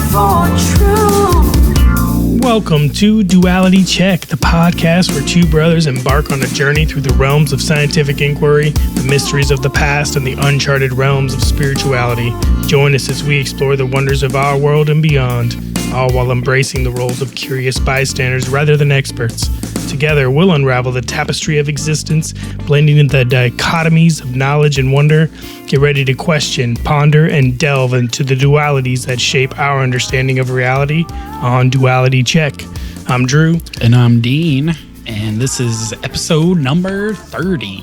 for truth. Welcome to Duality Check, the podcast where two brothers embark on a journey through the realms of scientific inquiry, the mysteries of the past, and the uncharted realms of spirituality. Join us as we explore the wonders of our world and beyond, all while embracing the roles of curious bystanders rather than experts. Together, we'll unravel the tapestry of existence, blending in the dichotomies of knowledge and wonder. Get ready to question, ponder, and delve into the dualities that shape our understanding of reality on Duality Check. I'm Drew. And I'm Dean. And this is episode number 30.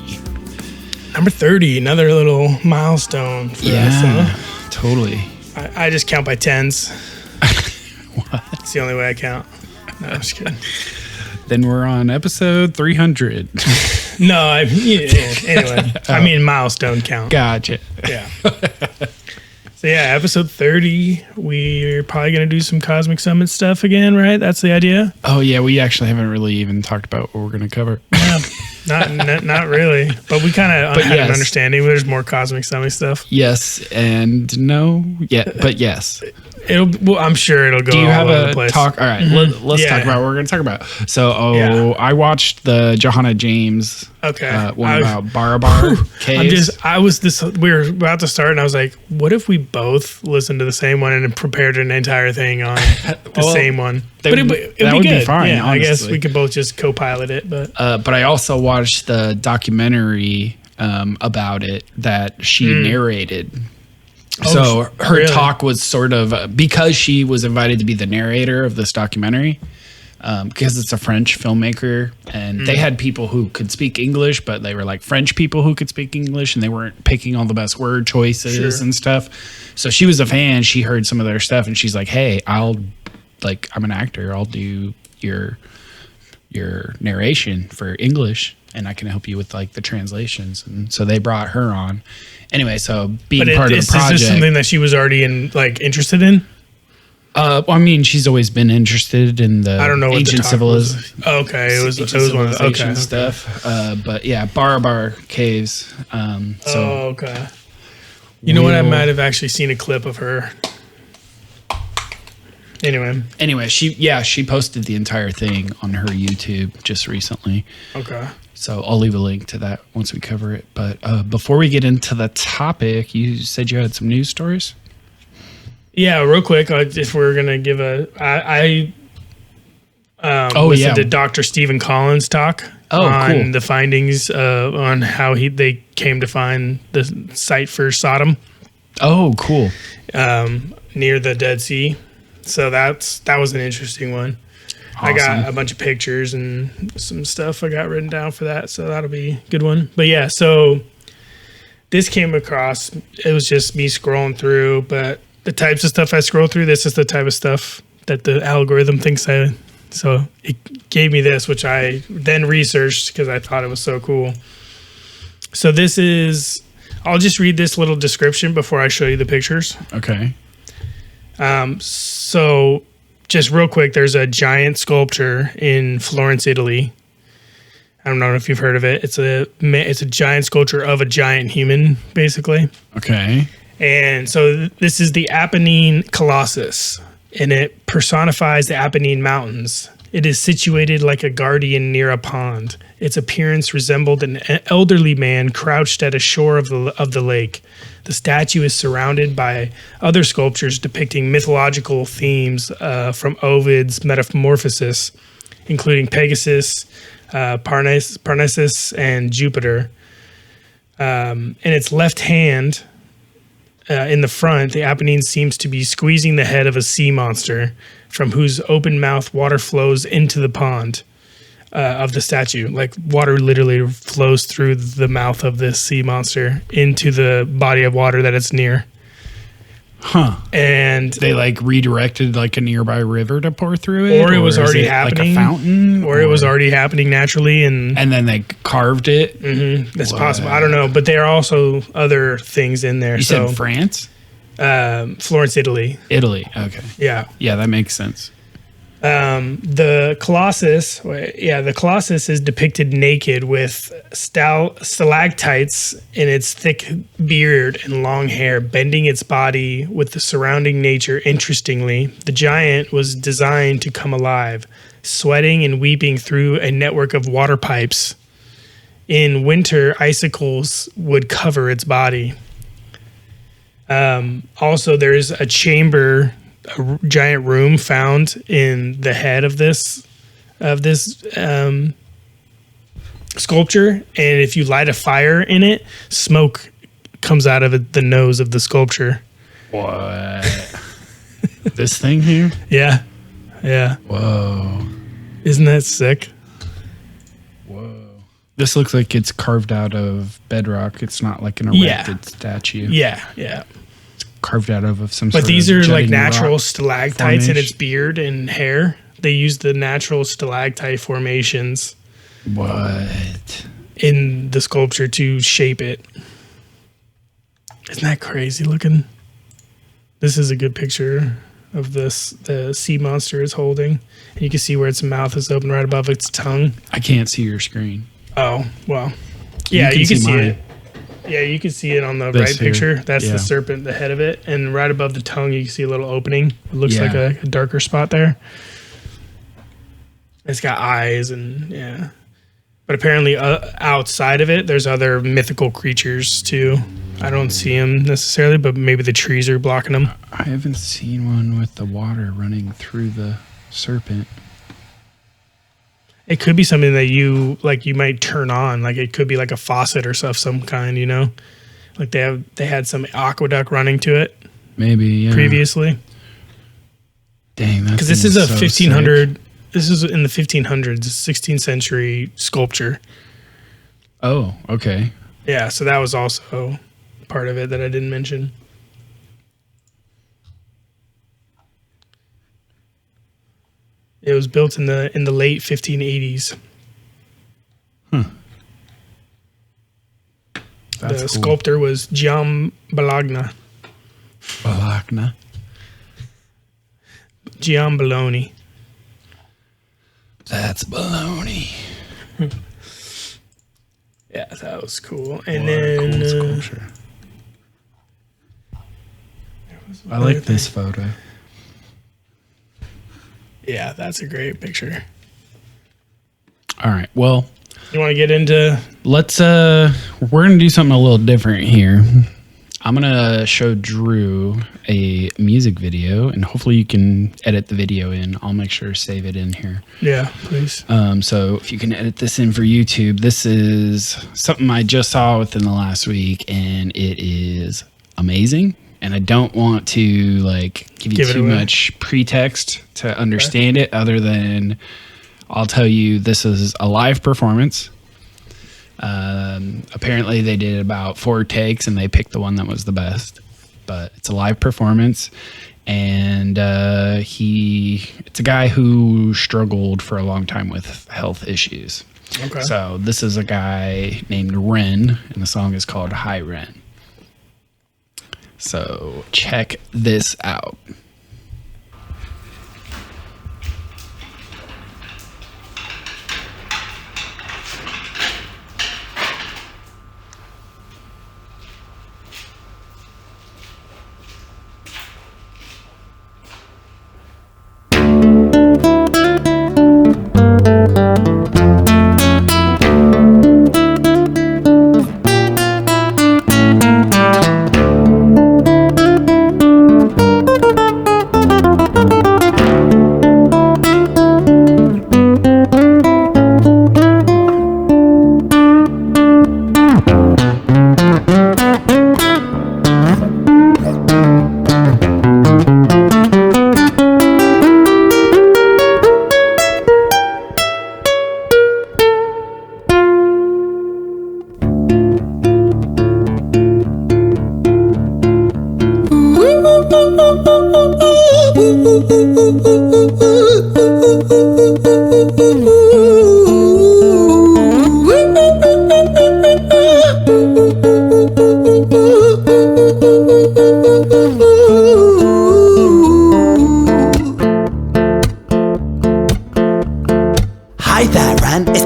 Number 30, another little milestone for us, huh? Totally. I just count by tens. What? It's the only way I count. No, I'm just kidding. Then we're on episode 300. No, anyway, I mean milestone count. Gotcha. Yeah. So yeah, episode 30, we're probably going to do some Cosmic Summit stuff again, right? That's the idea? Oh, yeah, we actually haven't really even talked about what we're going to cover. Yeah, not really. But we kind of had an understanding. There's more Cosmic Summit stuff. Yes and no. Yeah, but yes. I'm sure it'll go Do you all have over the a place. talk? All right, let's talk about what we're going to talk about. So, I watched the Jahannah James one about Barabar Caves. We were about to start, and I was like, what if we both listened to the same one and prepared an entire thing on the same one? But it'd be fine. Yeah, I guess we could both just co-pilot it. But I also watched the documentary about it that she narrated. So her talk was sort of because she was invited to be the narrator of this documentary, because it's a French filmmaker, and they had people who could speak English, but they were like French people who could speak English, and they weren't picking all the best word choices and stuff. So she was a fan. She heard some of their stuff, and she's like, "Hey, I'm an actor. I'll do your narration for English, and I can help you with like the translations." And so they brought her on. Anyway, so being part of the project. Is this something that she was already interested in? I mean, she's always been interested in the ancient civilization. Okay, it was one of the stuff. But yeah, Barabar Caves. Okay. You know what? I might have actually seen a clip of her. Anyway, she posted the entire thing on her YouTube just recently. Okay. So I'll leave a link to that once we cover it. But before we get into the topic, you said you had some news stories? Yeah, real quick, if we're going to give I listened to Dr. Stephen Collins' talk on the findings on how they came to find the site for Sodom. Oh, cool. Near the Dead Sea. So that was an interesting one. Awesome. I got a bunch of pictures and some stuff I got written down for that, so that'll be a good one. But yeah, so this came across, it was just me scrolling through, but the types of stuff I scroll through, this is the type of stuff that the algorithm thinks so it gave me this, which I then researched because I thought it was so cool. So I'll just read this little description before I show you the pictures. Okay. So just real quick, there's a giant sculpture in Florence, Italy. I don't know if you've heard of it. It's a giant sculpture of a giant human, basically. Okay. And so this is the Apennine Colossus, and it personifies the Apennine Mountains. It is situated like a guardian near a pond. Its appearance resembled an elderly man crouched at a shore of the lake. The statue is surrounded by other sculptures depicting mythological themes from Ovid's Metamorphosis, including Pegasus, Parnassus, and Jupiter. In its left hand, in the front, the Apennine seems to be squeezing the head of a sea monster, from whose open mouth water flows into the pond of the statue. Like water literally flows through the mouth of this sea monster into the body of water that it's near. Huh. And they redirected a nearby river to pour through it? Or it was already happening. Like a fountain? Or it was already happening naturally. And then they carved it? Mm-hmm. That's possible. I don't know. But there are also other things in there. You said France? Florence, Italy. Italy. Okay. Yeah. Yeah, that makes sense. The Colossus, the Colossus is depicted naked with stalactites in its thick beard and long hair, bending its body with the surrounding nature. Interestingly, the giant was designed to come alive, sweating and weeping through a network of water pipes. In winter, icicles would cover its body. Also, there's a chamber, a giant room found in the head of this sculpture, and if you light a fire in it, smoke comes out of the nose of the sculpture. What? This thing here? Yeah. Whoa. Isn't that sick? Whoa. This looks like it's carved out of bedrock. It's not like an erected statue. Yeah. It's carved out of some But sort these of are like jutting natural rock stalactites in its formation. beard and hair. They use the natural stalactite formations What? in the sculpture to shape it. Isn't that crazy looking? This is a good picture of this. The sea monster is holding. And you can see where its mouth is open right above its tongue. I can't see your screen. Oh, well. Yeah, you can see mine. it. Yeah, you can see it on the This right here. picture. That's Yeah. the serpent, the head of it. And right above the tongue, you can see a little opening. It looks like Yeah. a darker spot there. It's got eyes and, yeah. But apparently outside of it, there's other mythical creatures too. I don't see them necessarily, but maybe the trees are blocking them. I haven't seen one with the water running through the serpent. It could be something that you might turn on. Like it could be like a faucet or stuff, some kind, you know? Like they had some aqueduct running to it Maybe, yeah. previously. Dang, that's Because this is a so 1500. sick. This is in the 1500s, 16th century sculpture. Oh, okay. Yeah, so that was also part of it that I didn't mention. It was built in the late 1580s. That's The cool. sculptor was Gian Bologna. Bologna. Gian Bologna. That's baloney. Yeah, that was cool. And What a then cool sculpture. I like this photo. yeah, that's a great picture. All right. Well, You want to get into let's we're gonna do something a little different here. I'm gonna show Drew a music video, and hopefully you can edit the video in. I'll make sure to save it in here. yeah, please. So if you can edit this in for YouTube, this is something I just saw within the last week, and it is amazing. And I don't want to like give you Give it too away. much pretext to understand it, other than I'll tell you this is a live performance. Apparently they did about 4 takes and they picked the one that was the best, but it's a live performance. And it's a guy who struggled for a long time with health issues. Okay. So this is a guy named Ren, and the song is called Hi Ren. So check this out.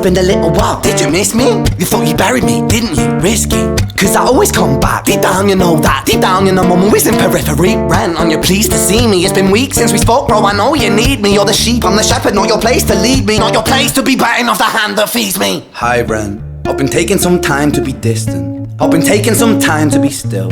been a little while. Did you miss me? You thought you buried me, didn't you? Risky, cause I always come back. Deep down you know that. Deep down you know I'm always in periphery. Ren, on your pleased to see me. It's been weeks since we spoke, bro. I know you need me. You're the sheep, I'm the shepherd. Not your place to lead me. Not your place to be biting off the hand that feeds me. Hi Ren, I've been taking some time to be distant. I've been taking some time to be still.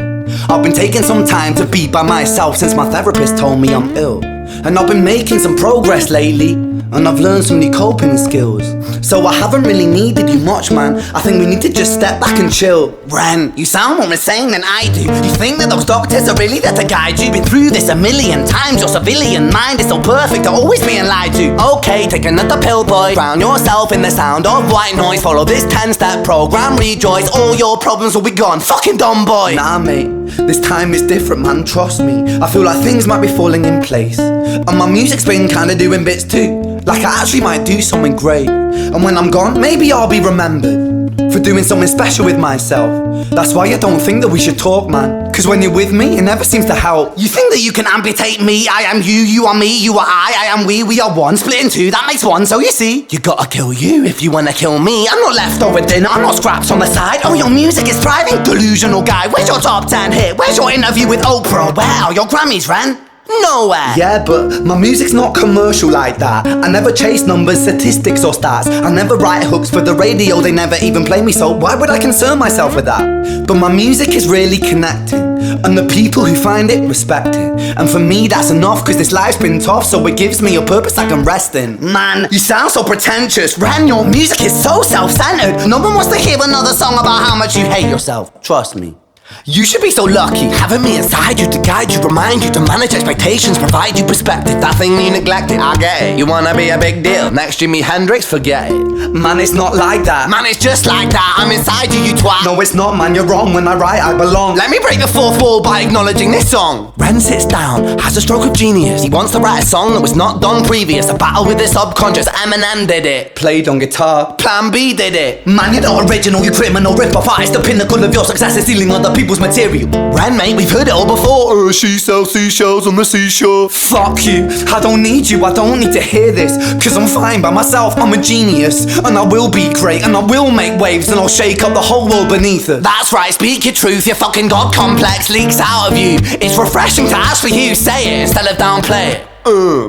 I've been taking some time to be by myself since my therapist told me I'm ill. And I've been making some progress lately, and I've learned some new coping skills. So I haven't really needed you much, man. I think we need to just step back and chill. Ren, you sound more insane than I do. You think that those doctors are really there to guide you? Been through this a million times. Your civilian mind is so perfect to always being lied to. Okay, take another pill, boy. Drown yourself in the sound of white noise. Follow this 10-step program, rejoice. All your problems will be gone. Fucking dumb boy. Nah mate, this time is different, man, trust me. I feel like things might be falling in place, and my music's been kinda doing bits too. Like I actually might do something great, and when I'm gone, maybe I'll be remembered for doing something special with myself. That's why I don't think that we should talk, man, cause when you're with me, it never seems to help. You think that you can amputate me? I am you, you are me, you are I am we are one. Split in two, that makes one, so you see, you gotta kill you if you wanna kill me. I'm not leftover dinner, I'm not scraps on the side. Oh, your music is thriving, delusional guy. Where's your top 10 hit? Where's your interview with Oprah? Where are your Grammys, Ren? Nowhere. Yeah, but my music's not commercial like that. I never chase numbers, statistics or stats. I never write hooks for the radio, they never even play me, so why would I concern myself with that? But my music is really connecting, and the people who find it respect it. And for me that's enough, cause this life's been tough, so it gives me a purpose I can rest in. Man, you sound so pretentious. Ren, your music is so self-centered. No one wants to hear another song about how much you hate yourself. Trust me. You should be so lucky, having me inside you to guide you, remind you to manage expectations, provide you perspective. That thing you neglected, I get it. You wanna be a big deal, next Jimi Hendrix, forget it. Man, it's not like that. Man, it's just like that, I'm inside you, you twat. No, it's not, man, you're wrong. When I write, I belong. Let me break the fourth wall by acknowledging this song. Ren sits down, has a stroke of genius. He wants to write a song that was not done previous. A battle with the subconscious, Eminem did it. Played on guitar. Plan B did it. Man, you're not original, you criminal rip-off artist. The pinnacle of your success is stealing other people's material. Ren, mate, we've heard it all before. She sells seashells on the seashore. Fuck you, I don't need you, I don't need to hear this, cause I'm fine by myself, I'm a genius. And I will be great, and I will make waves, and I'll shake up the whole world beneath it. That's right, speak your truth, your fucking God complex leaks out of you. It's refreshing to actually you say it instead of downplay it.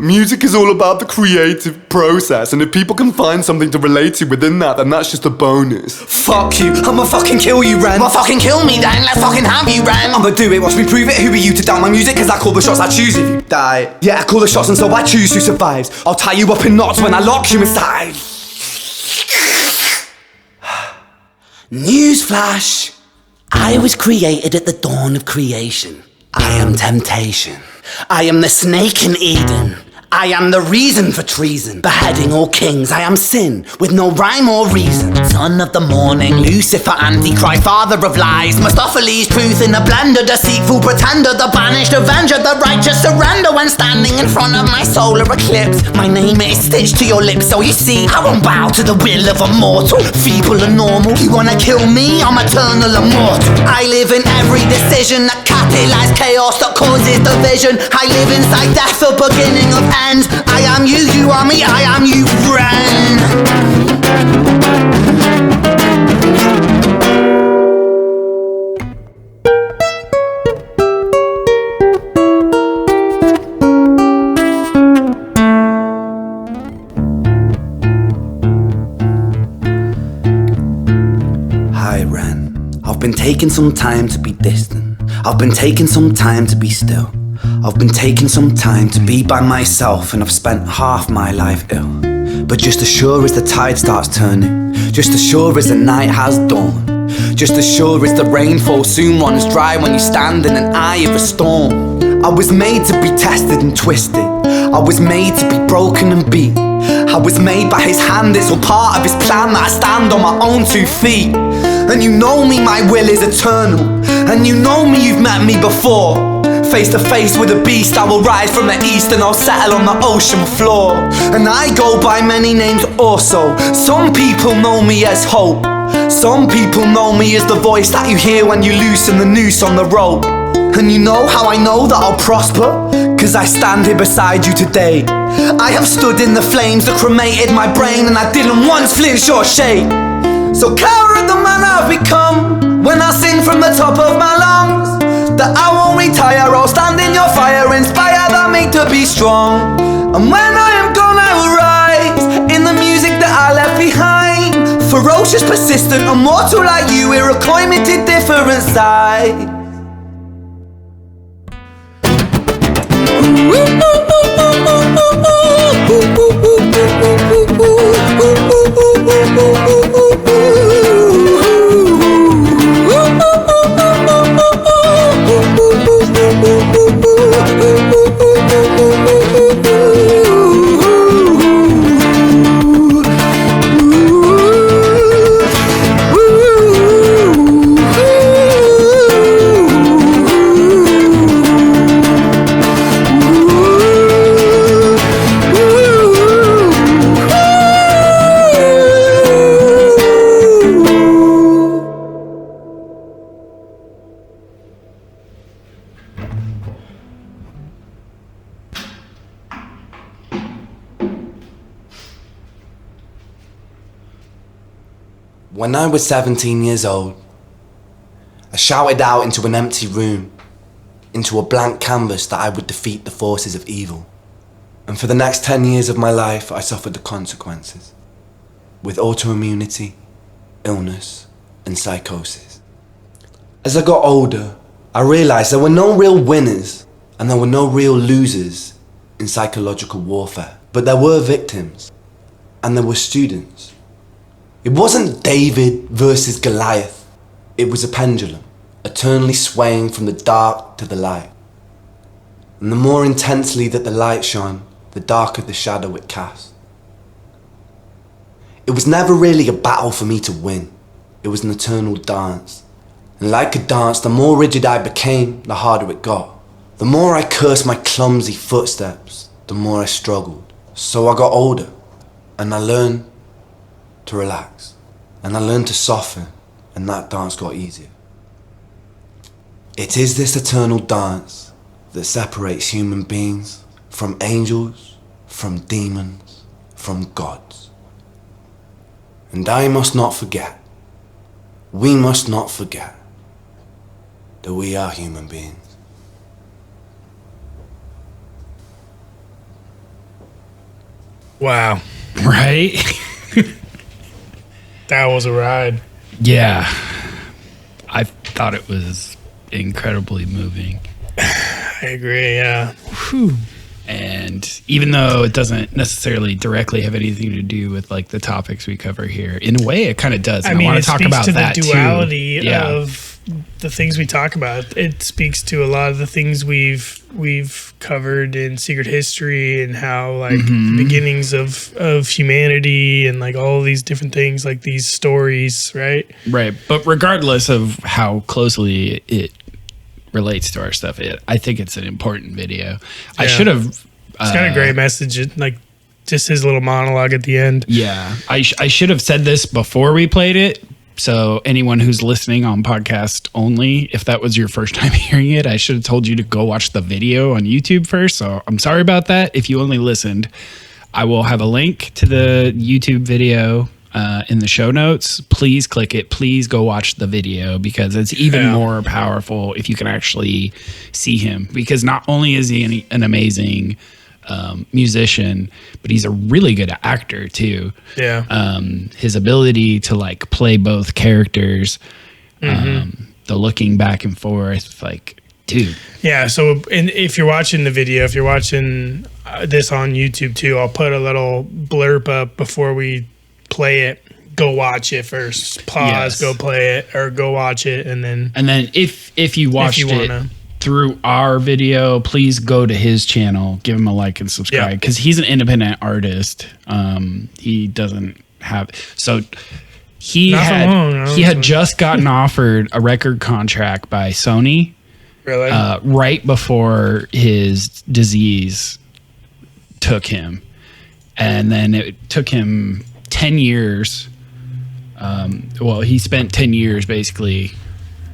Music is all about the creative process, and if people can find something to relate to within that, then that's just a bonus. Fuck you, I'ma fucking kill you, Ren. Well, fucking kill me then, let's fucking have you, Ren. I'ma do it, watch me prove it. Who are you to doubt my music? Cause I call the shots, I choose if you die. Yeah, I call the shots and so I choose who survives. I'll tie you up in knots when I lock you inside. Newsflash, I was created at the dawn of creation. I am temptation. I am the snake in Eden. I am the reason for treason, beheading all kings. I am sin, with no rhyme or reason. Son of the morning, Lucifer, Antichrist, father of lies. Mephistopheles, truth in a blender, deceitful pretender, the banished avenger, the righteous surrender when standing in front of my solar eclipse. My name is stitched to your lips, so you see, I won't bow to the will of a mortal, feeble and normal. You wanna kill me? I'm eternal immortal. I live in every decision that catalyzes chaos, that causes division. I live inside death, the beginning of end. I am you, you are me, I am you, Ren. Hi Ren, I've been taking some time to be distant. I've been taking some time to be still. I've been taking some time to be by myself, and I've spent half my life ill. But just as sure as the tide starts turning, just as sure as the night has dawned, just as sure as the rainfall soon runs dry when you stand in an eye of a storm. I was made to be tested and twisted. I was made to be broken and beat. I was made by his hand, it's all part of his plan that I stand on my own 2 feet. And you know me, my will is eternal. And you know me, you've met me before. Face to face with a beast, I will rise from the east and I'll settle on the ocean floor. And I go by many names also. Some people know me as hope. Some people know me as the voice that you hear when you loosen the noose on the rope. And you know how I know that I'll prosper? Cause I stand here beside you today. I have stood in the flames that cremated my brain, and I didn't once flinch or shake. So coward the man I've become, when I sing from the top of my lungs, that I won't retire, I'll stand in your fire, inspire that me to be strong. And when I am gone I will rise, in the music that I left behind. Ferocious, persistent, immortal like you, we're a climate different side. When I was 17 years old, I shouted out into an empty room, into a blank canvas, that I would defeat the forces of evil. And for the next 10 years of my life, I suffered the consequences, with autoimmunity, illness, and psychosis. As I got older, I realized there were no real winners and there were no real losers in psychological warfare, but there were victims and there were students. It wasn't David versus Goliath. It was a pendulum, eternally swaying from the dark to the light. And the more intensely that the light shone, the darker the shadow it cast. It was never really a battle for me to win. It was an eternal dance. And like a dance, the more rigid I became, the harder it got. The more I cursed my clumsy footsteps, the more I struggled. So I got older, and I learned to relax, and I learned to soften, and that dance got easier. It is this eternal dance that separates human beings from angels, from demons, from gods. And I must not forget, we must not forget, that we are human beings. Wow. Right? That was a ride. Yeah. I thought it was incredibly moving. I agree, yeah. Whew. And even though it doesn't necessarily directly have anything to do with like the topics we cover here, in a way it kind of does. I And mean, I want it to talk speaks about to that the too. duality Yeah. of the things we talk about. It speaks to a lot of the things we've covered in Secret History, and how like the beginnings of humanity, and like all these different things, like these stories, right? Right. But regardless of how closely it relates to our stuff, I think it's an important video. I should have. It's got a great message, like just his little monologue at the end. Yeah. I should have said this before we played it. So anyone who's listening on podcast only, if that was your first time hearing it, I should have told you to go watch the video on YouTube first. So I'm sorry about that. If you only listened, I will have a link to the YouTube video in the show notes. Please click it. Please go watch the video, because it's even more powerful if you can actually see him, because not only is he an amazing musician, but he's a really good actor too. Yeah. His ability to like play both characters, the looking back and forth, like, dude. Yeah. So, and if you're watching the video, if you're watching this on YouTube too, I'll put a little blurb up before we play it. Go watch it first. Pause. Yes. Go play it, or go watch it, and then if you watched it through our video, please go to his channel, give him a like and subscribe, because he's an independent artist. He doesn't have he had just gotten offered a record contract by Sony, really, right before his disease took him, and then it took him 10 years. He spent 10 years basically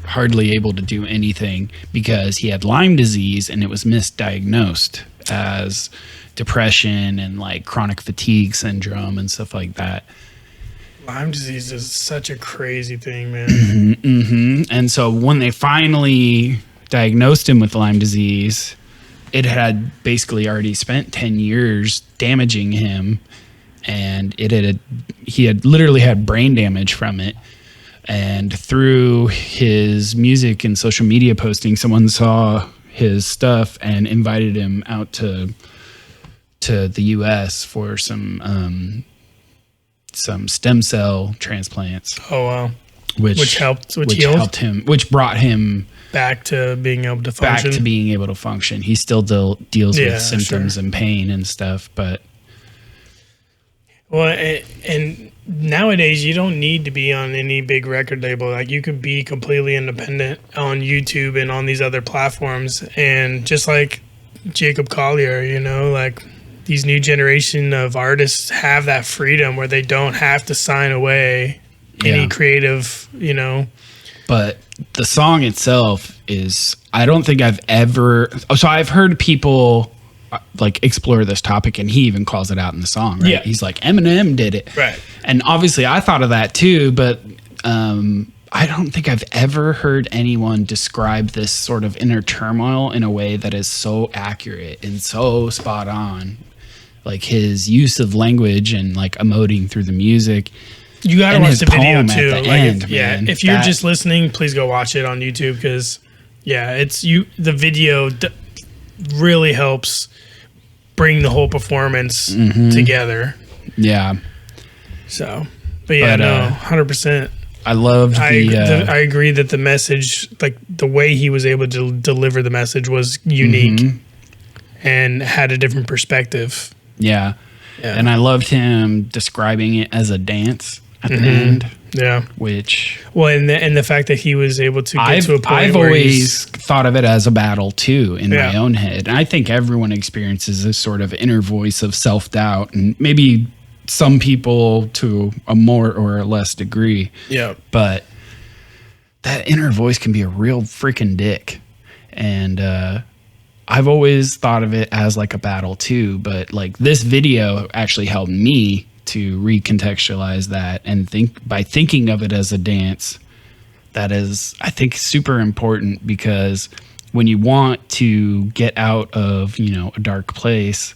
hardly able to do anything because he had Lyme disease and it was misdiagnosed. as depression and like chronic fatigue syndrome and stuff like that. Lyme disease is such a crazy thing, man. And so when they finally diagnosed him with Lyme disease, it had basically already spent 10 years damaging him, and he had literally had brain damage from it. And through his music and social media posting, someone saw his stuff and invited him out to the US for some stem cell transplants. Oh wow. Which helped him, which brought him back to being able to function. He still deals with symptoms and pain and stuff, but well, and nowadays you don't need to be on any big record label. Like you could be completely independent on YouTube and on these other platforms, and just like Jacob Collier, you know, like these new generation of artists have that freedom where they don't have to sign away any creative, you know. But the song itself is, I don't think I've ever, so I've heard people like explore this topic, and he even calls it out in the song, right? Yeah. He's like, Eminem did it. Right. And obviously I thought of that too, but I don't think I've ever heard anyone describe this sort of inner turmoil in a way that is so accurate and so spot on. Like his use of language and like emoting through the music. You gotta watch the video too. Like if you're just listening, please go watch it on YouTube, because the video really helps bring the whole performance together. Yeah. So, but 100%. I loved I agree that the message, like the way he was able to deliver the message, was unique and had a different perspective. Yeah. And I loved him describing it as a dance at the end. Yeah. Which, well, and the fact that he was able to get to a point I've where always thought of it as a battle too in my own head. And I think everyone experiences this sort of inner voice of self-doubt, and maybe some people to a more or less degree. Yeah. But that inner voice can be a real freaking dick. And I've always thought of it as like a battle too, but like this video actually helped me to recontextualize that and by thinking of it as a dance. That is, I think, super important, because when you want to get out of, you know, a dark place,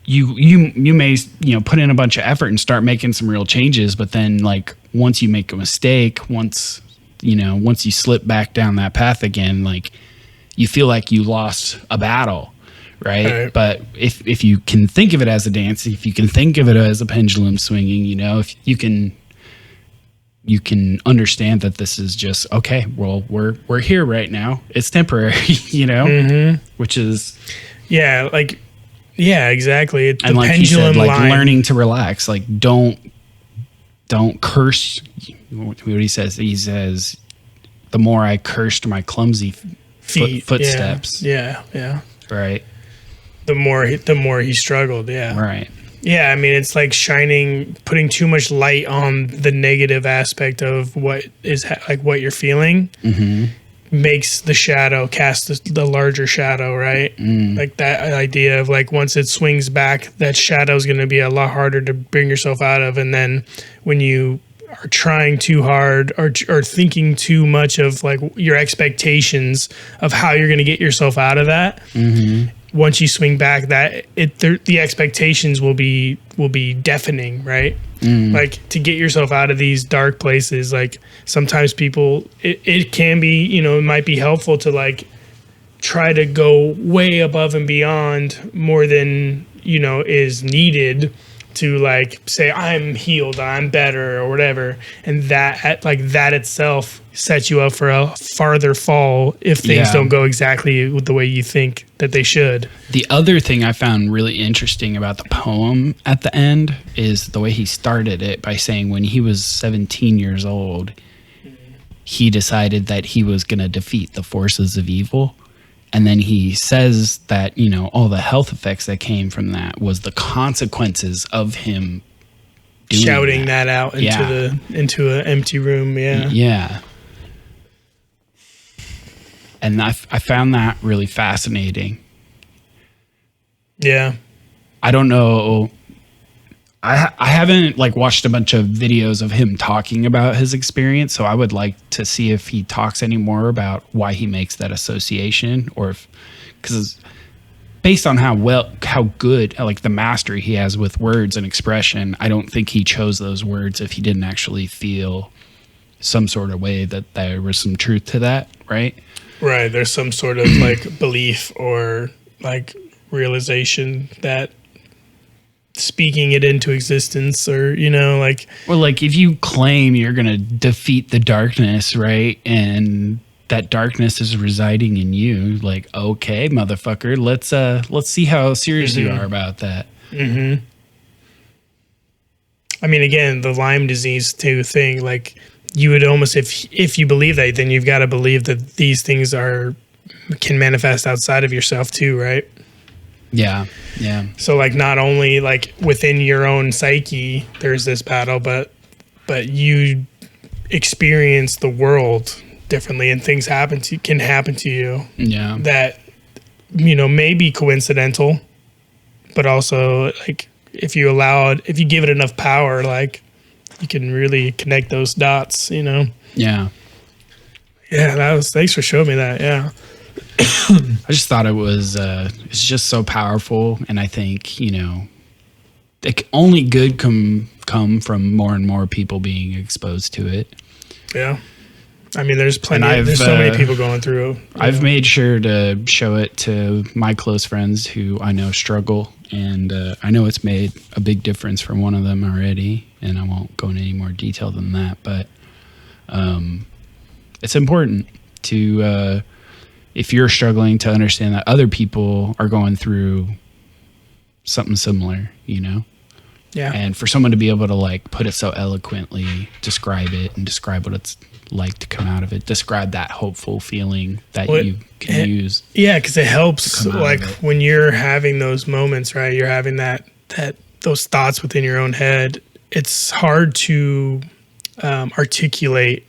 you may, you know, put in a bunch of effort and start making some real changes, but then like once you make a mistake, once you slip back down that path again, like you feel like you lost a battle, right? But if you can think of it as a dance, if you can think of it as a pendulum swinging, you know, if you can understand that this is just, okay, well, we're here right now. It's temporary, you know, which is, exactly. It's and the like pendulum you said, like line. learning to relax, like don't curse. What he says, the more I cursed my clumsy footsteps. Yeah. Right. The more he struggled. Yeah. Right. Yeah. I mean, it's like putting too much light on the negative aspect of what is like what you're feeling makes the shadow cast the larger shadow, right? Like that idea of like, once it swings back, that shadow is going to be a lot harder to bring yourself out of. And then when you are trying too hard or thinking too much of like your expectations of how you're going to get yourself out of that, once you swing back, the expectations will be deafening, right? Like to get yourself out of these dark places, like sometimes people, it can be, you know, it might be helpful to like try to go way above and beyond more than, you know, is needed to like say I'm healed, I'm better, or whatever, and that itself sets you up for a farther fall if things don't go exactly the way you think that they should. The other thing I found really interesting about the poem at the end is the way he started it by saying when he was 17 years old, he decided that he was going to defeat the forces of evil. And then he says that, you know, all the health effects that came from that was the consequences of him shouting that out into an empty room. Yeah. And I found that really fascinating Yeah. I don't know. I haven't like watched a bunch of videos of him talking about his experience, so I would like to see if he talks any more about why he makes that association, or if, because based on how good like the mastery he has with words and expression, I don't think he chose those words if he didn't actually feel some sort of way that there was some truth to that, right? Right. There's some sort of like belief or like realization that speaking it into existence, or like, well, like if you claim you're gonna defeat the darkness, right, and that darkness is residing in you, like, okay, motherfucker, let's see how serious you are about that. I mean, again, the Lyme disease thing, like, you would almost, if you believe that, then you've got to believe that these things can manifest outside of yourself too, right? Yeah. So like, not only like within your own psyche, there's this battle, but you experience the world differently, and things can happen to you. Yeah. That may be coincidental, but also like if you give it enough power, like you can really connect those dots. Yeah. Yeah. Thanks for showing me that. Yeah. I just thought it's just so powerful, and I think only good come from more and more people being exposed to it. Yeah, I mean, there's plenty. There's so many people going through. I've made sure to show it to my close friends who I know struggle, and I know it's made a big difference for one of them already, and I won't go into any more detail than that, but it's important to. If you're struggling to understand that other people are going through something similar, Yeah. And for someone to be able to like put it so eloquently, describe it and describe what it's like to come out of it, describe that hopeful feeling that you can use. Yeah. Cause it helps like it. when you're having those moments, right? You're having those thoughts within your own head. It's hard to articulate.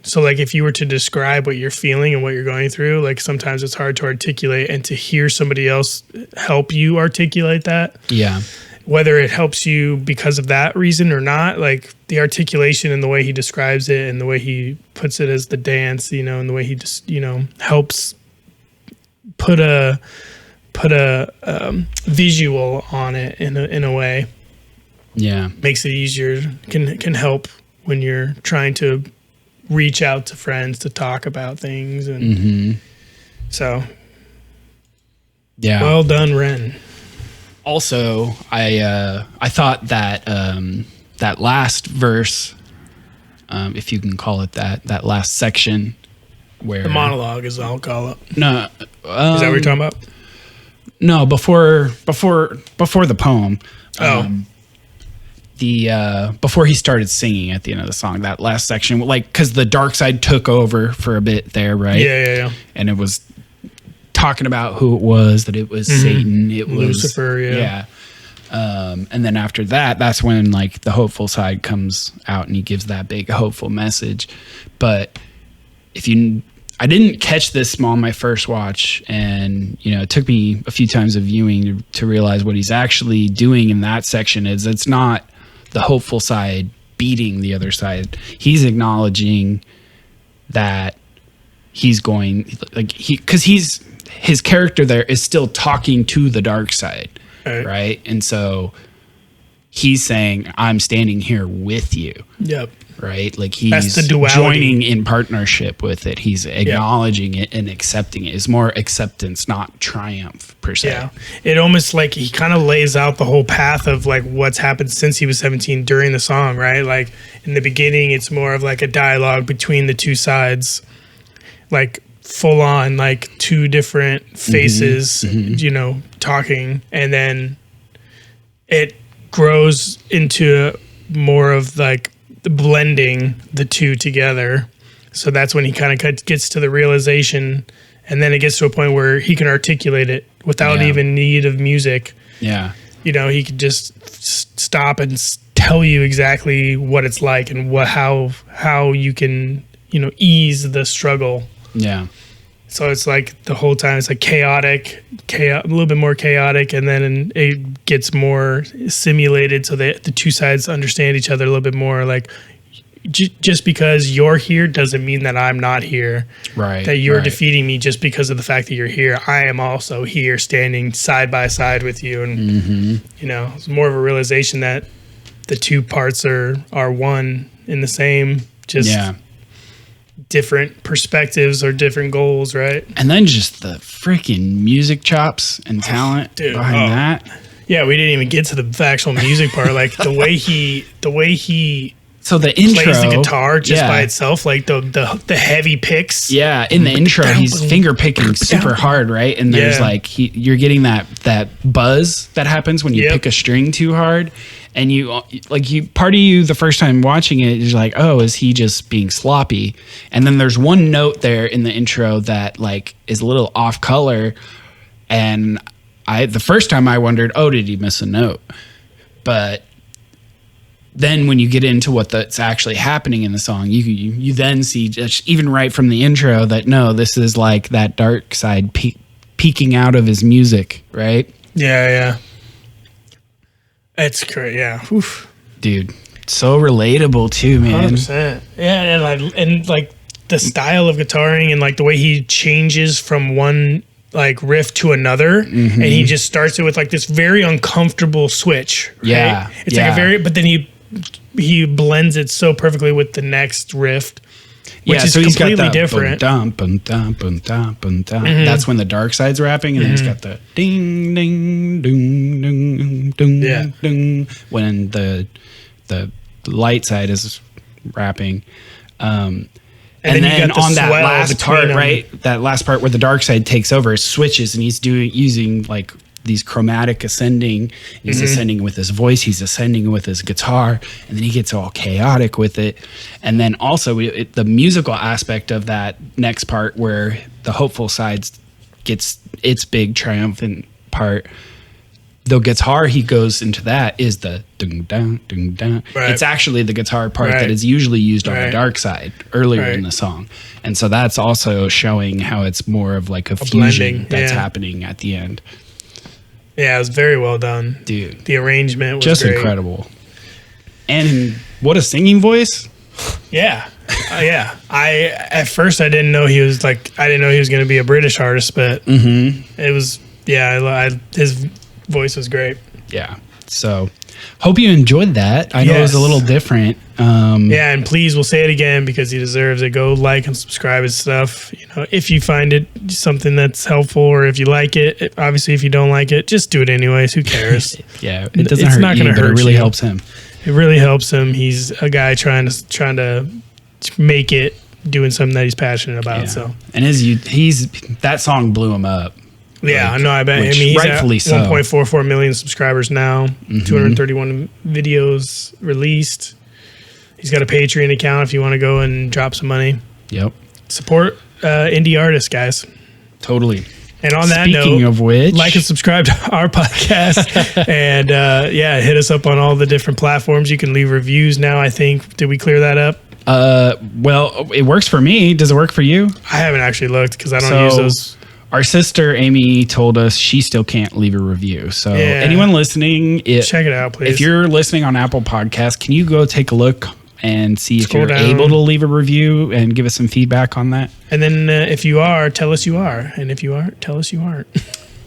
So like if you were to describe what you're feeling and what you're going through, like sometimes it's hard to articulate, and to hear somebody else help you articulate that. Yeah. Whether it helps you because of that reason or not, like the articulation and the way he describes it and the way he puts it as the dance, and the way he just, helps put a visual on it in a way. Yeah. Makes it easier, can help when you're trying to reach out to friends to talk about things. And so, yeah. Well done, Ren. Also, I thought that that last verse, if you can call it that last section where The monologue is I'll call it. No, Is that what you're talking about? No, before the poem. Before he started singing at the end of the song, that last section, like, because the dark side took over for a bit there, right? Yeah. And it was talking about who it was, that it was Satan, it was Lucifer, yeah. And then after that, that's when like the hopeful side comes out, and he gives that big hopeful message. But I didn't catch this on my first watch, and it took me a few times of viewing to realize what he's actually doing in that section is it's not the hopeful side beating the other side. He's acknowledging that he's going like because his character there is still talking to the dark side, right? And so he's saying, I'm standing here with you. Yep. Right? Like he's joining in partnership with it. He's acknowledging it and accepting it. It's more acceptance, not triumph per se. Yeah. It almost like he kind of lays out the whole path of like what's happened since he was 17 during the song, right? Like in the beginning, it's more of like a dialogue between the two sides, like full on, like two different faces, talking. And then it grows into more of like blending the two together. So that's when he kind of gets to the realization, and then it gets to a point where he can articulate it without even need of music. Yeah. He could just stop and tell you exactly what it's like and how you can, ease the struggle. Yeah. So it's like the whole time it's like chaotic, a little bit more chaotic, and then it gets more simulated so that the two sides understand each other a little bit more. Like just because you're here doesn't mean that I'm not here. Right. That you're right. defeating me just because of the fact that you're here. I am also here standing side by side with you. And, it's more of a realization that the two parts are one in the same, just different perspectives or different goals, right? And then just the freaking music chops and talent behind that. Yeah, we didn't even get to the actual music part. Like the way he so the intro plays the guitar just by itself, like the heavy picks. Yeah, in the intro, he's finger picking super hard, right? And there's like you're getting that buzz that happens when you pick a string too hard, and part of you the first time watching it is like, oh, is he just being sloppy? And then there's one note there in the intro that like is a little off color, and the first time I wondered, oh, did he miss a note? But then when you get into that's actually happening in the song, you then see just even right from the intro that no, this is like that dark side peeking out of his music, right? Yeah. It's great, yeah. Oof. Dude, so relatable too, man. 100%. Yeah, and like the style of guitaring and like the way he changes from one like riff to another, and he just starts it with like this very uncomfortable switch. Right? Yeah, it's like but then he blends it so perfectly with the next riff, which is completely different. That's when the dark side's rapping, and then he's got the ding ding ding ding ding ding when the light side is rapping. And then on that last part, right? That last part where the dark side takes over, it switches, and he's using like these chromatic ascending. He's ascending with his voice. He's ascending with his guitar, and then he gets all chaotic with it. And then also the musical aspect of that next part, where the hopeful side gets its big triumphant part. The guitar he goes into that is the dung dun dung dun. Right. It's actually the guitar part that is usually used on the dark side earlier in the song, and so that's also showing how it's more of like a fusion blending, that's happening at the end. Yeah, it was very well done, dude. The arrangement was just great. Incredible, and what a singing voice! Yeah, at first I didn't know he was going to be a British artist, but it was his voice was great. Yeah. So hope you enjoyed that. I know it was a little different. And please, we'll say it again because he deserves it. Go like and subscribe his stuff. If you find it something that's helpful, or if you like it, obviously if you don't like it, just do it anyways. Who cares? It doesn't hurt not you, gonna but hurt it really you. helps him. It really helps him. He's a guy trying to make it, doing something that he's passionate about. Yeah. So, and that song blew him up. Yeah, I know. I bet. He's rightfully at so. 1.44 million subscribers now. 231 videos released. He's got a Patreon account if you want to go and drop some money. Yep. Support indie artists, guys. Totally. And on that note, speaking of which, like and subscribe to our podcast, and hit us up on all the different platforms. You can leave reviews now. I think. Did we clear that up? Well, it works for me. Does it work for you? I haven't actually looked because I don't use those. Our sister Amy told us she still can't leave a review. So anyone listening, check it out, please. If you're listening on Apple Podcasts, can you go take a look and see if you're able to leave a review and give us some feedback on that? And then if you are, tell us you are. And if you aren't, tell us you aren't.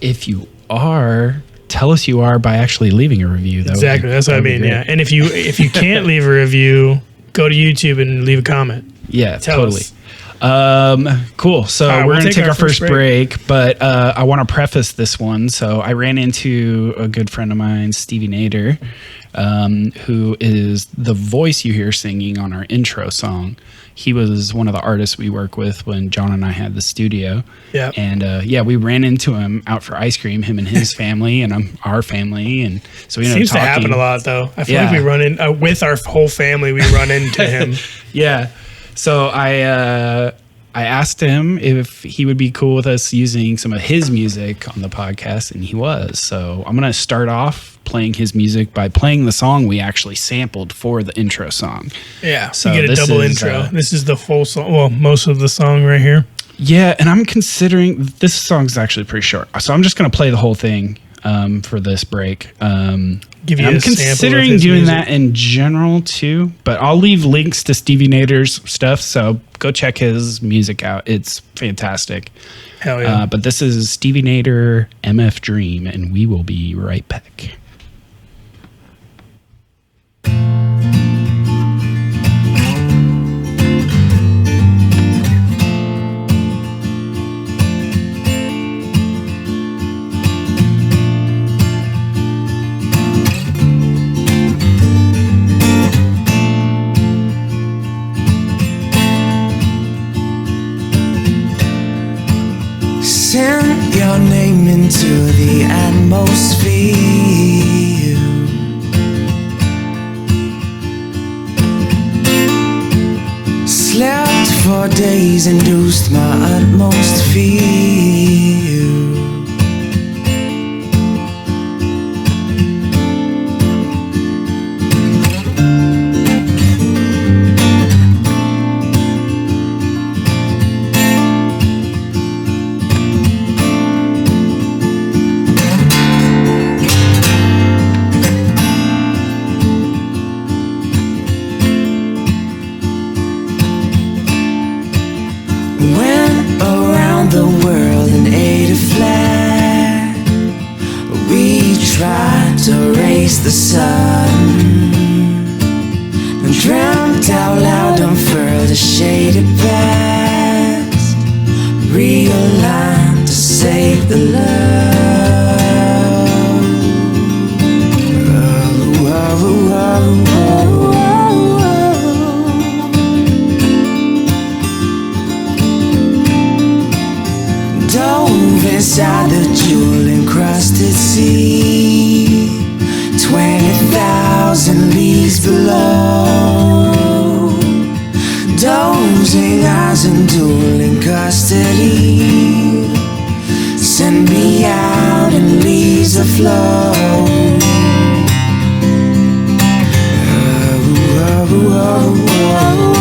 If you are, tell us you are by actually leaving a review. Exactly. That's what I mean. Yeah. And if you can't leave a review, go to YouTube and leave a comment. Yeah, tell totally. us. Cool. So we're going to take our first break, but I want to preface this one. So I ran into a good friend of mine, Stevie Nader, who is the voice you hear singing on our intro song. He was one of the artists we work with when John and I had the studio. Yeah. And we ran into him out for ice cream, him and his family and our family. And so we ended up talking. Seems to happen a lot, though. I feel like we run in with our whole family. We run into him. Yeah. So I asked him if he would be cool with us using some of his music on the podcast, and he was. So I'm going to start off playing his music by playing the song we actually sampled for the intro song. Yeah, so you get a double intro. This is the full song. Well, most of the song right here. Yeah, and I'm considering this song's actually pretty short, so I'm just gonna play the whole thing for this break. Give you I'm a sample of considering his doing music. that in general too, but I'll leave links to Stevie Nader's stuff, so go check his music out. It's fantastic. Hell yeah. But this is Stevie Nader, MF Dream, and we will be right back. Send your name into the atmosphere. Slept for days, induced my utmost fear. Went around the world and ate a flag. We tried to raise the sun and dreamt out loud, unfurled a shaded past, realigned to save the love. Oh, oh, oh, oh, oh. Dove inside the jewel-encrusted sea, 20,000 leagues below. Dozing eyes and dueling custody, send me out and leaves afloat. Oh, oh, oh, oh, oh.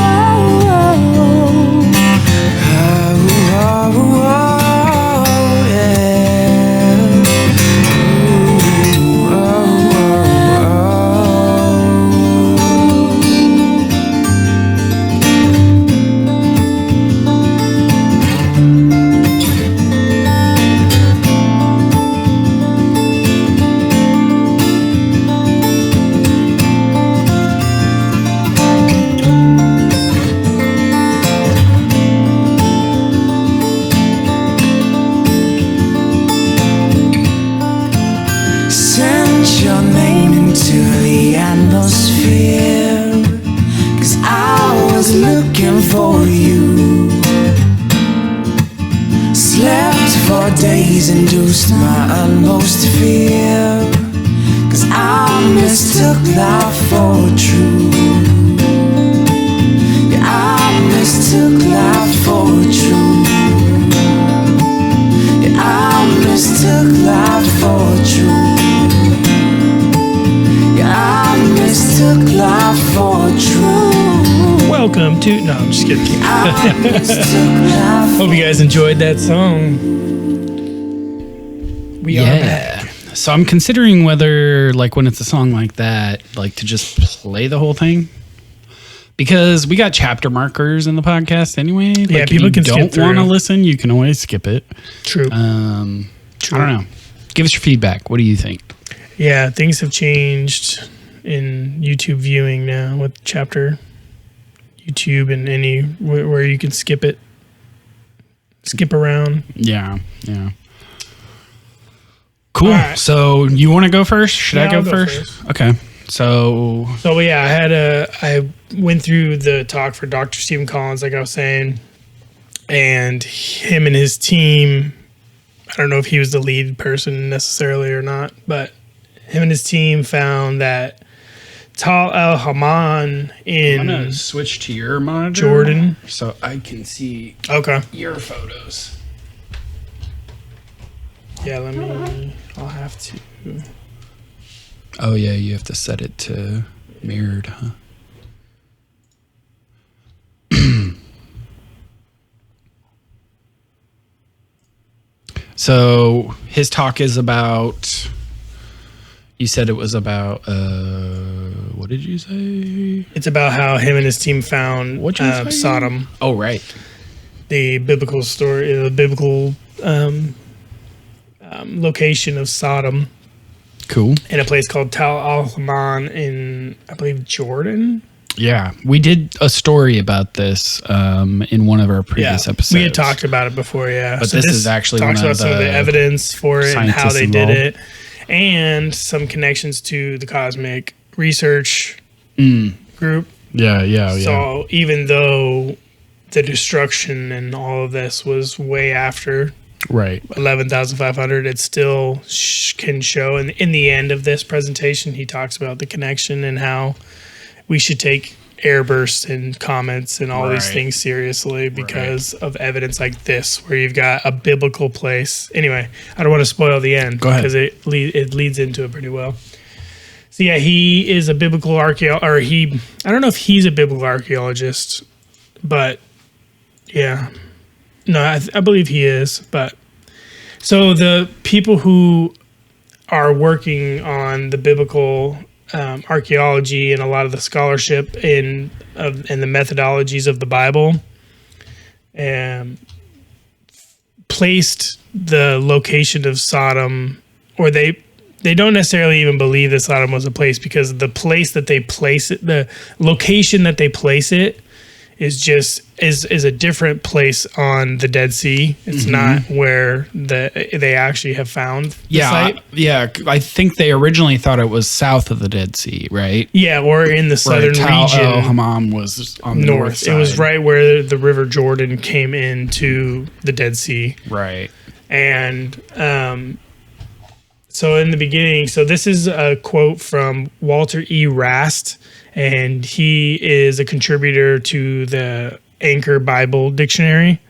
For you, slept for days, induced my utmost fear, 'cause I mistook life for true. Yeah, I mistook life for true. Yeah, I mistook life for true. Yeah, I mistook life for true. Welcome to... No, I'm just kidding. Hope you guys enjoyed that song. We are back. So I'm considering whether, like, when it's a song like that, like, to just play the whole thing. Because we got chapter markers in the podcast anyway. Like, Yeah, people can skip don't through. want to listen, you can always skip it. True. I don't know. Give us your feedback. What do you think? Yeah, things have changed in YouTube viewing now with chapter YouTube and any where you can skip around. Yeah. Cool. All right. So you want to go first? Should Yeah, I go I'll go first? Okay. So yeah, I went through the talk for Dr. Stephen Collins, like I was saying, and him and his team, I don't know if he was the lead person necessarily or not, but him and his team found that Tal el-Hammam I'm gonna in switch to your monitor, Jordan. so I can see Okay. your photos. Yeah, I'll have to. Oh yeah, you have to set it to mirrored, huh? So his talk is about. You said it was about. What did you say? It's about how him and his team found Sodom. Oh, right. The biblical story, the biblical location of Sodom. Cool. In a place called Tal al-Hammam in, I believe, Jordan. Yeah, we did a story about this in one of our previous episodes. We had talked about it before, yeah. But so this is actually talks one about of some of the evidence for it and how they did it, and some connections to the cosmic research group. Yeah. So even though the destruction and all of this was way after 11,500, it still can show. And in the end of this presentation, he talks about the connection and how we should take airbursts and comets and all these things seriously because of evidence like this, where you've got a biblical place. Anyway, I don't want to spoil the end because it leads into it pretty well. So yeah, he is a biblical archaeologist, I don't know if he's a biblical archaeologist, but yeah. No, I believe he is. But so the people who are working on the biblical archaeology and a lot of the scholarship and the methodologies of the Bible placed the location of Sodom, or they don't necessarily even believe that Sodom was a place, because the place that they place it, the location that they place it, is a different place on the Dead Sea. It's not where they actually have found the site. Yeah, I think they originally thought it was south of the Dead Sea, right? Yeah, or in the southern region. el-Hammam was on the north side. It was right where the River Jordan came into the Dead Sea. Right. And so in the beginning, so this is a quote from Walter E. Rast, and he is a contributor to the Anchor Bible Dictionary,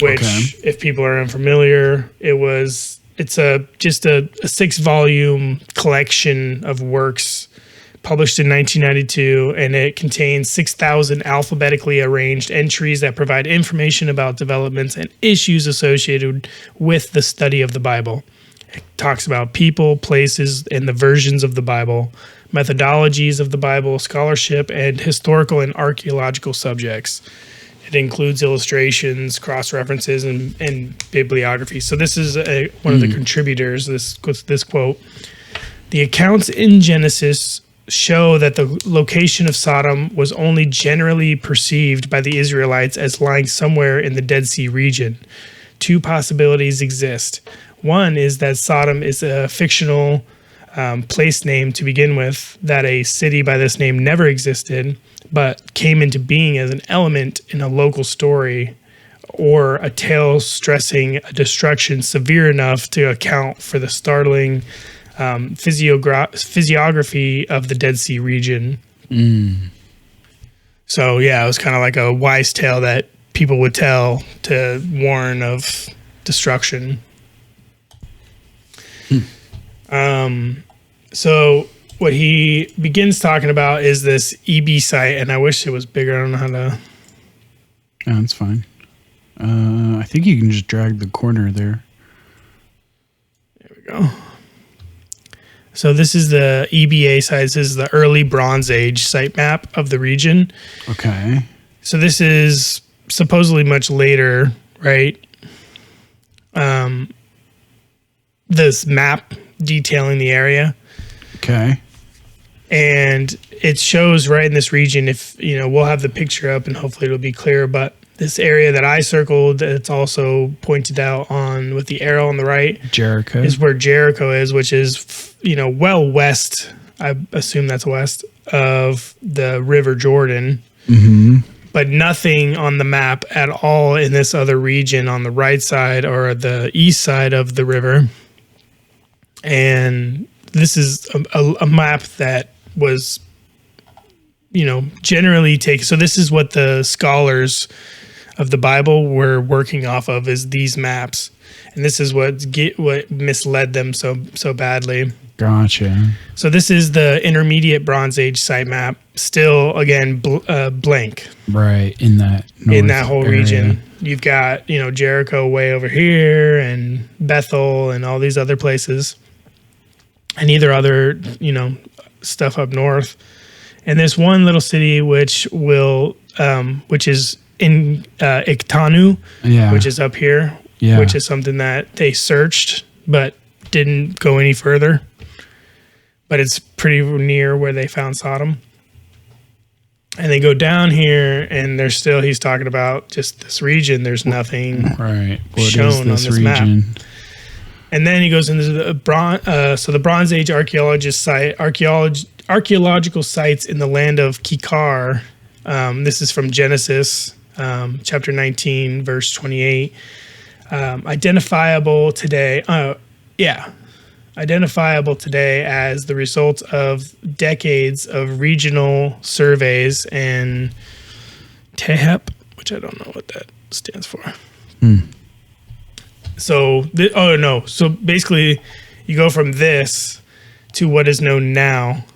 which, if people are unfamiliar, it's just a 6-volume collection of works published in 1992, and it contains 6,000 alphabetically arranged entries that provide information about developments and issues associated with the study of the Bible. It talks about people, places, and the versions of the Bible, methodologies of the Bible, scholarship, and historical and archaeological subjects. It includes illustrations, cross-references, and bibliography. So this is one of the contributors, this quote. The accounts in Genesis show that the location of Sodom was only generally perceived by the Israelites as lying somewhere in the Dead Sea region. 2 possibilities exist. One is that Sodom is a fictional place name to begin with, that a city by this name never existed, but came into being as an element in a local story, or a tale stressing a destruction severe enough to account for the startling physiography of the Dead Sea region. So yeah, it was kind of like a wise tale that people would tell to warn of destruction. So what he begins talking about is this EB site, and I wish it was bigger. I don't know how to. Oh, that's fine. I think you can just drag the corner there. There we go. So this is the EBA site. This is the early Bronze Age site map of the region. Okay. So this is supposedly much later, right? This map detailing the area. Okay. And it shows right in this region, if, we'll have the picture up and hopefully it'll be clear, but this area that I circled, it's also pointed out on with the arrow on the right. Jericho. Is where Jericho is, which is, well west, I assume that's west of the River Jordan. But nothing on the map at all in this other region on the right side or the east side of the river. And this is a map that was, generally taken. So this is what the scholars of the Bible were working off of, is these maps. And this is what misled them so badly. Gotcha. So this is the intermediate Bronze Age site map. Still, again, blank. Right, in that whole area. region. You've got, Jericho way over here and Bethel and all these other places. And either other, stuff up north. And there's one little city which is in Iktanu, which is up here, which is something that they searched but didn't go any further. But it's pretty near where they found Sodom. And they go down here, and he's talking about just this region. There's nothing shown on this region? Map. And then he goes into the Bronze Age archaeological sites in the land of Kikkar. This is from Genesis, chapter 19, verse 28. Identifiable today as the result of decades of regional surveys and TEHEP, which I don't know what that stands for. So basically you go from this to what is known now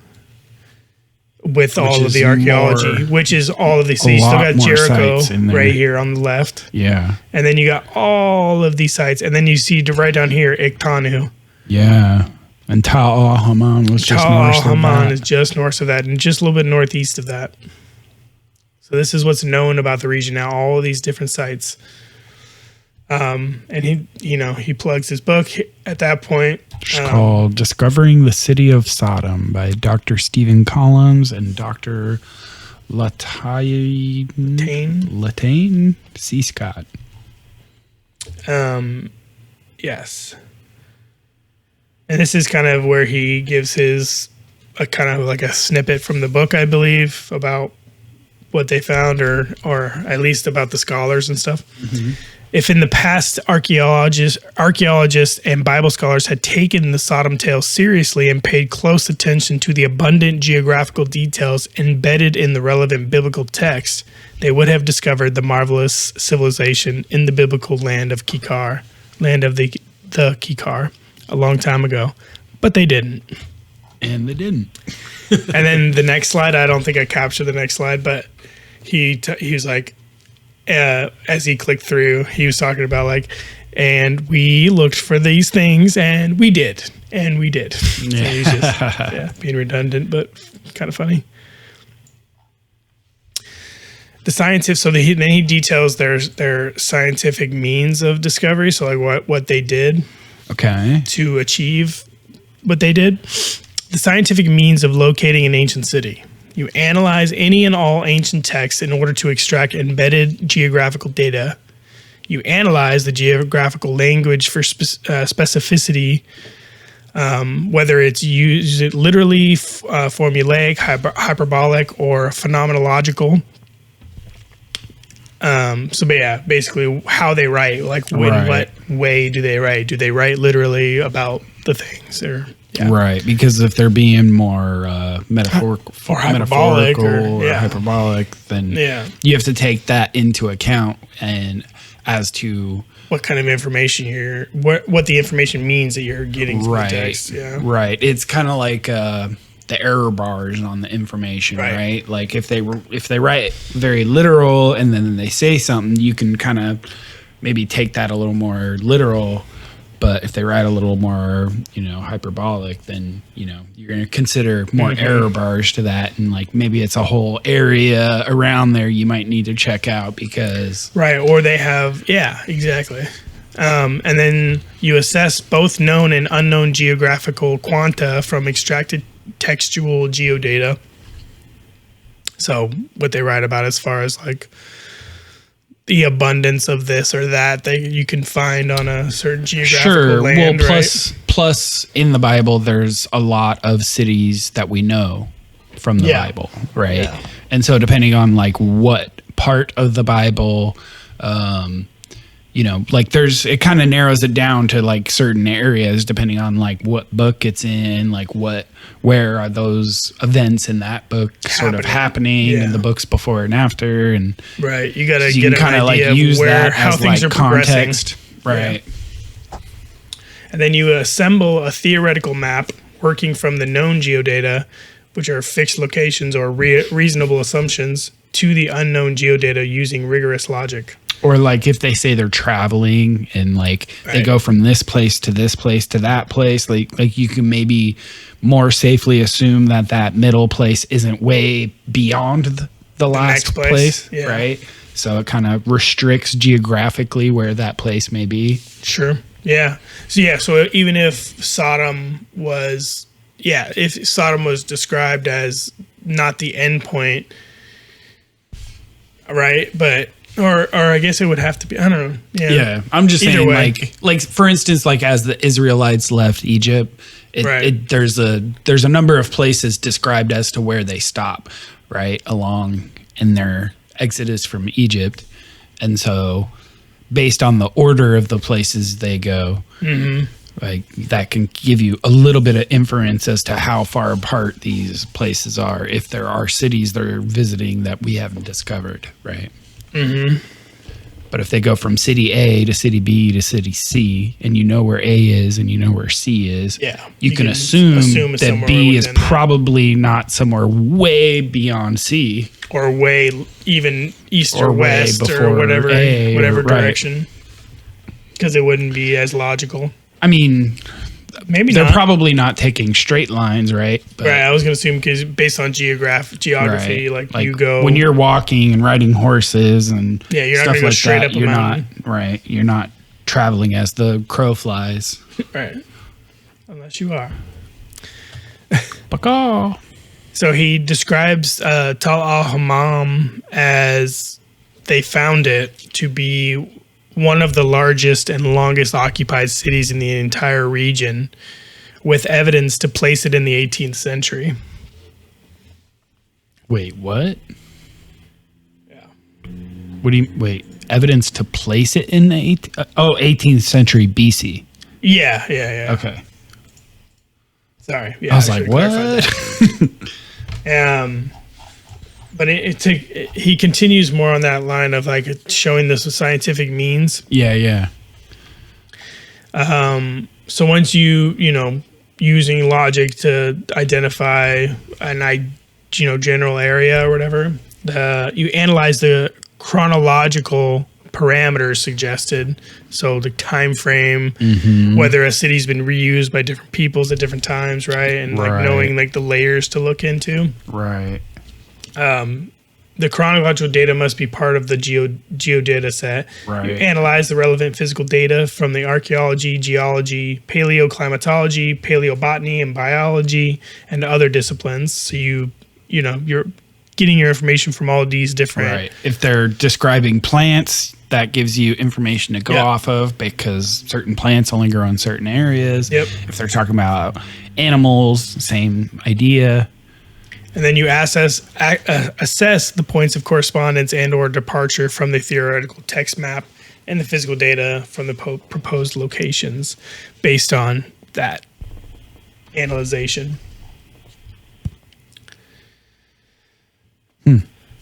with all of the archaeology, which is all of these. So you still got Jericho right here on the left. Yeah. And then you got all of these sites. And then you see right down here, Iktanu. Yeah. And el-Hammam was just north of that. el-Hammam is just north of that and just a little bit northeast of that. So this is what's known about the region now, all of these different sites. And he plugs his book at that point. It's called Discovering the City of Sodom by Dr. Stephen Collins and Dr. Latane C. Scott. Yes. And this is kind of where he gives a kind of like a snippet from the book, I believe, about what they found or at least about the scholars and stuff. Mm-hmm. If in the past archaeologists and Bible scholars had taken the Sodom tale seriously and paid close attention to the abundant geographical details embedded in the relevant biblical text, they would have discovered the marvelous civilization in the biblical land of Kikkar, land of the Kikkar, a long time ago. But they didn't. And they didn't. And then the next slide, I don't think I captured the next slide, but he was like, as he clicked through, he was talking about like, and we looked for these things, and we did. Yeah. So he's just being redundant, but kind of funny. The scientists, then he details their scientific means of discovery. So like what they did, to achieve what they did. The scientific means of locating an ancient city. You analyze any and all ancient texts in order to extract embedded geographical data. You analyze the geographical language for specificity, whether it's used literally, formulaic, hyperbolic, or phenomenological. Basically how they write, like what way do they write? Do they write literally about the things or... Yeah. Right, because if they're being more metaphorical or hyperbolic, then you have to take that into account and as to what kind of information what the information means that you're getting from the text. Yeah. Right. It's kind of like the error bars on the information, right? Like if they write very literal and then they say something, you can kind of maybe take that a little more literal. But if they write a little more, hyperbolic, then, you're going to consider more error bars to that. And like maybe it's a whole area around there you might need to check out because. Right. Or they have. Yeah, exactly. And then you assess both known and unknown geographical quanta from extracted textual geodata. So what they write about as far as like the abundance of this or that you can find on a certain geographical land. Well, plus in the Bible, there's a lot of cities that we know from the Bible, right? Yeah. And so depending on like what part of the Bible, like it kind of narrows it down to like certain areas depending on like what book it's in, like where are those events in that book sort of happening in the books before and after, and you got to get an idea of use that how things are context, progressing. Right? And then you assemble a theoretical map working from the known geodata, which are fixed locations or reasonable assumptions, to the unknown geodata using rigorous logic. Or like if they say they're traveling and like they go from this place to this place to that place, like you can maybe more safely assume that that middle place isn't way beyond the last place, right? So it kind of restricts geographically where that place may be. Sure. Yeah. So even if Sodom was described as not the end point, right? But or I guess it would have to be. I don't know. Yeah. I'm just saying, like for instance, like as the Israelites left Egypt, there's a number of places described as to where they stop, right, along in their exodus from Egypt, and so based on the order of the places they go, like that can give you a little bit of inference as to how far apart these places are, if there are cities they're visiting that we haven't discovered, right? But if they go from city A to city B to city C, and you know where A is and you know where C is, you can assume that B is probably not somewhere way beyond C, or way even east or west or whatever direction, because it wouldn't be as logical. I mean, maybe they're probably not taking straight lines, right? But, right. I was going to assume because based on geography, like you go when you're walking and riding horses and you're stuff not like straight that. Up a You're mountain. not right. You're not traveling as the crow flies, right? Unless you are. Baka. So he describes Tal al-Hammam as they found it to be one of the largest and longest occupied cities in the entire region, with evidence to place it in the 18th century. Wait, what? Yeah. What do you wait? Evidence to place it in the 18th century BC. Yeah. Okay. Sorry. Yeah, I was like, what? But he continues more on that line of like showing this with scientific means. Yeah. So once you using logic to identify general area or whatever, you analyze the chronological parameters suggested. So the time frame, whether a city's been reused by different peoples at different times, right? And like knowing like the layers to look into. Right. The chronological data must be part of the geodata set. Right. You analyze the relevant physical data from the archaeology, geology, paleoclimatology, paleobotany, and biology, and other disciplines. So you're getting your information from all these different. Right. If they're describing plants, that gives you information to go off of, because certain plants only grow in certain areas. Yep. If they're talking about animals, same idea. And then you assess the points of correspondence and or departure from the theoretical text map and the physical data from the proposed locations based on that analyzation.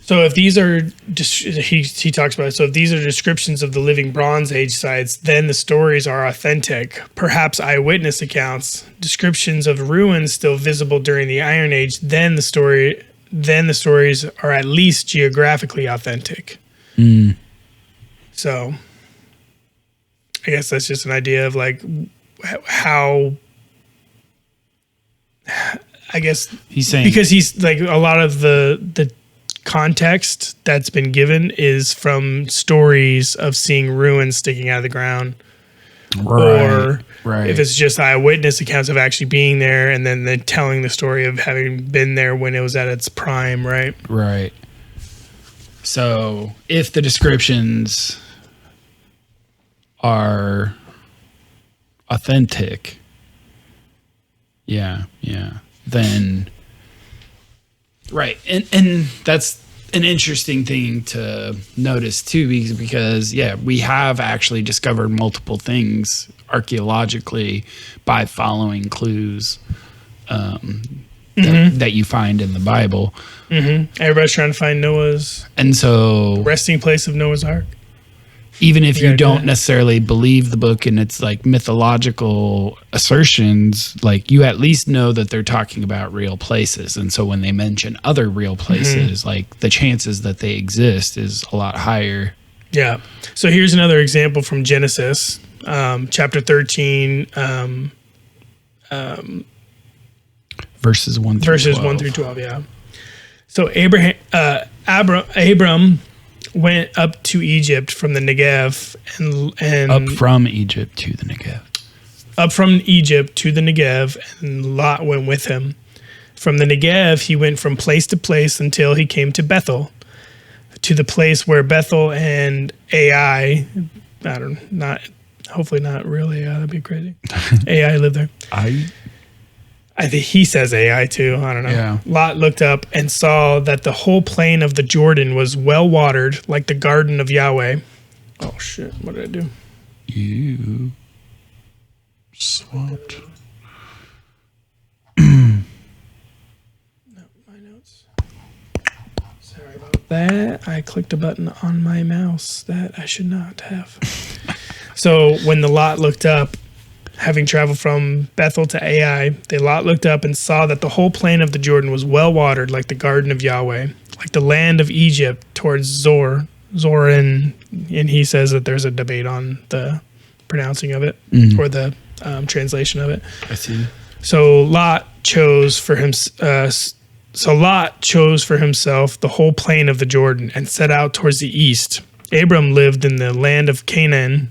So if these are, he talks about it, so if these are descriptions of the living Bronze Age sites, then the stories are authentic, perhaps eyewitness accounts, descriptions of ruins still visible during the Iron Age, then the stories are at least geographically authentic. So I guess that's just an idea of like how, I guess he's saying, because he's like a lot of the context that's been given is from stories of seeing ruins sticking out of the ground, or if it's just eyewitness accounts of actually being there and then telling the story of having been there when it was at its prime, right? So if the descriptions are authentic, then and that's an interesting thing to notice too, because we have actually discovered multiple things archaeologically by following clues that you find in the Bible. Everybody's trying to find Noah's and so resting place of Noah's Ark. even if you don't necessarily believe the book and it's like mythological assertions, like you at least know that they're talking about real places. And so when they mention other real places, like the chances that they exist is a lot higher. Yeah. So here's another example from Genesis, chapter 13, verses 1 through 12. Yeah. So Abram went up to Egypt from the Negev and up from Egypt to the Negev. Up from Egypt to the Negev, and Lot went with him. From the Negev, he went from place to place until he came to Bethel, to the place where Bethel and hopefully not real AI, that'd be crazy. AI lived there. I think he says AI too. I don't know. Yeah. Lot looked up and saw that the whole plain of the Jordan was well watered, like the garden of Yahweh. Oh shit! What did I do? You swapped. No, my notes. Sorry about that. I clicked a button on my mouse that I should not have. So when the Lot looked up, having traveled from Bethel to Ai, Lot looked up and saw that the whole plain of the Jordan was well watered, like the garden of Yahweh, like the land of Egypt towards Zoran. And he says that there's a debate on the pronouncing of it or the translation of it. I see. So Lot chose for himself the whole plain of the Jordan and set out towards the east. Abram lived in the land of Canaan,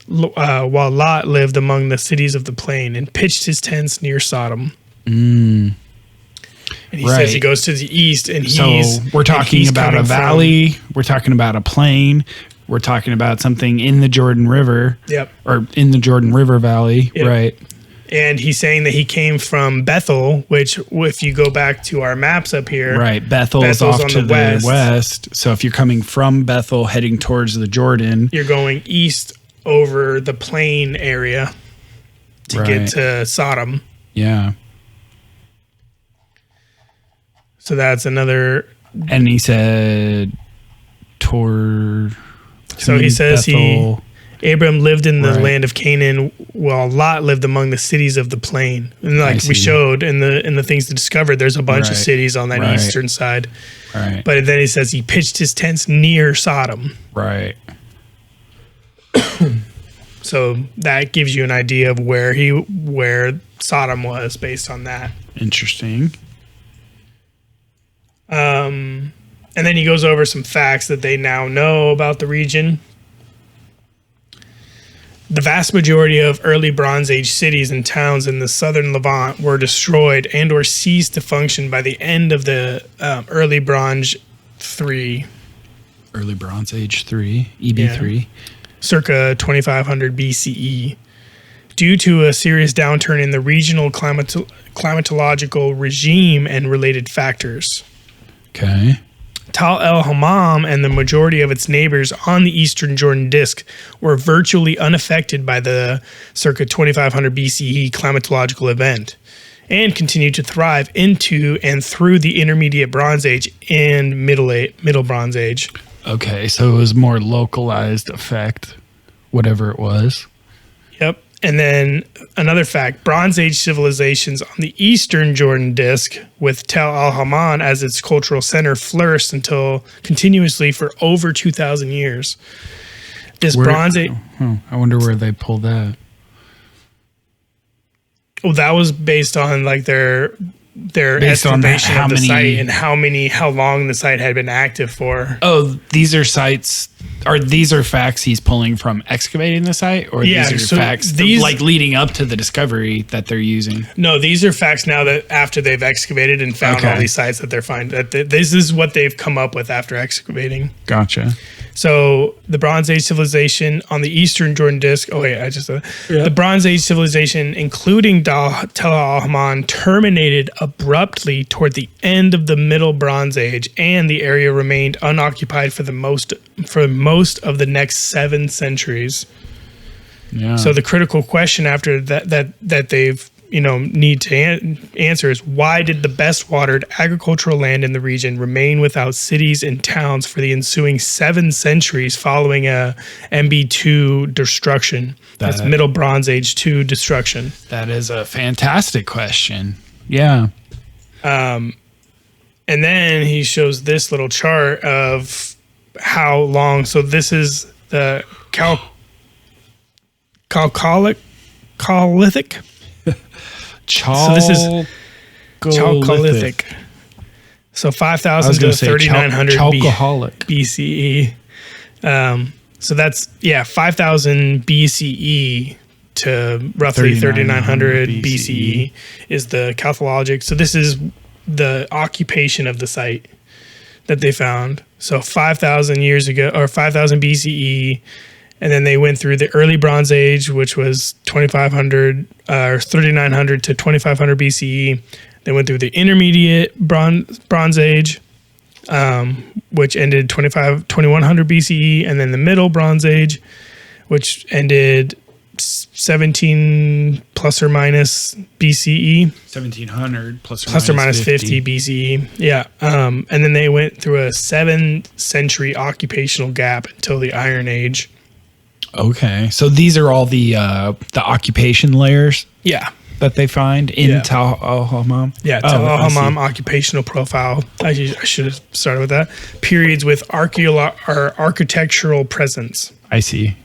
while Lot lived among the cities of the plain and pitched his tents near Sodom. And he says he goes to the east, and we're talking about a valley. We're talking about a plain. We're talking about something in the Jordan River. Yep. Or in the Jordan River Valley. Yep. Right. And he's saying that he came from Bethel, which if you go back to our maps up here. Right. Bethel's off on to the west. So if you're coming from Bethel heading towards the Jordan, you're going east over the plain area to get to Sodom. Yeah. So that's another. And he said So he says Bethel. Abram lived in the land of Canaan, while Lot lived among the cities of the plain. And like we showed in the things to discover, there's a bunch of cities on that eastern side. Right. But then he says he pitched his tents near Sodom. Right. So that gives you an idea of where Sodom was based on that. Interesting. And then he goes over some facts that they now know about the region. The vast majority of early Bronze Age cities and towns in the southern Levant were destroyed and or ceased to function by the end of the early Bronze 3. Early Bronze Age 3, EB3. Circa 2500 BCE, due to a serious downturn in the regional climatological regime and related factors. Okay. Tal el-Hammam and the majority of its neighbors on the eastern Jordan Disk were virtually unaffected by the circa 2500 BCE climatological event and continued to thrive into and through the intermediate Bronze Age and Middle Bronze Age. Okay, so it was more localized effect, whatever it was. Yep. And then another fact, Bronze Age civilizations on the eastern Jordan Disk with Tel al-Hammam as its cultural center flourished continuously for over 2,000 years. Bronze Age... I wonder where they pulled that. Well, that was based on like their estimation of the site and how long the site had been active for. Oh, these are sites, or these are facts he's pulling from excavating the site, or these are facts like leading up to the discovery that they're using? No, these are facts now that after they've excavated and found all these sites that they're finding. This is what they've come up with after excavating. Gotcha. So the Bronze Age civilization on the eastern Jordan Disk. Oh wait, the Bronze Age civilization, including Tel al-Hammam, terminated abruptly toward the end of the Middle Bronze Age, and the area remained unoccupied for most of the next 7 centuries. Yeah. So the critical question after that they've need to answer is, why did the best watered agricultural land in the region remain without cities and towns for the ensuing 7 centuries following a MB2 destruction? That's Middle Bronze Age 2 destruction. That is a fantastic question. Yeah. And then he shows this little chart of how long. So this is the Chalcolithic. So this is Chalcolithic. So 5,000 to 3,900 BCE. So that's 5,000 BCE to roughly 3,900 BCE is the Chalcologic. So this is the occupation of the site that they found. So 5,000 years ago, or 5,000 BCE. And then they went through the early Bronze Age, which was 2,500 or 3,900 to 2,500 BCE. They went through the intermediate Bronze Age, which ended 2,100 BCE, and then the Middle Bronze Age, which ended 17 plus or minus BCE. 1,700 plus or minus 50 BCE. Yeah. And then they went through a 7-century occupational gap until the Iron Age. Okay, so these are all the occupation layers. Yeah, that they find in Tal al-Hammam. Yeah, Tal al-Hammam occupational profile. I should have started with that. Periods with architectural presence. I see.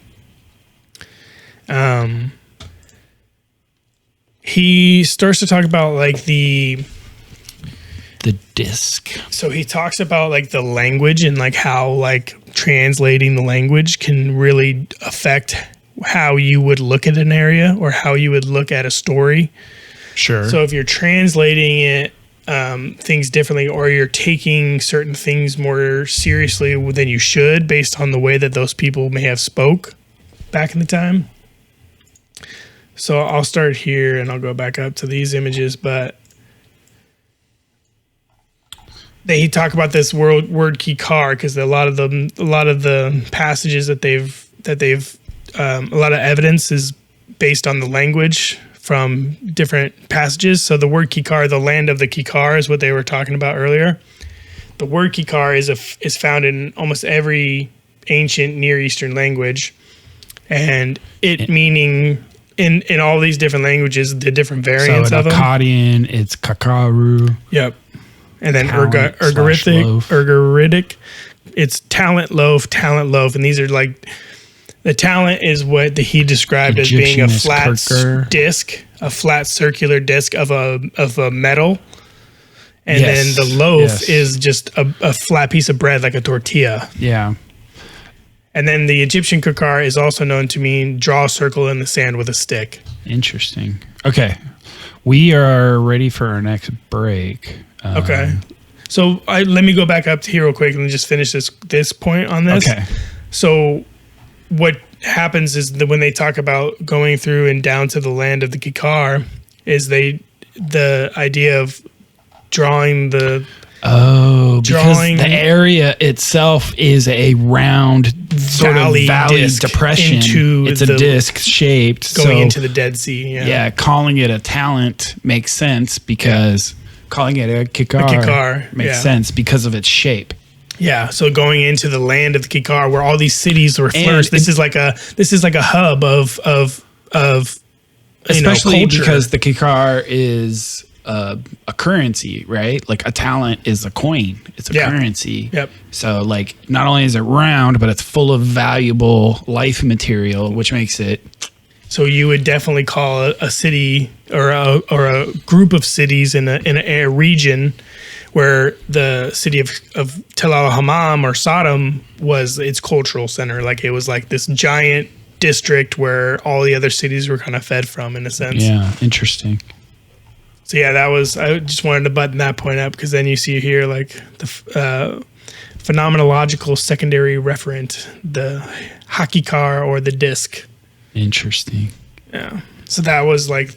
He starts to talk about like the disc. So he talks about like the language and like how like translating the language can really affect how you would look at an area or how you would look at a story. Sure. So if you're translating it things differently, or you're taking certain things more seriously than you should based on the way that those people may have spoke back in the time. So I'll start here and I'll go back up to these images, but he talk about this word Kikkar because a lot of the passages that they've a lot of evidence is based on the language from different passages. So the word Kikkar, the land of the Kikkar, is what they were talking about earlier. The word Kikkar is found in almost every ancient Near Eastern language, and meaning in all these different languages, the different variants of them. So in Akkadian, it's Kakaru. Yep. And then Ugaritic, it's talent loaf, and these are like, the talent is what he described as being a flat disc, a flat circular disc of a metal, and then the loaf is just a flat piece of bread like a tortilla. Yeah. And then the Egyptian Kikkar is also known to mean draw a circle in the sand with a stick. Interesting. Okay, we are ready for our next break. Okay. So let me go back up to here real quick and just finish this point on this. Okay. So what happens is that when they talk about going through and down to the land of the Kikkar, is the idea of drawing the because the area itself is a round sort of valley depression. It's a disc shaped going into the Dead Sea. Yeah, calling it a talent makes sense because calling it a Kikkar makes sense because of its shape. Yeah, so going into the land of the Kikkar, where all these cities were flourished. This is like a hub of especially culture. Because the Kikkar is a currency, right? Like a talent is a coin. It's a currency. Yep. So like not only is it round, but it's full of valuable life material, which makes it. So you would definitely call a city or a group of cities in a region where the city of Tel al-Hammam or Sodom was its cultural center. Like it was like this giant district where all the other cities were kind of fed from, in a sense. Yeah, interesting. So yeah, I just wanted to button that point up because then you see here like the phenomenological secondary referent, the Hakikkar or the disc. Interesting. Yeah. So that was like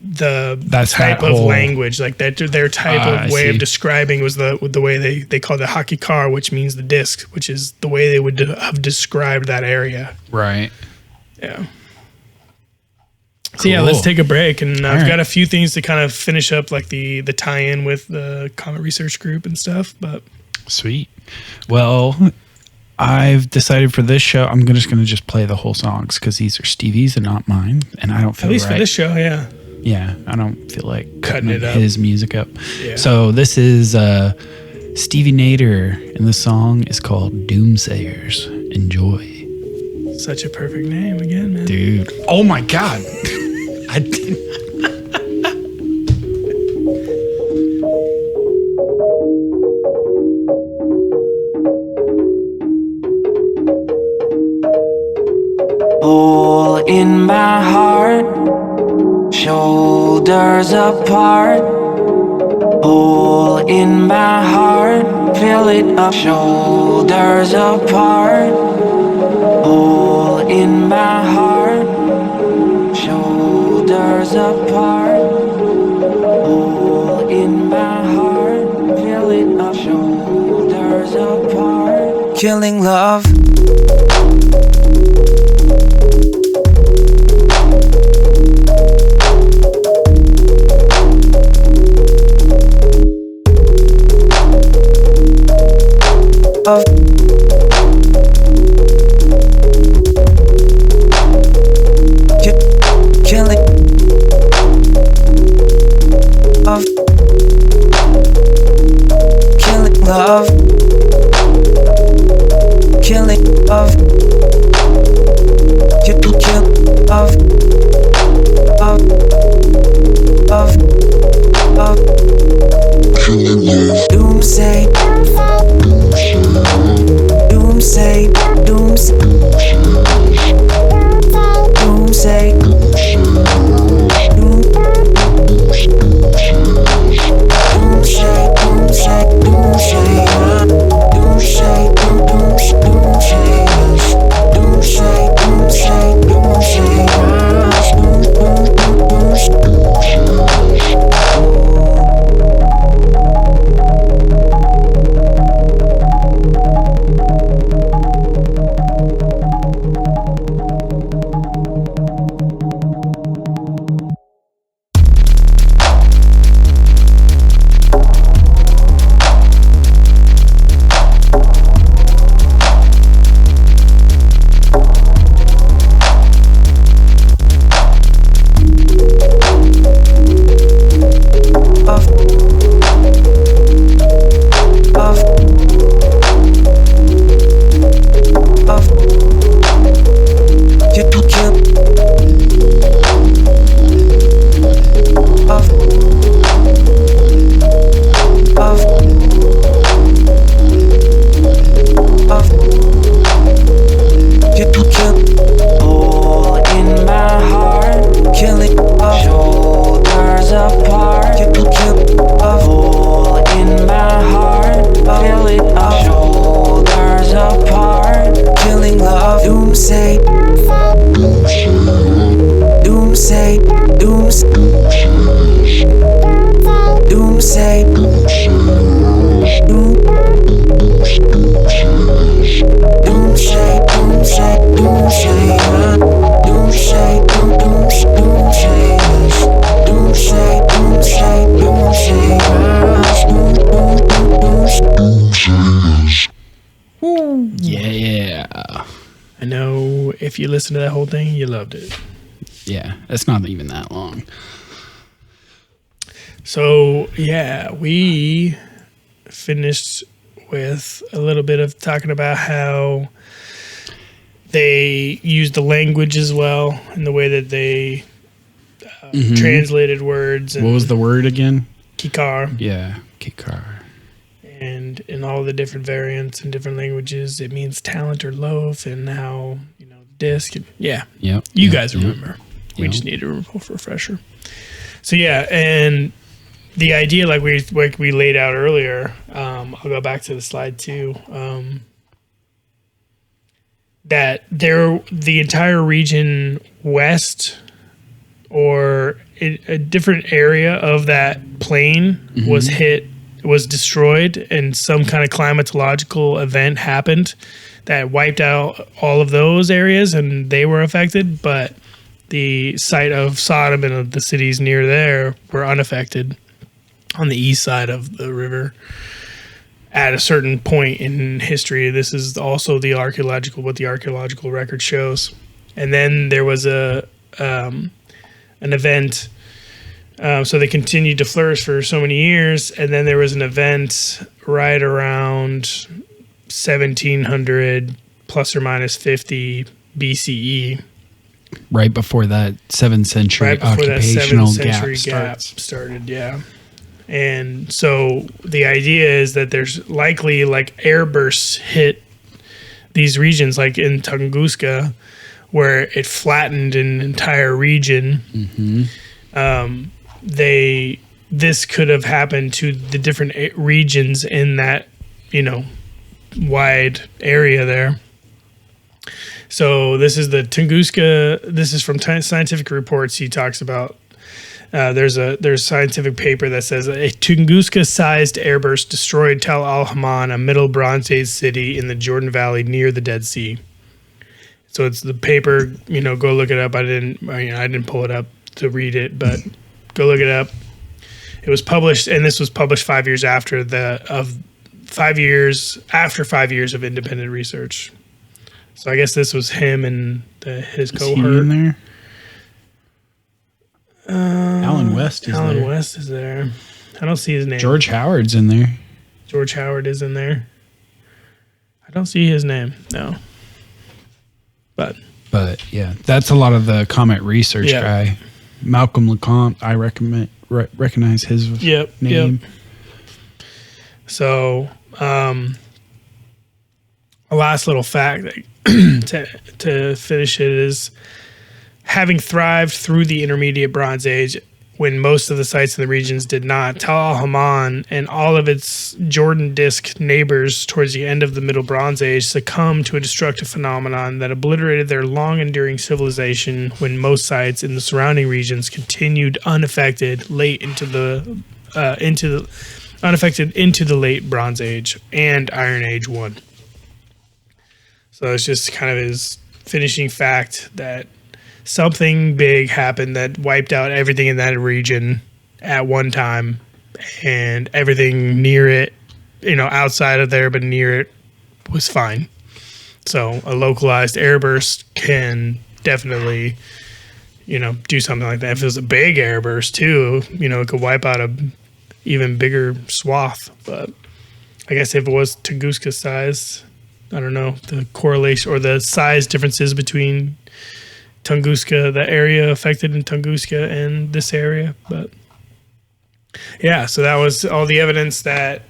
the That's type that of whole, language, like that their type of way of describing was the way they called it Hakikkar, which means the disc, which is the way they would have described that area. Right. Yeah. So yeah, let's take a break, and I've right. got a few things to kind of finish up, like the tie-in with the Comet Research Group and stuff. But sweet. Well, I've decided for this show, I'm just going to just play the whole songs because these are Stevie's and not mine, and I don't feel at least right. for this show, yeah. Yeah, I don't feel like Cutting it up. his music up. Yeah. So this is Stevie Nader, and the song is called Doomsayers. Enjoy. Such a perfect name again, man. Dude. Oh my God. I didn't. Hole in my heart, shoulders apart. Hole in my heart, fill it up, shoulders apart. Hole in my heart, shoulders apart. Hole in my heart, fill it up, shoulders apart. Killing love. Of killing of killing love, killing of kill of killing love. Doomsay. Doomsay, doomsay, doomsay, If you listen to that whole thing, you loved it. Yeah, it's not even that long. So, yeah, we finished with a little bit of talking about how they use the language as well and the way that they translated words. And what was the word again? Kikkar. Yeah, Kikkar. And in all the different variants and different languages, it means talent or loaf, and how, disc. And, yeah. Yep. You guys remember. We just need a refresher. So, yeah, and the idea, like we laid out earlier, I'll go back to the slide too, that the entire region west or a different area of that plain was destroyed, and some kind of climatological event happened that wiped out all of those areas, and they were affected. But the site of Sodom and of the cities near there were unaffected on the east side of the river. At a certain point in history, this is also what the archaeological record shows. And then there was an event. So they continued to flourish for so many years, and then there was an event right around 1700 plus or minus 50 BCE. Right before that 7th century occupational gap started, yeah. And so the idea is that there's likely like airbursts hit these regions, like in Tunguska, where it flattened an entire region. This could have happened to the different regions in that, wide area there. So this is the Tunguska. This is from Scientific Reports. He talks about there's a scientific paper that says a Tunguska-sized airburst destroyed Tel al-Hammam, a Middle Bronze Age city in the Jordan Valley near the Dead Sea. So it's the paper. Go look it up. I didn't pull it up to read it, but go look it up. It was published, and this was published 5 years after 5 years of independent research. So I guess this was him and his cohort. Is he in there? Alan West is there. Alan West is there. I don't see his name. George Howard's in there. George Howard is in there. I don't see his name, no. But yeah, that's a lot of the Comet Research guy. Malcolm LeCompte, I recognize his name. Yep. So, a last little fact to finish it is, having thrived through the Intermediate Bronze Age when most of the sites in the regions did not, Tel al-Hammam and all of its Jordan Disk neighbors towards the end of the Middle Bronze Age succumbed to a destructive phenomenon that obliterated their long-enduring civilization when most sites in the surrounding regions continued unaffected into the late Bronze Age and Iron Age 1. So it's just kind of his finishing fact that something big happened that wiped out everything in that region at one time, and everything near it, outside of there, but near it was fine. So a localized airburst can definitely, do something like that. If it was a big airburst too, it could wipe out a even bigger swath. But I guess if it was Tunguska size, I don't know the correlation or the size differences between Tunguska, the area affected in Tunguska, and this area. But yeah, so that was all the evidence that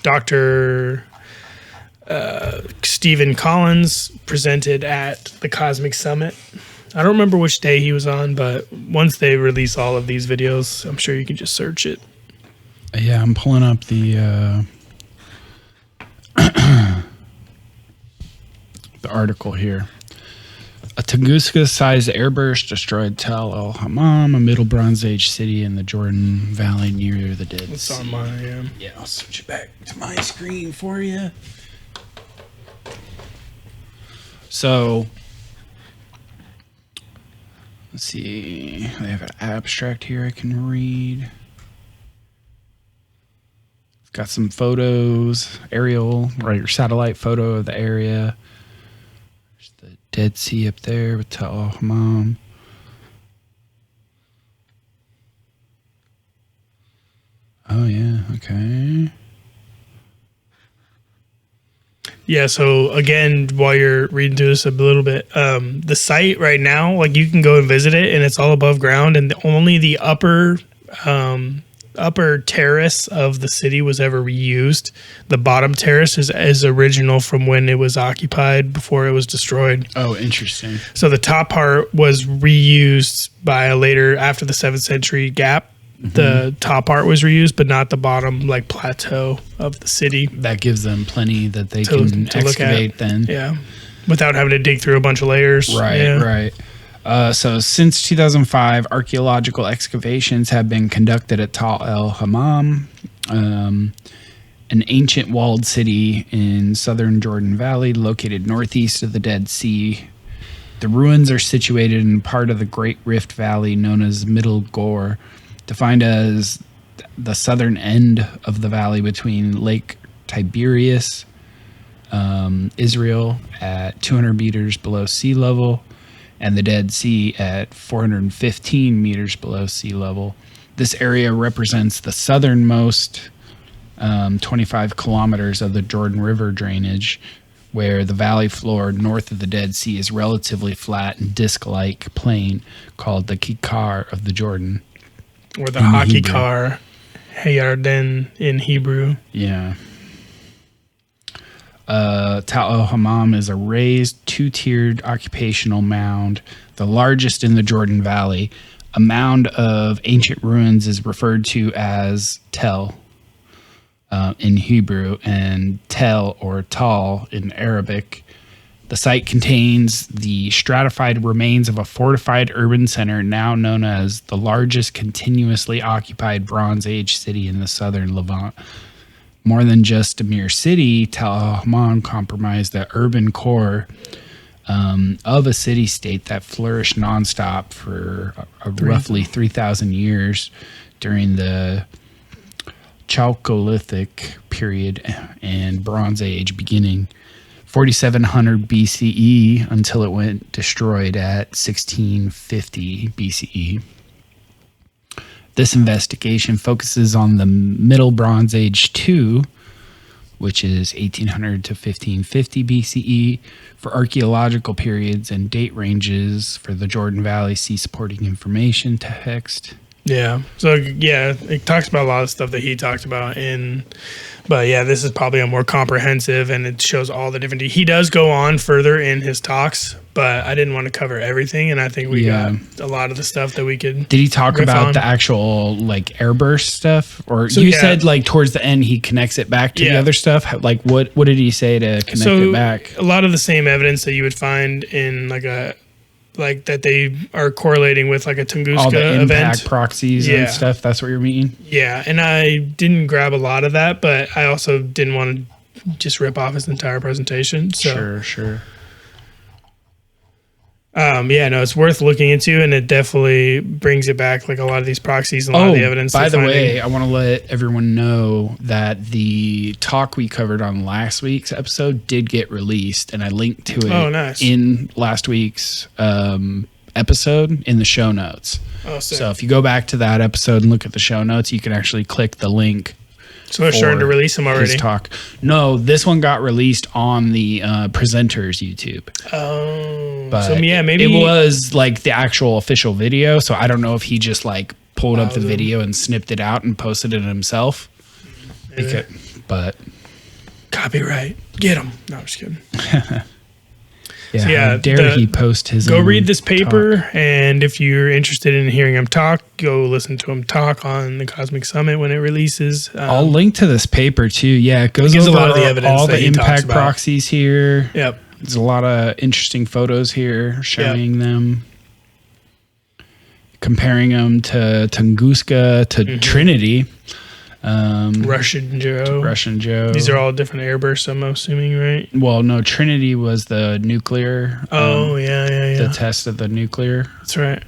Dr. Stephen Collins presented at the Cosmic Summit. I don't remember which day he was on, but once they release all of these videos, I'm sure you can just search it. Yeah, I'm pulling up the the article here. A Tunguska-sized airburst destroyed Tel al-Hammam, a Middle Bronze Age city in the Jordan Valley near the Dead Sea. It's on mine, yeah. Yeah, I'll switch it back to my screen for you. So, let's see. They have an abstract here I can read. It's got some photos, aerial, right, or satellite photo of the area. The Dead Sea up there with Tel al-Hammam. Oh, yeah. Okay. Yeah, so again, while you're reading through this a little bit, the site right now, like you can go and visit it, and it's all above ground, and only the upper terrace of the city was ever reused. The bottom terrace is original from when it was occupied before it was destroyed. Oh, interesting. So the top part was reused by after the 7th century gap. Mm-hmm. The top part was reused, but not the bottom plateau of the city. That gives them plenty that they can excavate then. Yeah, without having to dig through a bunch of layers. Right, yeah. Right. So since 2005, archaeological excavations have been conducted at Tel al-Hammam, an ancient walled city in southern Jordan Valley located northeast of the Dead Sea. The ruins are situated in part of the Great Rift Valley known as Middle Gore, defined as the southern end of the valley between Lake Tiberias, Israel at 200 meters below sea level, and the Dead Sea at 415 meters below sea level. This area represents the southernmost 25 kilometers of the Jordan River drainage, where the valley floor north of the Dead Sea is relatively flat and disc-like plain called the Kikkar of the Jordan. Or the Hakikkar Yarden in Hebrew. Yeah. Tal el-Hammam is a raised two-tiered occupational mound, the largest in the Jordan Valley. A mound of ancient ruins is referred to as Tel in Hebrew and Tel or Tal in Arabic. The site contains the stratified remains of a fortified urban center now known as the largest continuously occupied Bronze Age city in the southern Levant. More than just a mere city, Tal el-Hammam comprised the urban core of a city-state that flourished nonstop for roughly 3,000 years during the Chalcolithic period and Bronze Age, beginning 4700 BCE until it went destroyed at 1650 BCE. This investigation focuses on the Middle Bronze Age 2, which is 1800 to 1550 BCE, for archaeological periods and date ranges for the Jordan Valley. See supporting information text. Yeah. So, yeah, it talks about a lot of stuff that he talked about but yeah, this is probably a more comprehensive, and it shows all the different. He does go on further in his talks, but I didn't want to cover everything, and I think we got a lot of the stuff that we could. Did he talk about on. the actual like Airburst stuff, or So, you yeah. said like towards the end he connects it back to the other stuff? Like what did he say to connect it back? A lot of the same evidence that you would find in like that they are correlating with like a Tunguska All the impact event. proxies and stuff. That's what you're meaning. Yeah, and I didn't grab a lot of that, but I also didn't want to just rip off his entire presentation. So. Sure. Yeah, no, it's worth looking into, and it definitely brings it back, like a lot of these proxies and a lot of the evidence. By the finding. way, I want to let everyone know that the talk we covered on last week's episode did get released, and I linked to it in last week's episode in the show notes. Oh, sick. So if you go back to that episode and look at the show notes, you can actually click the link. So they're starting to release them already. His talk. No, this one got released on the presenters YouTube. Oh, but so yeah, maybe it was like the actual official video. So I don't know if he just like pulled up the video and snipped it out and posted it himself. But copyright, get him. No, I'm just kidding. yeah, So, how dare he post his? Go own read this paper, talk. and if you're interested in hearing him talk, go listen to him talk on the Cosmic Summit when it releases. I'll link to this paper too. Yeah, it goes gives over a lot of the evidence all that the he talks impact about. proxies here. Yep. There's a lot of interesting photos here showing them, comparing them to Tunguska, to Trinity. Russian Joe. These are all different airbursts, I'm assuming, right? Well, no, Trinity was the nuclear. Yeah. The test of the nuclear. That's right.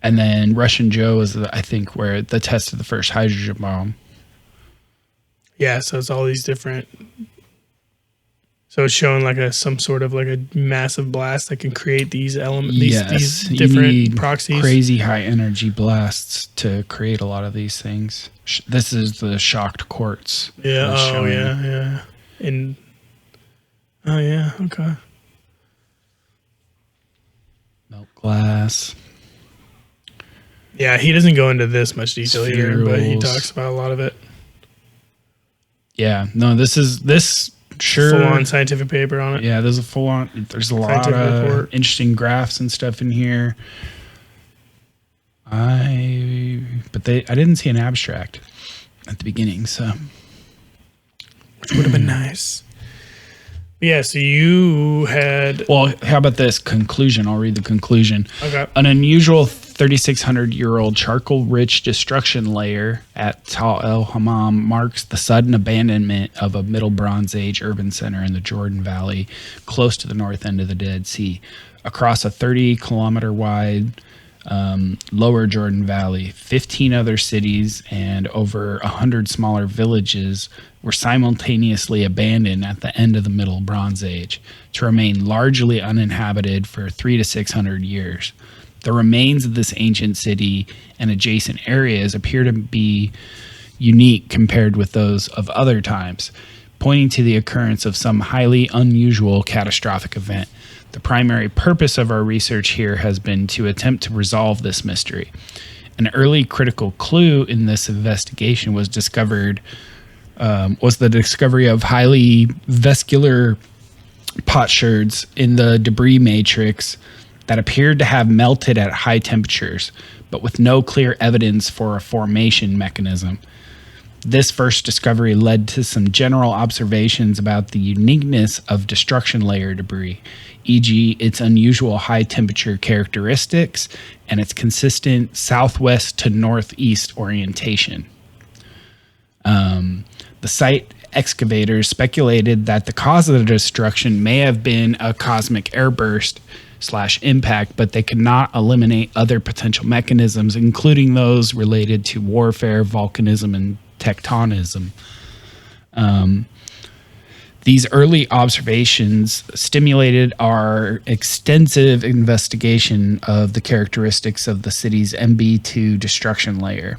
And then Russian Joe was, I think, where the test of the first hydrogen bomb. Yeah, so it's all these different. So it's showing like some sort of like a massive blast that can create these elements, these different proxies. Crazy high energy blasts to create a lot of these things. This is the shocked quartz. Yeah. Oh, yeah. And okay. Melt glass. Yeah, he doesn't go into this much detail here, but he Spherules. talks about a lot of it. Yeah. No, this sure Full-on scientific paper on it. Yeah, there's a full-on. There's a lot Scientific of report. interesting graphs and stuff in here. I didn't see an abstract at the beginning, so Which would have been nice. Yeah, so you had... Well, how about this conclusion? I'll read the conclusion. Okay. An unusual 3,600-year-old charcoal-rich destruction layer at Tal el-Hammam marks the sudden abandonment of a Middle Bronze Age urban center in the Jordan Valley, close to the north end of the Dead Sea. across a 30-kilometer wide lower Jordan Valley. 15 other cities and over 100 smaller villages were simultaneously abandoned at the end of the Middle Bronze Age to remain largely uninhabited for 300 to 600 years. The remains of this ancient city and adjacent areas appear to be unique compared with those of other times, pointing to the occurrence of some highly unusual catastrophic event. The primary purpose of our research here has been to attempt to resolve this mystery. An early critical clue in this investigation was the discovery of highly vascular potsherds in the debris matrix that appeared to have melted at high temperatures, but with no clear evidence for a formation mechanism. This first discovery led to some general observations about the uniqueness of destruction layer debris, e.g. its unusual high temperature characteristics and its consistent southwest to northeast orientation. The site excavators speculated that the cause of the destruction may have been a cosmic airburst / impact, but they could not eliminate other potential mechanisms, including those related to warfare, volcanism, and tectonism. These early observations stimulated our extensive investigation of the characteristics of the city's MB2 destruction layer.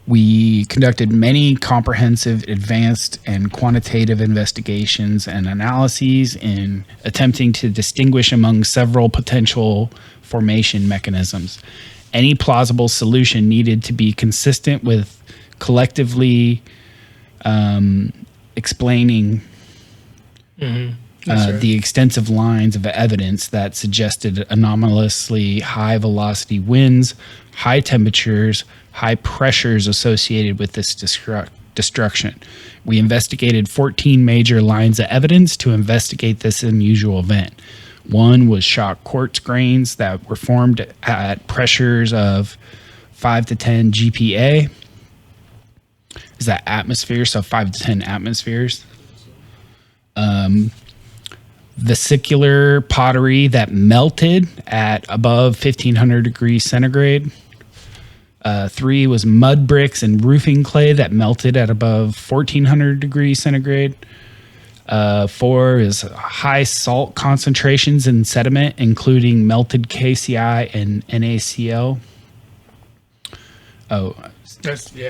We conducted many comprehensive, advanced, and quantitative investigations and analyses in attempting to distinguish among several potential formation mechanisms. Any plausible solution needed to be consistent with collectively explaining the extensive lines of evidence that suggested anomalously high velocity winds, high temperatures, high pressures associated with this destruction. We investigated 14 major lines of evidence to investigate this unusual event. One was shock quartz grains that were formed at pressures of 5 to 10 GPa. Is that atmosphere? So 5 to 10 atmospheres. Vesicular pottery that melted at above 1500 degrees centigrade. 3 was mud bricks and roofing clay that melted at above 1400 degrees centigrade. 4 is high salt concentrations in sediment, including melted KCI and NaCl.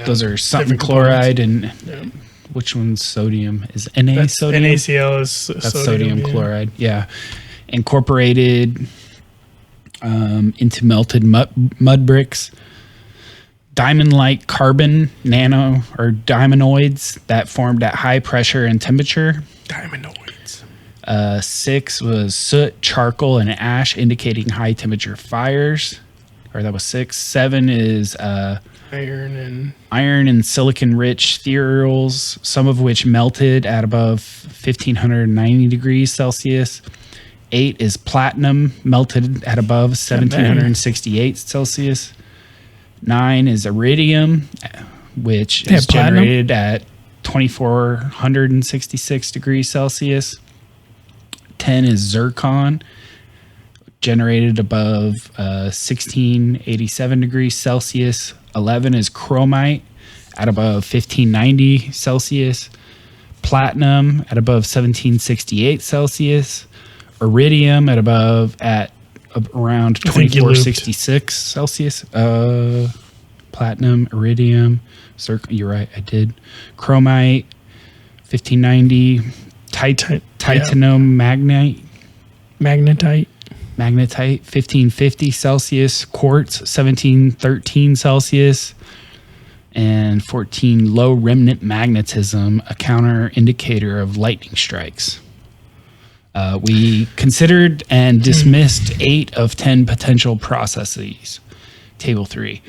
Those are something chloride and which one's sodium? Is Na sodium? NaCl is That's sodium chloride. Yeah, incorporated into melted mud bricks. Diamond-like carbon nano or diamondoids that formed at high pressure and temperature. Diamondoids. 6 was soot, charcoal, and ash, indicating high temperature fires. Or that was 6. 7 is Iron and silicon-rich ethereals, some of which melted at above 1590 degrees Celsius. 8 is platinum, melted at above 1768 Celsius. 9 is iridium, which is generated at 2466 degrees Celsius. 10 is zircon, generated above 1687 degrees Celsius. 11 is chromite at above 1590 Celsius. Platinum at above 1768 Celsius. Iridium at around 2466 Celsius. Platinum, iridium, you're right, I did. Chromite, 1590. Titanium magnetite, 1550 Celsius. Quartz, 1713 Celsius. And 14, low remnant magnetism, a counter indicator of lightning strikes. We considered and dismissed 8 of 10 potential processes, Table 3,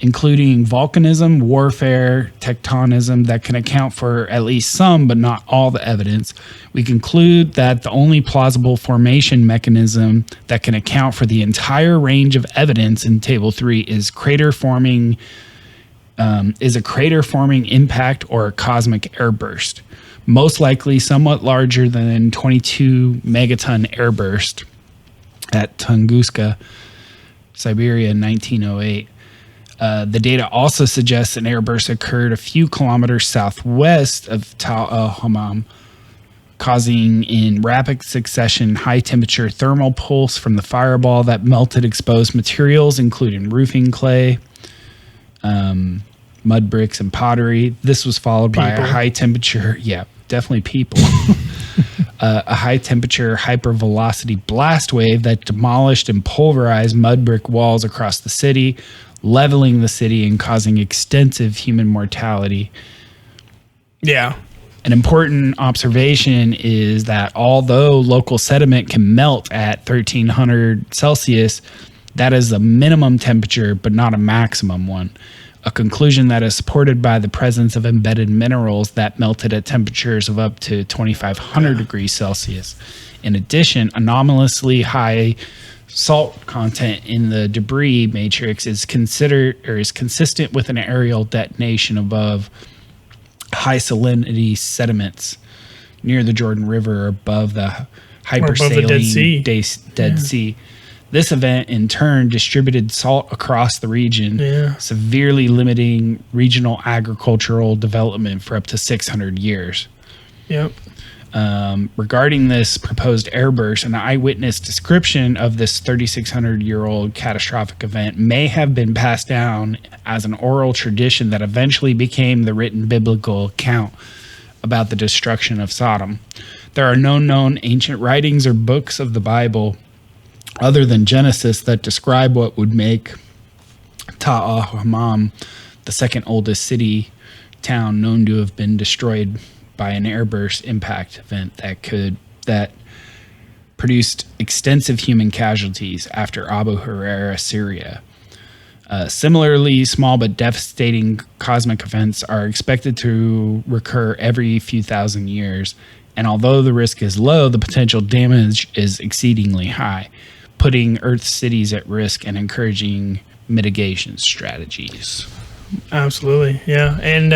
including volcanism, warfare, tectonism that can account for at least some but not all the evidence. We conclude that the only plausible formation mechanism that can account for the entire range of evidence in Table 3 is a crater forming impact or a cosmic airburst. Most likely somewhat larger than 22 megaton airburst at Tunguska, Siberia in 1908. The data also suggests an airburst occurred a few kilometers southwest of el-Hammam, causing in rapid succession high temperature thermal pulse from the fireball that melted exposed materials, including roofing clay, mud bricks, and pottery. This was followed by a high temperature, definitely people, a high temperature hypervelocity blast wave that demolished and pulverized mud brick walls across the city, leveling the city and causing extensive human mortality. Yeah. An important observation is that although local sediment can melt at 1300 Celsius, that is a minimum temperature, but not a maximum one. A conclusion that is supported by the presence of embedded minerals that melted at temperatures of up to 2500 degrees Celsius. In addition, anomalously high salt content in the debris matrix is consistent with an aerial detonation above high salinity sediments near the Jordan River or above the hypersaline Dead Sea. This event, in turn, distributed salt across the region, severely limiting regional agricultural development for up to 600 years. Yep. Regarding this proposed airburst, an eyewitness description of this 3,600-year-old catastrophic event may have been passed down as an oral tradition that eventually became the written biblical account about the destruction of Sodom. There are no known ancient writings or books of the Bible other than Genesis that describe what would make el-Hammam the second oldest city town known to have been destroyed by an airburst impact event that produced extensive human casualties after Abu Huraira, Syria. Similarly, small but devastating cosmic events are expected to recur every few thousand years, and although the risk is low, the potential damage is exceedingly high, putting Earth's cities at risk and encouraging mitigation strategies. Absolutely, yeah. And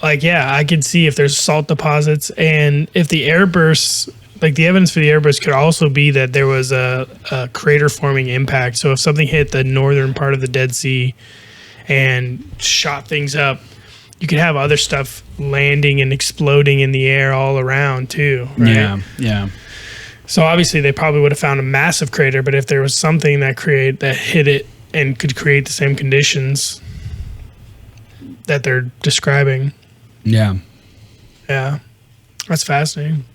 I could see if there's salt deposits, and if the airbursts, like the evidence for the airburst could also be that there was a crater forming impact. So if something hit the northern part of the Dead Sea and shot things up, you could have other stuff landing and exploding in the air all around too, right? Yeah. So obviously they probably would have found a massive crater, but if there was something that hit it and could create the same conditions that they're describing. Yeah. That's fascinating.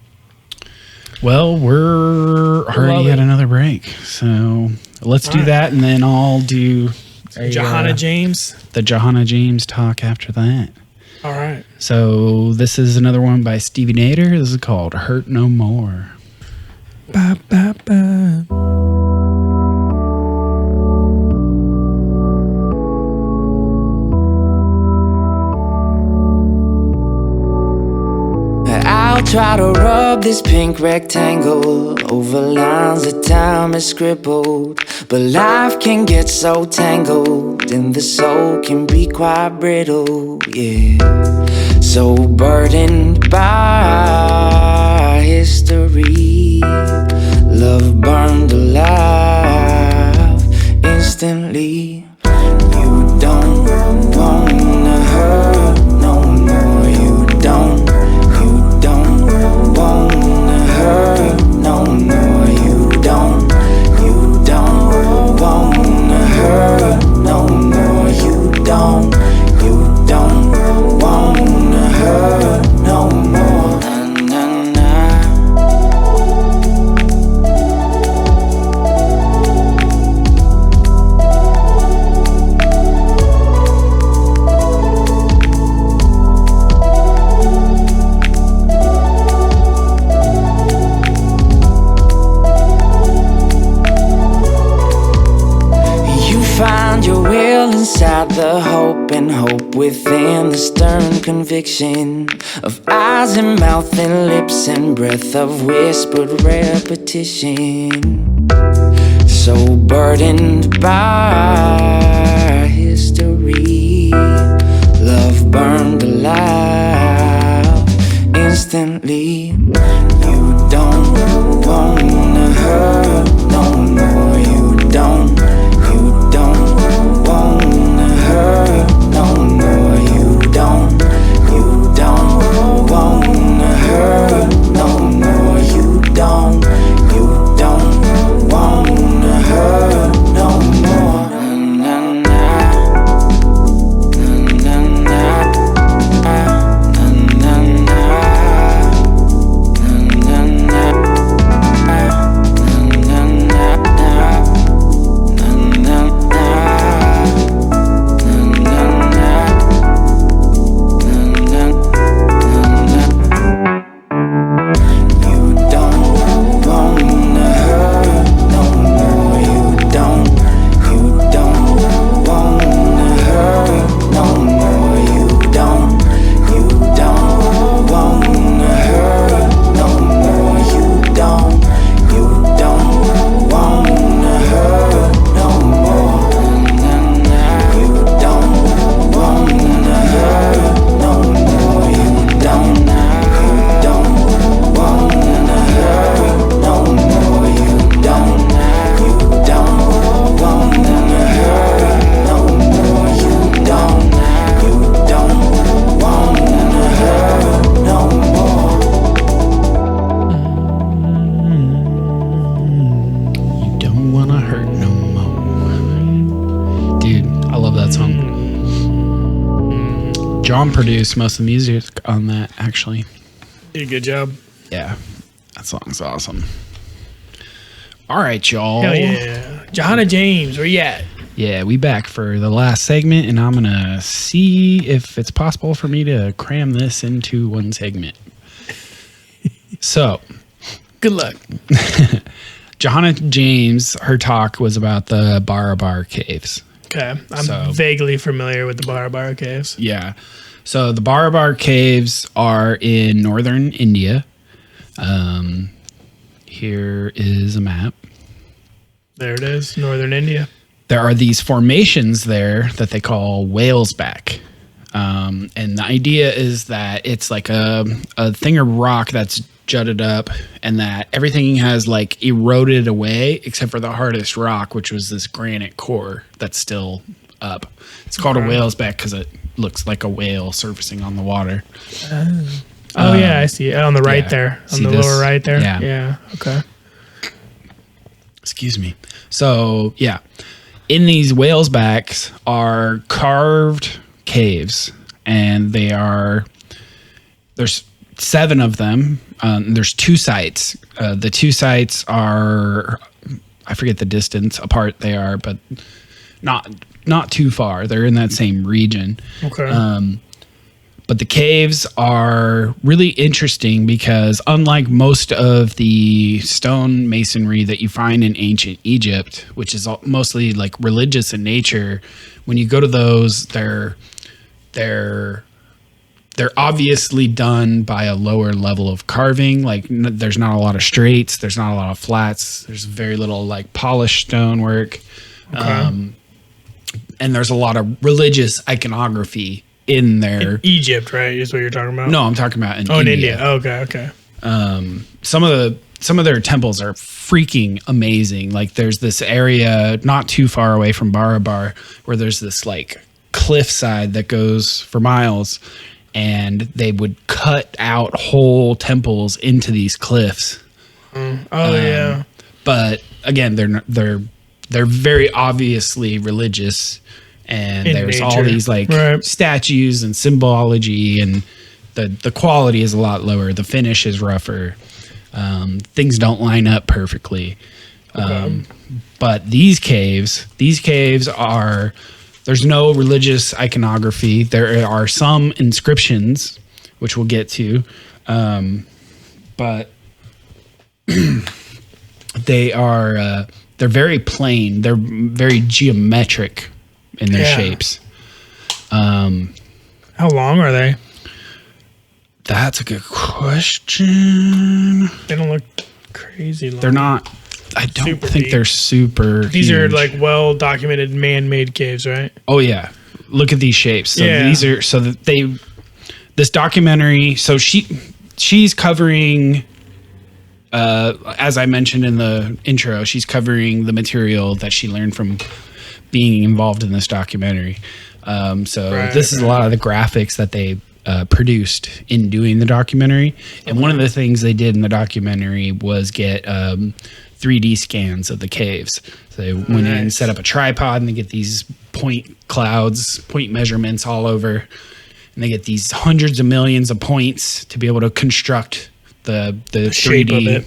Well, we're already at another break, so let's do that, and then I'll do Jahannah James. The Jahannah James talk after that. All right. So this is another one by Stevie Nader. This is called Hurt No More. Ba, ba, ba. I'll try to rub this pink rectangle over lines that time has scribbled, but life can get so tangled and the soul can be quite brittle, so burdened by history, love burned alive instantly. You don't wanna hurt no more. You don't wanna hurt no more. You don't wanna hurt no more. You don't wanna hurt no more. Na, na, find your will inside the hope, and hope within the stern conviction of eyes and mouth and lips and breath of whispered repetition. So burdened by history, love burned alive instantly. You don't wanna hurt no more. John produced most of the music on that, actually. Did a good job. Yeah, that song's awesome. All right, y'all. Hell yeah. Jahannah James, where you at? Yeah, we back for the last segment, and I'm going to see if it's possible for me to cram this into one segment. So, Good luck. Jahannah James, her talk was about the Barabar Caves. Okay. I'm vaguely familiar with the Barabar Caves. Yeah. So the Barabar Caves are in northern India. Here is a map. There it is, northern India. There are these formations there that they call whale's back. And the idea is that it's like a thing of rock that's jutted up and that everything has like eroded away except for the hardest rock, which was this granite core that's still up. It's called a whale's back because it looks like a whale surfacing on the water. Oh, yeah, I see it. On the right there. On See the this? lower right there. Yeah. Yeah, okay. Excuse me. So, yeah. In these whales' backs are carved caves, and there's 7 of them. There's 2 sites. The 2 sites are, I forget the distance apart they are, but not too far. They're in that same region. Okay. But the caves are really interesting because unlike most of the stone masonry that you find in ancient Egypt, which is mostly like religious in nature, when you go to those, they're obviously done by a lower level of carving. Like there's not a lot of straights, there's not a lot of flats, there's very little like polished stonework. Okay. And there's a lot of religious iconography in there. In Egypt, right? Is what you're talking about? No, I'm talking about in in India. India. Oh, okay. Some of their temples are freaking amazing. Like there's this area not too far away from Barabar where there's this like cliffside that goes for miles, and they would cut out whole temples into these cliffs. Yeah. But again, they're very obviously religious, and In there's all nature. these like statues and symbology, and the quality is a lot lower. The finish is rougher. Things don't line up perfectly. But these caves are, there's no religious iconography. There are some inscriptions, which we'll get to. But they're very plain. They're very geometric in their shapes. How long are they? That's a good question. They don't look crazy long. They're not. I don't Super think deep. they're super. These are huge. like well documented man-made caves, right? Oh yeah, look at these shapes. So Yeah. these are this documentary. So she's covering. As I mentioned in the intro, she's covering the material that she learned from being involved in this documentary. This is a lot of the graphics that they produced in doing the documentary. And one of the things they did in the documentary was get 3D scans of the caves. So they went in, set up a tripod, and they get these point clouds, point measurements all over. And they get these hundreds of millions of points to be able to construct the 3D shape of it.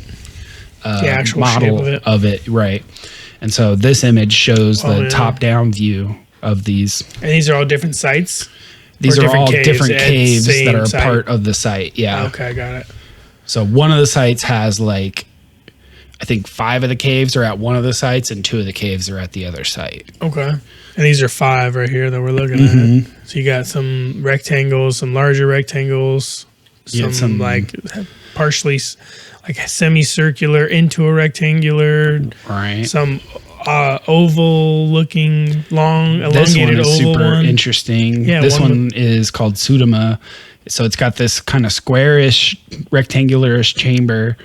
The actual model shape of it. Right. And so this image shows the top-down view of these. And these are all different sites? These Or are all different at caves same that are site? part of the site. Yeah. Okay, got it. So one of the sites has like, I think 5 of the caves are at one of the sites and 2 of the caves are at the other site. Okay. And these are 5 right here that we're looking Mm-hmm. at. So you got some rectangles, some larger rectangles, some like partially like semicircular into a rectangular, Right. some oval looking long This one elongated is oval super one. interesting. Yeah, This one one is called Sudama. So it's got this kind of squarish, rectangularish chamber.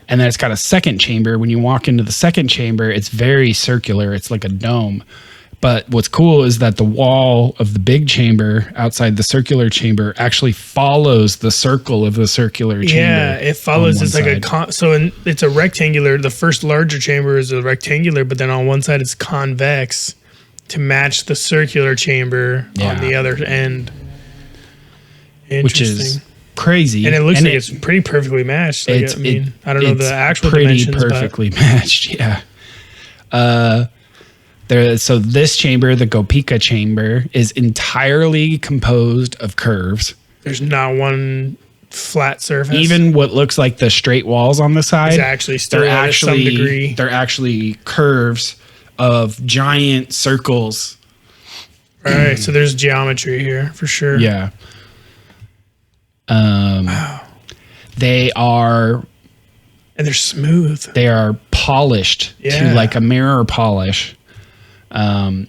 And then it's got a second chamber. When you walk into the second chamber, it's very circular. It's like a dome. But what's cool is that the wall of the big chamber outside the circular chamber actually follows the circle of the circular chamber. Yeah, it follows. on It's one like side. it's a rectangular. The first larger chamber is a rectangular, but then on one side it's convex to match the circular chamber on Yeah. the other end. which is crazy. And it looks like it's pretty perfectly matched. Like, I don't know the actual dimensions, perfectly matched. Yeah. So this chamber, the Gopika chamber, is entirely composed of curves. There's not one flat surface. Even what looks like the straight walls on the side, actually still to some degree. They're actually curves of giant circles. All right, so there's geometry here for sure. Yeah. Wow. They are, and they're smooth. They are polished to like a mirror polish. Yeah,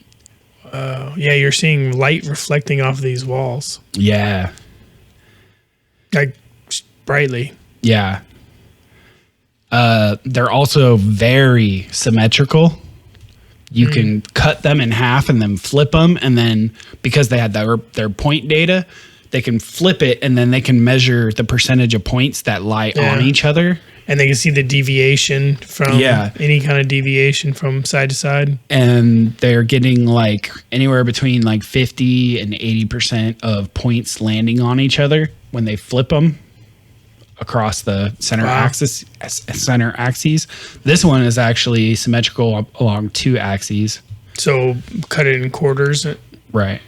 you're seeing light reflecting off these walls. Yeah. Like brightly. Yeah. They're also very symmetrical. You can cut them in half and then flip them. And then because they had their point data, they can flip it and then they can measure the percentage of points that lie on each other. And they can see the deviation from any kind of deviation from side to side. And they're getting like anywhere between like 50 and 80% of points landing on each other when they flip them across the center axis. This one is actually symmetrical along 2 axes. So cut it in quarters. Right.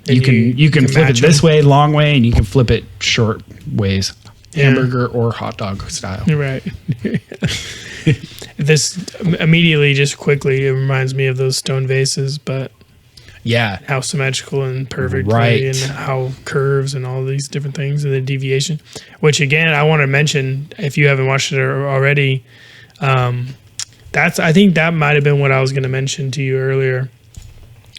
You can flip it this way, long way, and you can flip it short ways. Hamburger or hot dog style. Right. This immediately, just quickly, it reminds me of those stone vases, but how symmetrical and perfect, and how curves and all these different things and the deviation. Which again, I want to mention if you haven't watched it already. I think that might have been what I was going to mention to you earlier.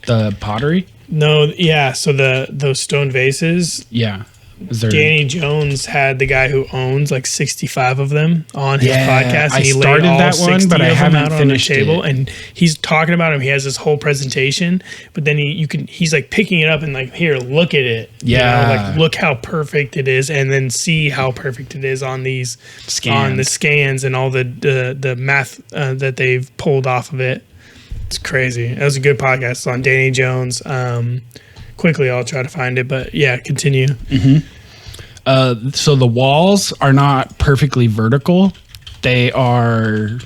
The pottery. No, yeah. So those stone vases. Yeah. Danny Jones had the guy who owns like 65 of them on his podcast. And he started that one, but I haven't finished it. And he's talking about him. He has this whole presentation, but then he's like picking it up and like, here, look at it. Yeah. Like look how perfect it is, and then see how perfect it is on these on the scans and all the math that they've pulled off of it. It's crazy. That was a good podcast. It's on Danny Jones. Quickly, I'll try to find it, but yeah, continue. Mm-hmm. So the walls are not perfectly vertical. They are,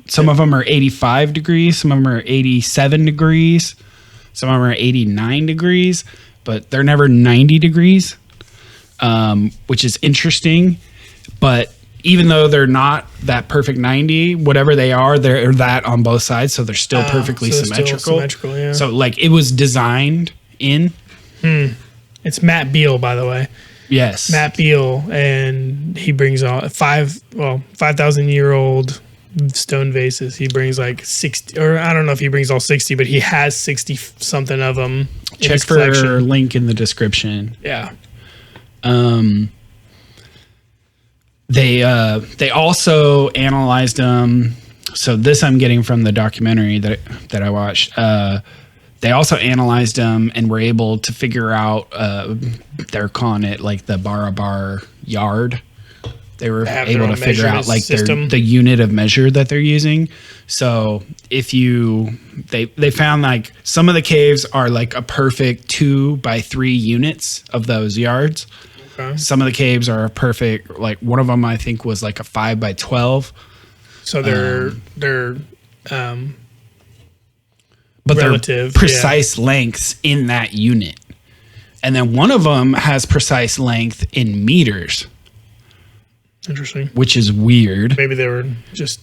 some of them are 85 degrees, some of them are 87 degrees, some of them are 89 degrees, but they're never 90 degrees, which is interesting. But even though they're not that perfect 90, whatever they are, they're that on both sides, so they're still perfectly symmetrical. Still symmetrical, yeah. So like it was designed in. It's Matt Beal, by the way. Yes, Matt Beal, and he brings all 5,000-year-old stone vases. He brings like 60, or I don't know if he brings all 60, but he has 60 something of them. Check for link in the description. Yeah. They also analyzed them. So this I'm getting from the documentary that I watched. They also analyzed them and were able to figure out, they're calling it like the Barabar Yard. They were able to figure out like the unit of measure that they're using. So if they found like some of the caves are like a perfect 2x3 units of those yards. Okay. Some of the caves are a perfect, like one of them I think was like a 5x12. So they're but relative, they're precise lengths in that unit. And then one of them has precise length in meters. Interesting. Which is weird. Maybe they were just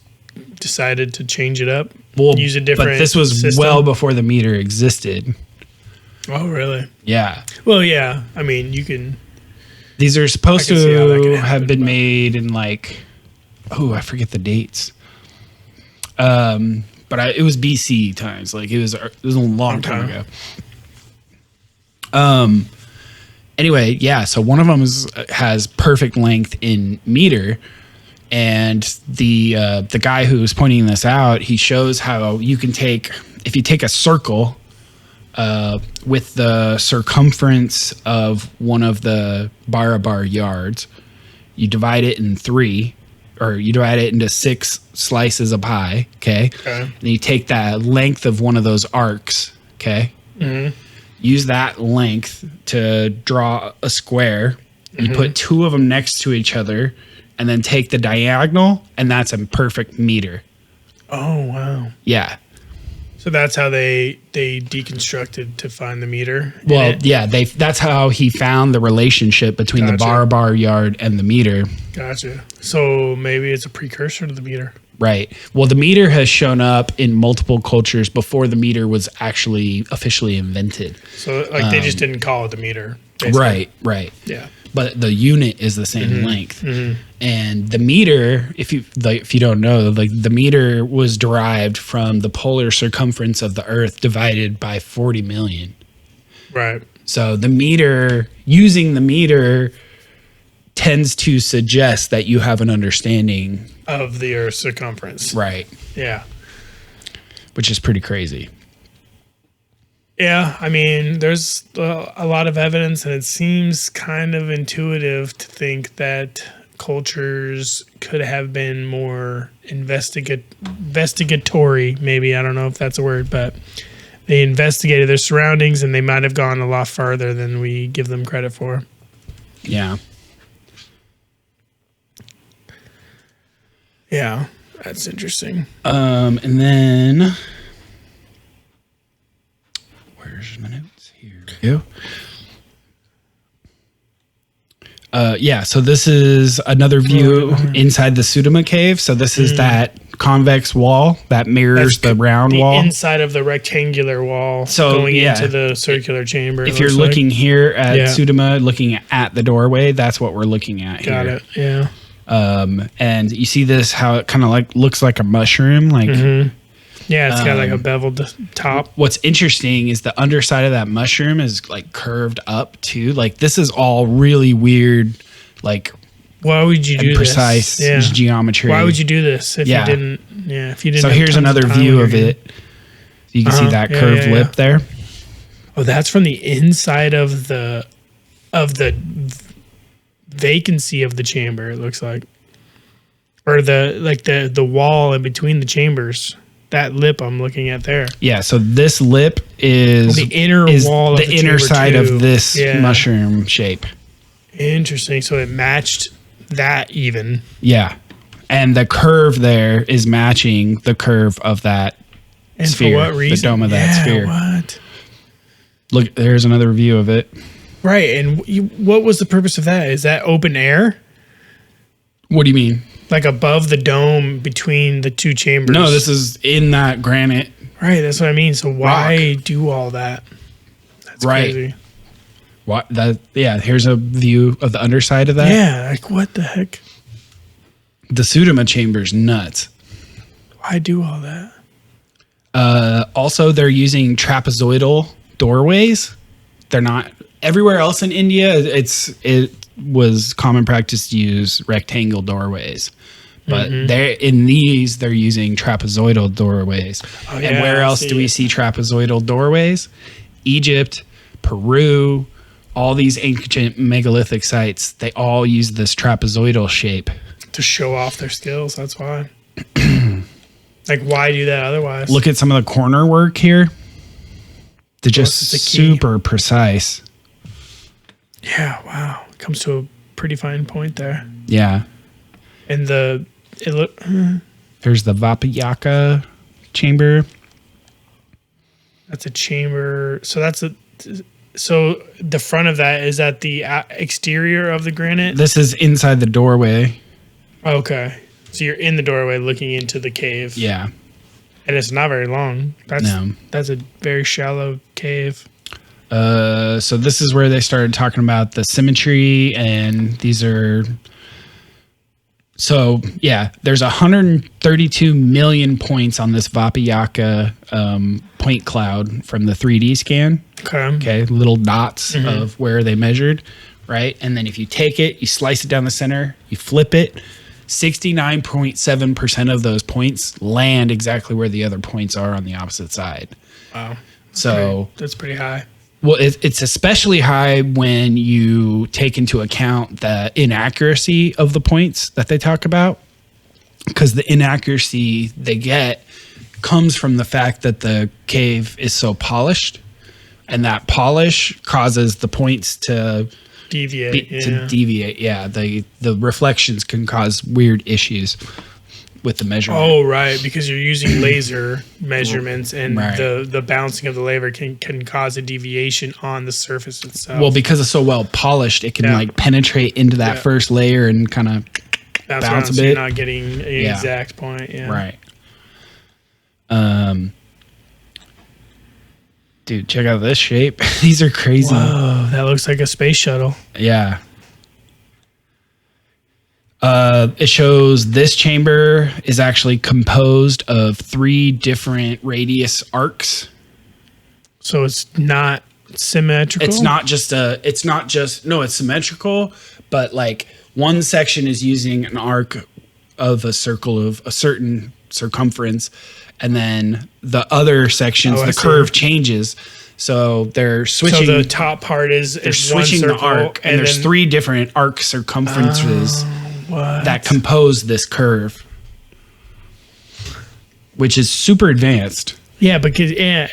decided to change it up. Well, use a different but this was system. Well before the meter existed. Oh, really? Yeah. Well, yeah. I mean, you can... These are supposed to have been made in like... Oh, I forget the dates. But it was BC times. Like it was a long time ago. Anyway, yeah. So one of them has perfect length in meter, and the guy who's pointing this out, he shows how you can if you take a circle with the circumference of one of the Barabar yards, you divide it in 3. Or you divide it into 6 slices of pie, okay? And you take that length of one of those arcs, okay? Mm-hmm. use that length to draw a square. You put two of them next to each other, and then take the diagonal, and that's a perfect meter. Oh, wow. Yeah. So that's how they deconstructed to find the meter? Well, yeah, that's how he found the relationship between the Barabar Yard and the meter. Gotcha. So maybe it's a precursor to the meter. Right. Well, the meter has shown up in multiple cultures before the meter was actually officially invented. So like they just didn't call it the meter. Basically. Right. Yeah. But the unit is the same length. And the meter, if you don't know, like the meter was derived from the polar circumference of the Earth divided by 40 million. Right. So using the meter tends to suggest that you have an understanding of the Earth's circumference. Right. Yeah. Which is pretty crazy. Yeah, I mean, there's a lot of evidence, and it seems kind of intuitive to think that cultures could have been more investigatory, maybe. I don't know if that's a word, but they investigated their surroundings, and they might have gone a lot farther than we give them credit for. Yeah. Yeah, that's interesting. And then... Where's my notes? Here we go. Yeah, so this is another view inside the Sudama Cave. So this is that convex wall that mirrors the round wall. Inside of the rectangular wall going into the circular chamber. If you're looking here at Sudama, looking at the doorway, that's what we're looking at here. Got it, yeah. And you see this, how it kind of like looks like a mushroom, like... Yeah, it's got like a beveled top. What's interesting is the underside of that mushroom is like curved up too. Like this is all really weird, like why would you do precise geometry. Why would you do this if you didn't? Yeah, if you didn't. So here's another view of it. You can see that curved lip there. Oh, that's from the inside of the vacancy of the chamber. It looks like, or the wall in between the chambers. That lip I'm looking at there. Yeah, so this lip is the inner wall, the inner side of this mushroom shape. Interesting. So it matched that even. Yeah, and the curve there is matching the curve of that sphere. For what reason? The dome of that sphere. What? Look, there's another view of it. Right, and what was the purpose of that? Is that open air? What do you mean? Like above the dome between the two chambers. No, this is in that granite. Right, that's what I mean. So why do all that? That's crazy. What here's a view of the underside of that. Yeah, like what the heck? The Sudama chamber's nuts. Why do all that? Also, they're using trapezoidal doorways. They're not everywhere else in India. It was common practice to use rectangle doorways. But they're using trapezoidal doorways. Oh, and where else do we see trapezoidal doorways? Egypt, Peru, all these ancient megalithic sites, they all use this trapezoidal shape. To show off their skills, that's why. Like, why do that otherwise? Look at some of the corner work here. They're just super precise. Yeah, wow. Comes to a pretty fine point there. Yeah. And there's the Vadathika chamber. That's a chamber. So so the front of that, is that the exterior of the granite? This is inside the doorway. Okay. So you're in the doorway looking into the cave. Yeah. And it's not very long. That's a very shallow cave. So this is where they started talking about the symmetry, and these are... So, yeah, there's 132 million points on this Vadathika point cloud from the 3D scan. Okay, little dots of where they measured, right? And then if you take it, you slice it down the center, you flip it, 69.7% of those points land exactly where the other points are on the opposite side. Wow. So that's pretty high. Well, it's especially high when you take into account the inaccuracy of the points that they talk about, because the inaccuracy they get comes from the fact that the cave is so polished and that polish causes the points to deviate. Yeah, the reflections can cause weird issues with the measurement. Oh, right, because you're using laser measurements, and Right. the bouncing of the laser can cause a deviation on the surface itself. Well, because it's so well polished, it can Yeah. like penetrate into that Yeah. first layer and kind of Bounce bounce around, a so bit. you're not getting an Yeah. exact point. Yeah. right. Dude, check out this shape. These are crazy. Whoa, that looks like a space shuttle. Yeah. It shows this chamber is actually composed of 3 different radius arcs. So it's not symmetrical. It's symmetrical, but like one section is using an arc of a circle of a certain circumference, and then the other sections, I the see. curve changes. So they're switching. So the top part is they're one switching the circle, arc, and there's then- 3 different arc circumferences What? that compose this curve, which is super advanced. Yeah, because and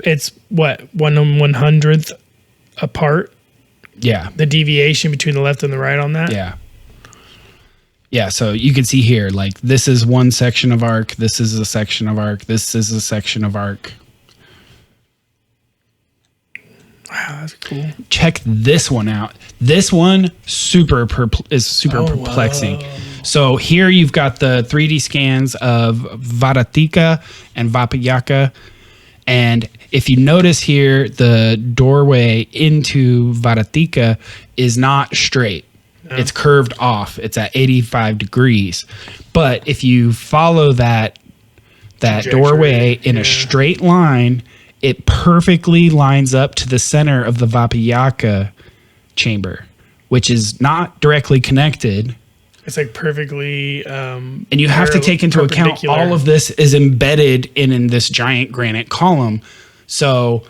it's what 1/100th apart. Yeah, The deviation between the left and the right on that. yeah, yeah. So you can see here, like this is one section of arc. This is a section of arc. This is a section of arc. Wow, that's cool. Check this one out. This one is super perplexing. Wow. So here you've got the 3D scans of Vadathika and Vapayaka. And if you notice here, the doorway into Vadathika is not straight. It's curved off. It's at 85 degrees. But if you follow that doorway in a straight line, it perfectly lines up to the center of the Vapayaka chamber, which is not directly connected. It's like perfectly. And you have to take into account all of this is embedded in this giant granite column. So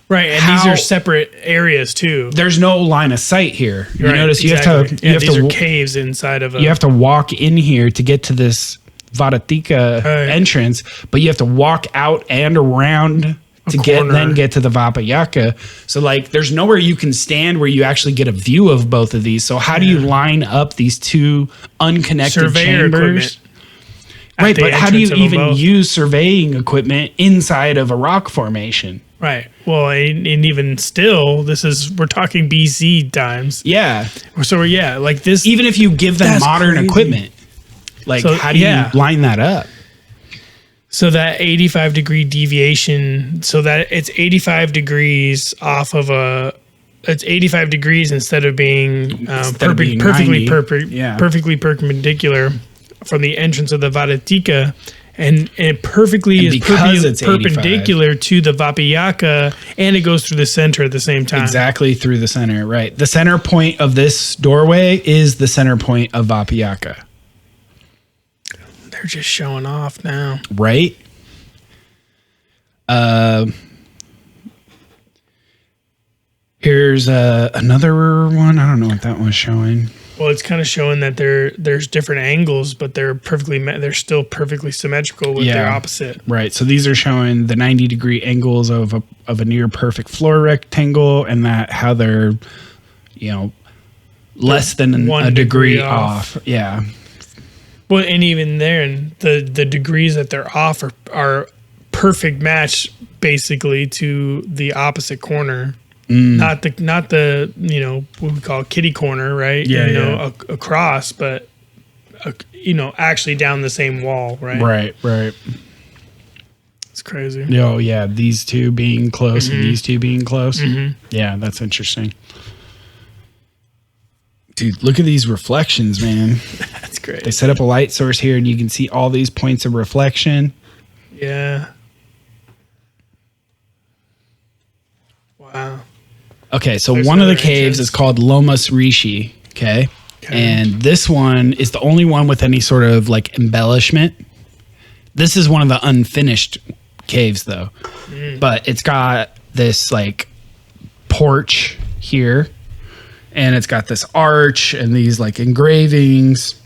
right, and these are separate areas too. there's no line of sight here. You Right, notice exactly. you have these to are caves inside of. you have to walk in here to get to this Vadathika Right. entrance, but you have to walk out and around to corner. get to the Vapayaka. So like there's nowhere you can stand where you actually get a view of both of these. So how do you line up these 2 unconnected Surveyor chambers? equipment at Right, the but how do you entrance of them even both. use surveying equipment inside of a rock formation? Right. Well, and even still, we're talking BC times. Yeah. So yeah, like this. Even if you give them That's modern crazy. equipment, like So, how do yeah. you line that up? So that 85 degree deviation, so that it's 85 degrees off of it's 85 degrees instead of being, Instead of being 90. Yeah. perfectly perpendicular from the entrance of the Vadathika, and it perfectly And is because it's 85. perpendicular to the Vapayaka, and it goes through the center at the same time. Exactly through the center, right? The center point of this doorway is the center point of Vapayaka, They're just showing off now. right? Here's another one. I don't know what that one's showing. Well, it's kind of showing that there's different angles, but they're still perfectly symmetrical with their opposite. Right. So these are showing the 90-degree angles of a near perfect floor rectangle, and that how they're, less than one a degree degree off. Yeah. Well, and even then, the degrees that they're off are perfect match basically to the opposite corner. Not the what we call kitty corner, right? Yeah, Across, but actually down the same wall, right? Right. It's crazy. Oh yeah, these 2 being close and these 2 being close. Yeah, that's interesting. Dude, look at these reflections, man. That's great. They set up a light source here, and you can see all these points of reflection. Yeah. Wow. Okay, so There's one of the another caves entrance. is called Lomas Rishi. Okay. And this one is the only one with any sort of like embellishment. This is one of the unfinished caves, though. But it's got this like porch here, and it's got this arch and these like engravings.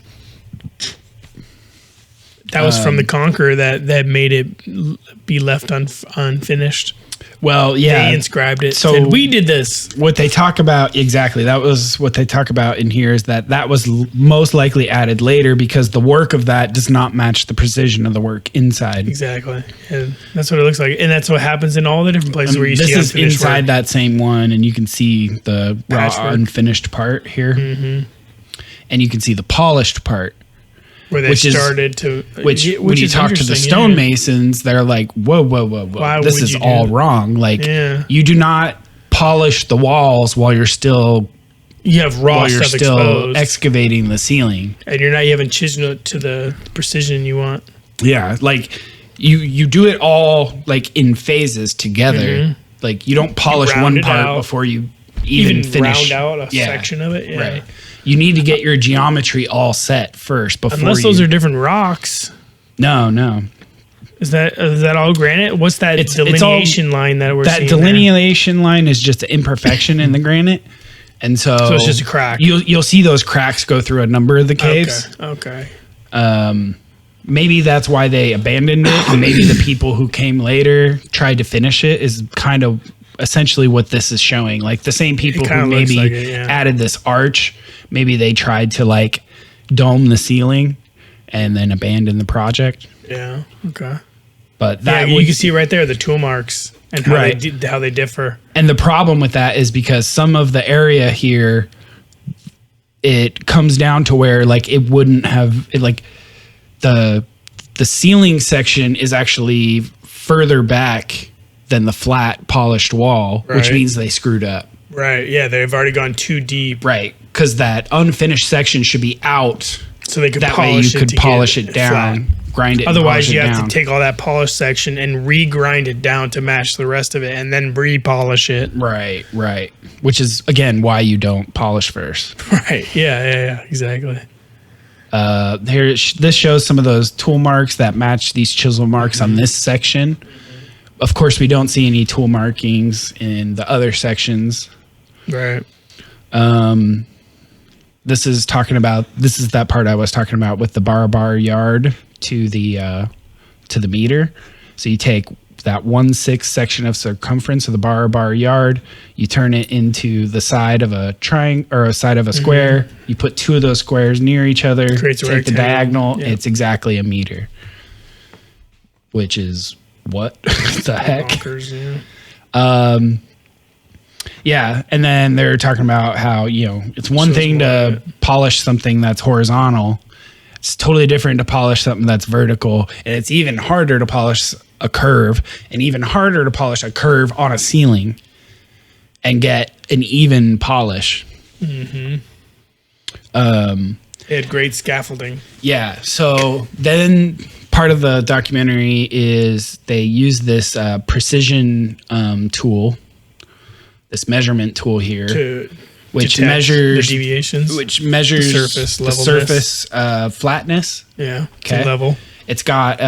That was from the Conqueror that made it be left unfinished. Well, yeah. They inscribed it. So Said, we did this. What they talk about, exactly, that was what they talk about in here, is that was most likely added later because the work of that does not match the precision of the work inside. Exactly. And that's what it looks like. And that's what happens in all the different places where you see this is unfinished inside work. that same one, and you can see the raw Patchwork. unfinished part here. Mm-hmm. And you can see the polished part. Where they which is- started to... Which when you is talk to the interesting, stonemasons, they're like, whoa. Why This would is you do all that? wrong. Like, Yeah. you do not polish the walls while you're still You have raw stuff exposed. excavating the ceiling. And you haven't chiseled it to the precision you want. Yeah, like you do it all like in phases together. Like you don't polish round one it part out. before you even finish. round out a section of it. Yeah. Right. You need to get your geometry all set first before. Unless those are different rocks. No. Is that all granite? What's that It's all- delineation line that we're seeing? That delineation line is just an imperfection in the granite, and so it's just a crack. You'll see those cracks go through a number of the caves. Okay. Maybe that's why they abandoned it, and maybe the people who came later tried to finish it. Is kind of essentially what this is showing. Like the same people kinda who looks maybe like it, yeah. added this arch, maybe they tried to like dome the ceiling and then abandon the project. Yeah. Okay. But Yeah, that you can see right there the tool marks and how Right. how they differ. And the problem with that is because some of the area here, it comes down to where like it wouldn't have it, like the ceiling section is actually further back than the flat polished wall, which Right. means they screwed up. Right. Yeah, they've already gone too deep. Right. Because that unfinished section should be out. So they could That way polish you it could to polish get it down, flat. grind it. Otherwise, and you polish it have down. to take all that polished section and re-grind it down to match the rest of it, and then re-polish it. Right. Which is again why you don't polish first. Right. Yeah. Exactly. Here, this shows some of those tool marks that match these chisel marks on this section. Of course, we don't see any tool markings in the other sections. Right. This is that part I was talking about with the Barabar Yard to the meter. So you take that 1/6 section of circumference of the Barabar Yard, you turn it into the side of a triangle or a side of a square. You put two of those squares near each other, Creates a take the rectangle. diagonal. Yeah. It's exactly a meter, which is what the heck? Bonkers, yeah. Yeah, and then they're talking about how, it's one Shows thing more to of polish something that's horizontal. It's totally different to polish something that's vertical. And it's even harder to polish a curve, and even harder to polish a curve on a ceiling and get an even polish. They had great scaffolding. Yeah, so then part of the documentary is they use this precision tool, this measurement tool here, To which detect measures the deviations. which measures The surface the levelness. surface flatness. Yeah. Okay. To level. It's got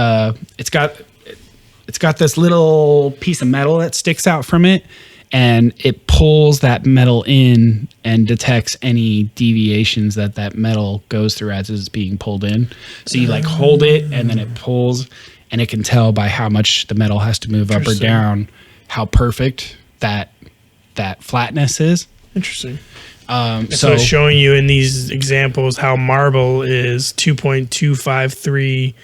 this little piece of metal that sticks out from it, and it pulls that metal in and detects any deviations that metal goes through as it's being pulled in. So you like hold it, and then it pulls, and it can tell by how much the metal has to move up or Interesting. down how perfect that flatness is. Interesting. So So it's showing you in these examples how marble is 2.253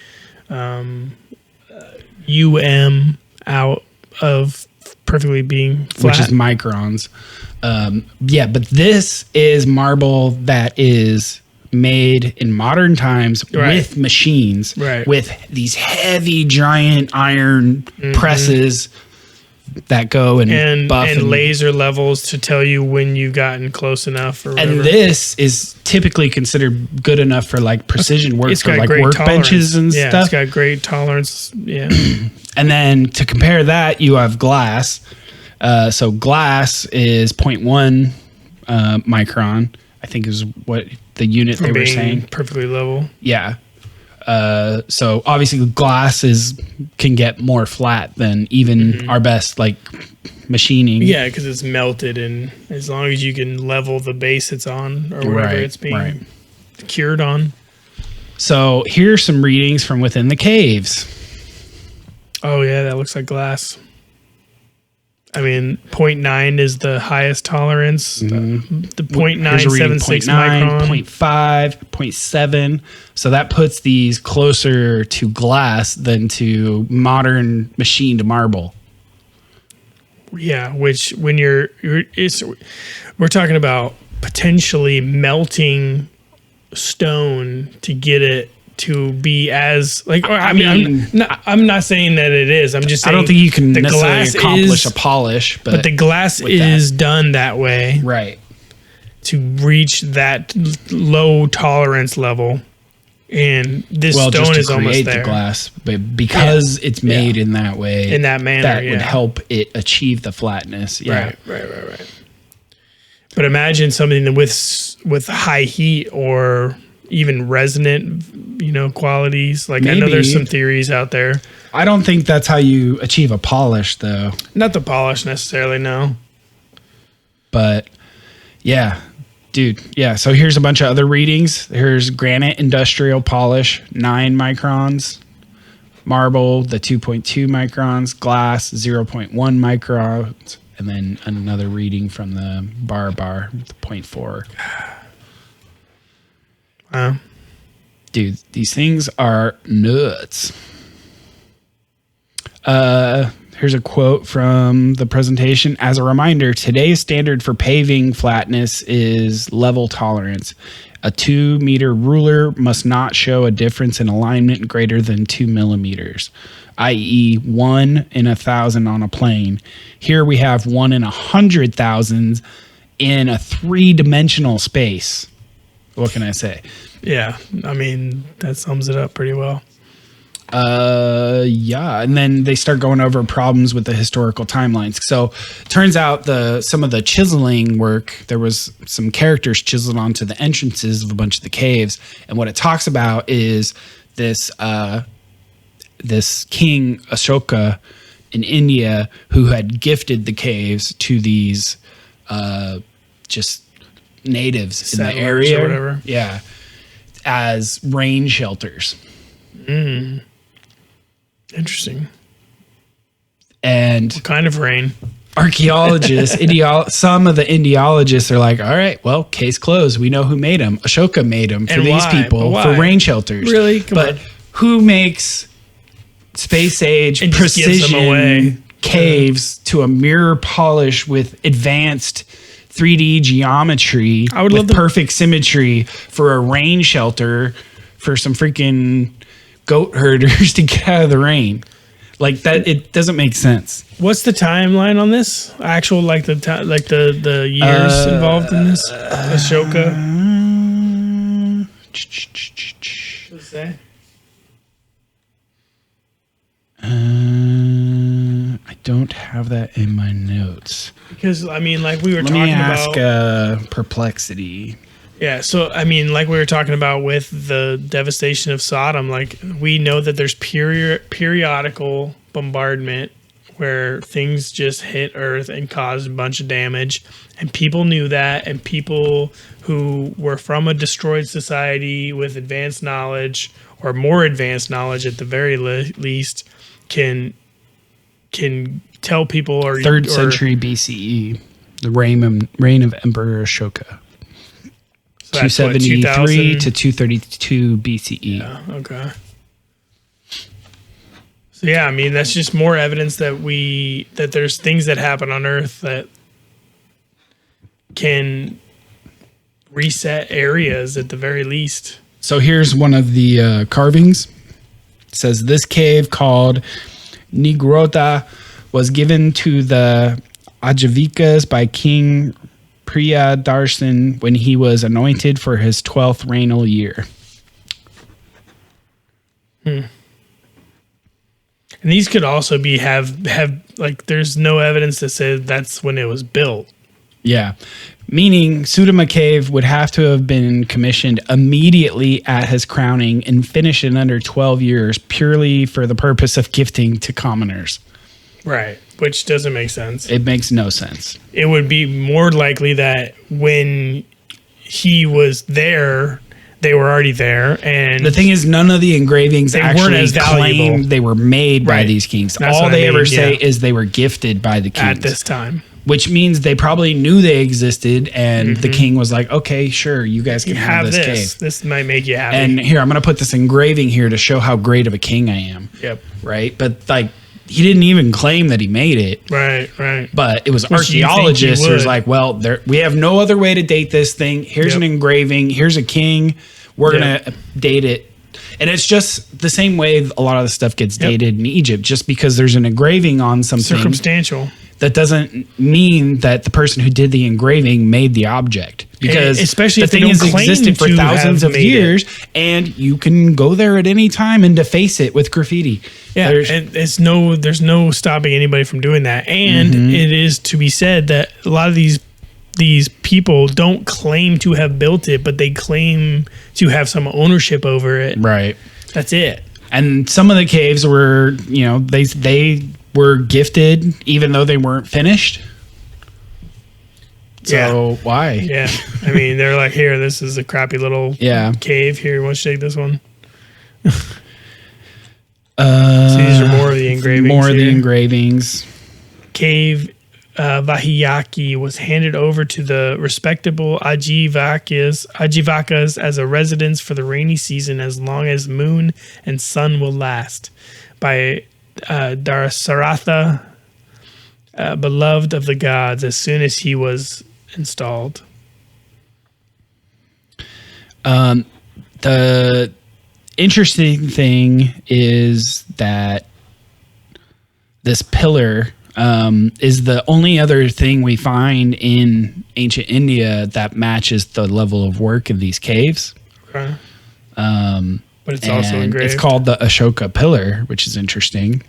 out of perfectly being flat. which is microns. But this is marble that is made in modern times Right. with machines, Right. with these heavy giant iron presses that go and buff and laser levels to tell you when you've gotten close enough or whatever. And this is typically considered good enough for like precision work, It's for got like great workbenches tolerance. and Yeah, stuff. it's got great tolerance. Yeah. And then to compare that, you have glass. So glass is 0.1 micron, I think is what the unit they were Being saying. perfectly level. Yeah. So obviously glass can get more flat than even our best like machining. Yeah, because it's melted, and as long as you can level the base it's on or whatever Right, it's being right. cured on. So here's some readings from within the caves. Oh yeah, that looks like glass. I mean, 0.9 is the highest tolerance. The 0.976 micron. 0.5, 0.7. So that puts these closer to glass than to modern machined marble. Yeah, which when we're talking about potentially melting stone to get it to be as like. I'm not saying that it is. I'm just saying I don't think you can the necessarily glass accomplish a polish, but the glass is done that way, right, to reach that low tolerance level. And this stone is almost there. The glass, but because it's made in that way, in that manner, that would help it achieve the flatness. Yeah, right. But imagine something with high heat or even resonant, qualities. Like I know there's some theories out there. I don't think that's how you achieve a polish, though. Not the polish necessarily, no. But yeah. Dude, yeah. So here's a bunch of other readings. Here's granite industrial polish, 9 microns. Marble, the 2.2 microns. Glass, 0.1 microns. And then another reading from the Barabar, 0.4. Wow. Dude, these things are nuts. Here's a quote from the presentation. As a reminder, today's standard for paving flatness is level tolerance. A 2-meter ruler must not show a difference in alignment greater than 2 millimeters, i.e. 1 in 1,000 on a plane. Here we have 1 in 100,000 in a 3-dimensional space. What can I say? Yeah, I mean, that sums it up pretty well. Yeah, and then they start going over problems with the historical timelines. So turns out some of the chiseling work, there was some characters chiseled onto the entrances of a bunch of the caves, and what it talks about is this king Asoka in India who had gifted the caves to these just natives settlers in the area, or whatever. Yeah, as rain shelters. Interesting. And what kind of rain? Archaeologists, some of the Indiologists are like, all right, well, case closed. We know who made them. Ashoka made them for these people for rain shelters. Really? But who makes space age precision caves to a mirror polish with advanced 3D geometry with perfect symmetry for a rain shelter for some freaking goat herders to get out of the rain? Like that, it doesn't make sense. What's the timeline on this? Actual, like the years involved in this? Ashoka. What's that? I don't have that in my notes. Because I mean, like we were talking about. Let me ask Perplexity. Yeah, so I mean, like we were talking about with the devastation of Sodom, like we know that there's periodical bombardment where things just hit Earth and caused a bunch of damage, and people knew that, and people who were from a destroyed society with advanced knowledge or more advanced knowledge at the very least can tell people or 3rd century BCE, the reign of Emperor Ashoka. So 273 to 232 BCE. Yeah, okay. So yeah, I mean that's just more evidence that there's things that happen on Earth that can reset areas at the very least. So here's one of the carvings. It says this cave called Nigrota was given to the Ajavikas by King Priyadarshan when he was anointed for his 12th regnal year. And these could also be have like there's no evidence that says that's when it was built. Yeah. Meaning Sudama Cave would have to have been commissioned immediately at his crowning and finished in under 12 years purely for the purpose of gifting to commoners. Right. Which doesn't make sense. It makes no sense. It would be more likely that when he was there, they were already there. And the thing is, none of the engravings weren't actually as valuable. claim they were made by Right. these kings. That's All what they I ever mean, say yeah. is they were gifted by the kings at this time. which means they probably knew they existed, and the king was like, "Okay, sure, you guys can You have this this. cave." This might make you happy. And here, I'm going to put this engraving here to show how great of a king I am. Yep. Right, but like he didn't even claim that he made it. Right. But it was Which you think he archaeologists who was would. like, well, we have no other way to date this thing. Here's an engraving. Here's a king. We're going to date it. And it's just the same way a lot of the stuff gets dated in Egypt. Just because there's an engraving on something, Circumstantial. that doesn't mean that the person who did the engraving made the object. Because especially the if they thing don't has claim existed for to thousands have of made it. years, and you can go there at any time and deface it with graffiti. Yeah, and there's no stopping anybody from doing that. And it is to be said that a lot of these people don't claim to have built it, but they claim to have some ownership over it. Right. That's it. And some of the caves were, they were gifted even though they weren't finished. So why? Yeah. I mean, they're like, here, this is a crappy little cave. Here, why don't you take this one? So these are more of the engravings. More of the here. engravings. Cave Vahiyaki was handed over to the respectable Ajivakas as a residence for the rainy season as long as moon and sun will last by Darasaratha, beloved of the gods, as soon as he was installed. The interesting thing is that this pillar is the only other thing we find in ancient India that matches the level of work in these caves. Okay. But it's also engraved. It's called the Asoka Pillar, which is interesting.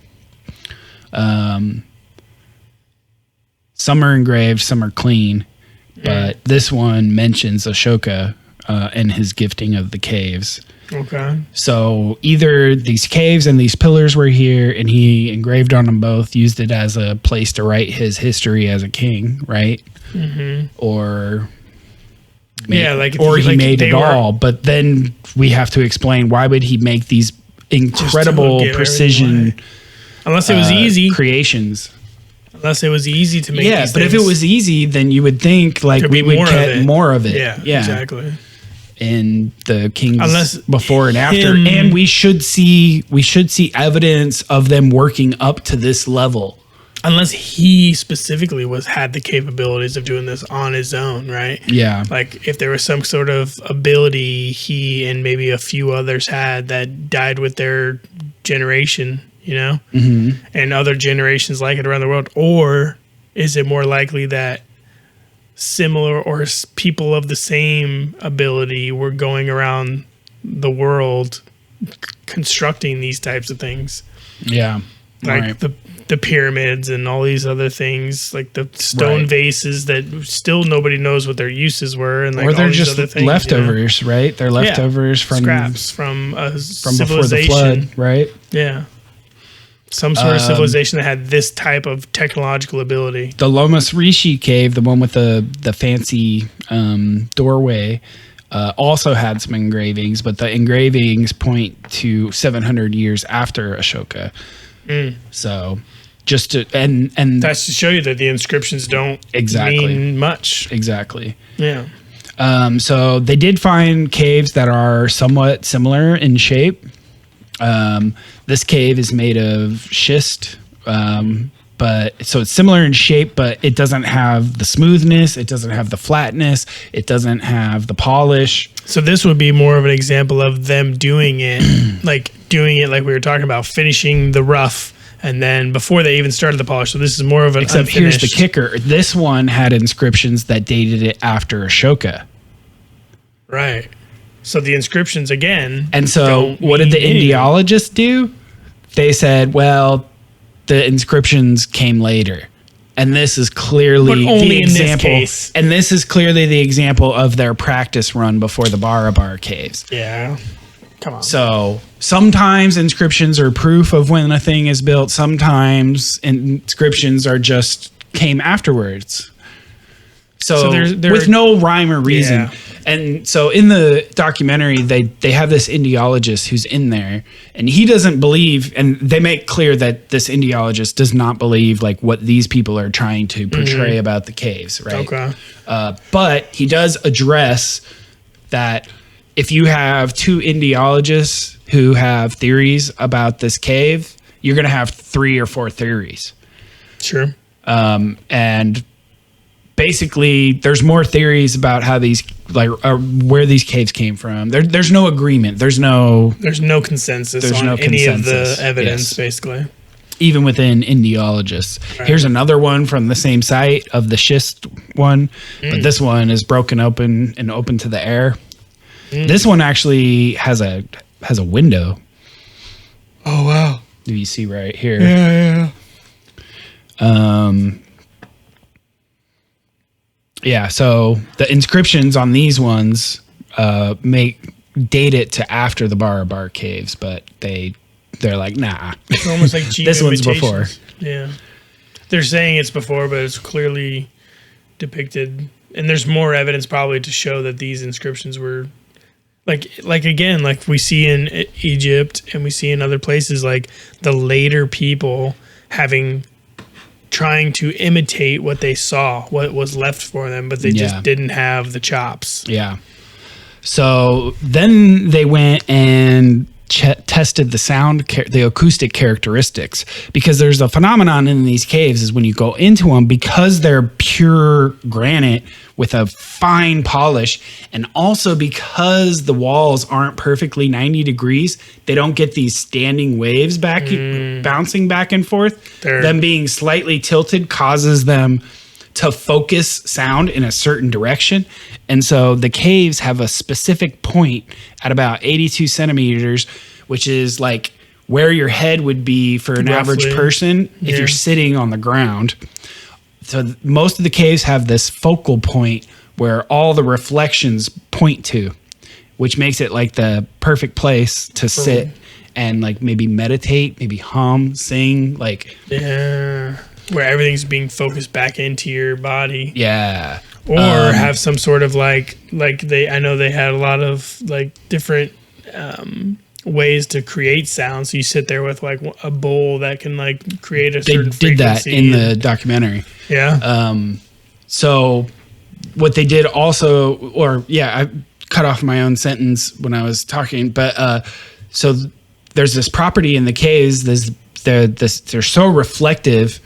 Some are engraved, some are clean, but this one mentions Asoka and his gifting of the caves. Okay. So either these caves and these pillars were here, and he engraved on them both, used it as a place to write his history as a king, right? Mm-hmm. Or he made it all. But then we have to explain, why would he make these incredible precision, unless it was easy creations? Unless it was easy to make. Yeah, these but things. if it was easy, then you would think like we would get more of it. Yeah, exactly. In the kings Unless before and after, and we should see evidence of them working up to this level. Unless he specifically had the capabilities of doing this on his own, right? Yeah. Like if there was some sort of ability he and maybe a few others had that died with their generation, and other generations like it around the world, or is it more likely that similar or people of the same ability were going around the world constructing these types of things? Yeah. Like the pyramids and all these other things, like the stone vases that still nobody knows what their uses were, and like or they're all these just other things, leftovers, right? They're leftovers from scraps from a before the civilization, flood, right? Yeah, some sort of civilization that had this type of technological ability. The Lomas Rishi cave, the one with the fancy doorway, also had some engravings, but the engravings point to 700 years after Asoka. So just to and that's to show you that the inscriptions don't mean much. Exactly. Yeah. So they did find caves that are somewhat similar in shape. This cave is made of schist, but so it's similar in shape, but it doesn't have the smoothness, it doesn't have the flatness, it doesn't have the polish. So this would be more of an example of them doing it like we were talking about, finishing the rough, and then before they even started the polish. So this is more of an Except unfinished. here's the kicker. This one had inscriptions that dated it after Asoka. Right. So the inscriptions again. And so what did the Indiologists do? They said, well, the inscriptions came later. And this is clearly the example. And this is clearly the example of their practice run before the Barabar Caves. Yeah. Come on. So sometimes inscriptions are proof of when a thing is built. Sometimes inscriptions are just came afterwards. So they're with no rhyme or reason. Yeah. And so in the documentary, they have this Indiologist who's in there, and he doesn't believe, and they make clear that this Indiologist does not believe like what these people are trying to portray about the caves, right? Okay. But he does address that if you have two Indiologists who have theories about this cave, you're going to have 3 or 4 theories. Sure. And basically, there's more theories about how these, like, where these caves came from. There's no agreement. There's no consensus on any of the evidence, basically. Even within Indiologists. Right. Here's another one from the same site of the schist one, but this one is broken open and open to the air. This one actually has a window. Oh wow! Do you see right here? Yeah. Yeah, so the inscriptions on these ones date it to after the Barabar Caves, but they're like, nah. It's almost like cheap this one's before. Yeah. They're saying it's before, but it's clearly depicted. And there's more evidence probably to show that these inscriptions were like again, like we see in Egypt and we see in other places, like the later people trying to imitate what they saw, what was left for them, but they just didn't have the chops. Yeah. So then they went and tested the acoustic characteristics, because there's a phenomenon in these caves is when you go into them, because they're pure granite with a fine polish, and also because the walls aren't perfectly 90 degrees, they don't get these standing waves bouncing back and forth. Them being slightly tilted causes them to focus sound in a certain direction. And so the caves have a specific point at about 82 centimeters, which is like where your head would be for an average person if you're sitting on the ground. So most of the caves have this focal point where all the reflections point to, which makes it like the perfect place to sit and like maybe meditate, maybe hum, sing, like where everything's being focused back into your body. Yeah. Or have some sort of I know they had a lot of like different ways to create sound. So you sit there with like a bowl that can like create a certain frequency. They did that in the documentary. Yeah. So what they did also, I cut off my own sentence when I was talking, but so there's this property in the caves. They're so reflective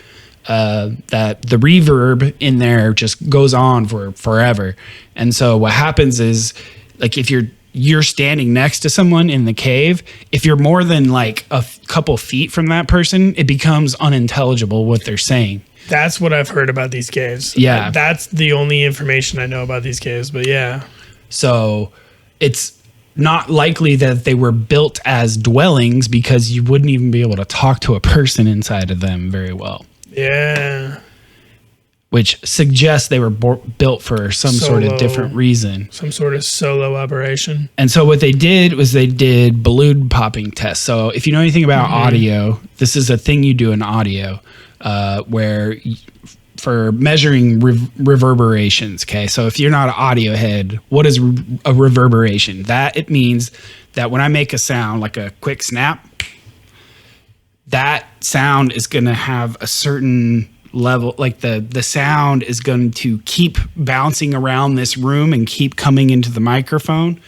that the reverb in there just goes on for forever. And so what happens is, like, if you're standing next to someone in the cave, if you're more than like a couple feet from that person, it becomes unintelligible what they're saying. That's what I've heard about these caves. Yeah. That's the only information I know about these caves, but yeah. So it's not likely that they were built as dwellings, because you wouldn't even be able to talk to a person inside of them very well. Yeah. Which suggests they were built for some sort of different reason. Some sort of solo operation. And so what they did was they did balloon popping tests. So if you know anything about audio, this is a thing you do in audio where for measuring reverberations. Okay. So if you're not an audio head, what is a reverberation? It means that when I make a sound, like a quick snap, that sound is going to have a certain level, like the sound is going to keep bouncing around this room and keep coming into the microphone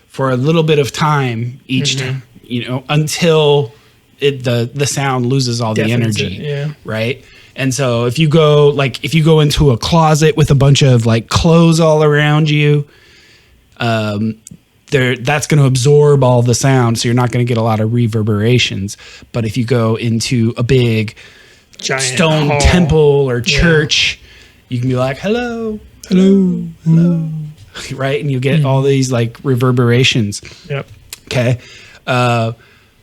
for a little bit of time each time, until the sound loses all the energy, right? And so if you go into a closet with a bunch of like clothes all around you, that's going to absorb all the sound, so you're not going to get a lot of reverberations. But if you go into a big giant stone temple or church, you can be like, hello, right? And you get all these like reverberations. Yep. Okay.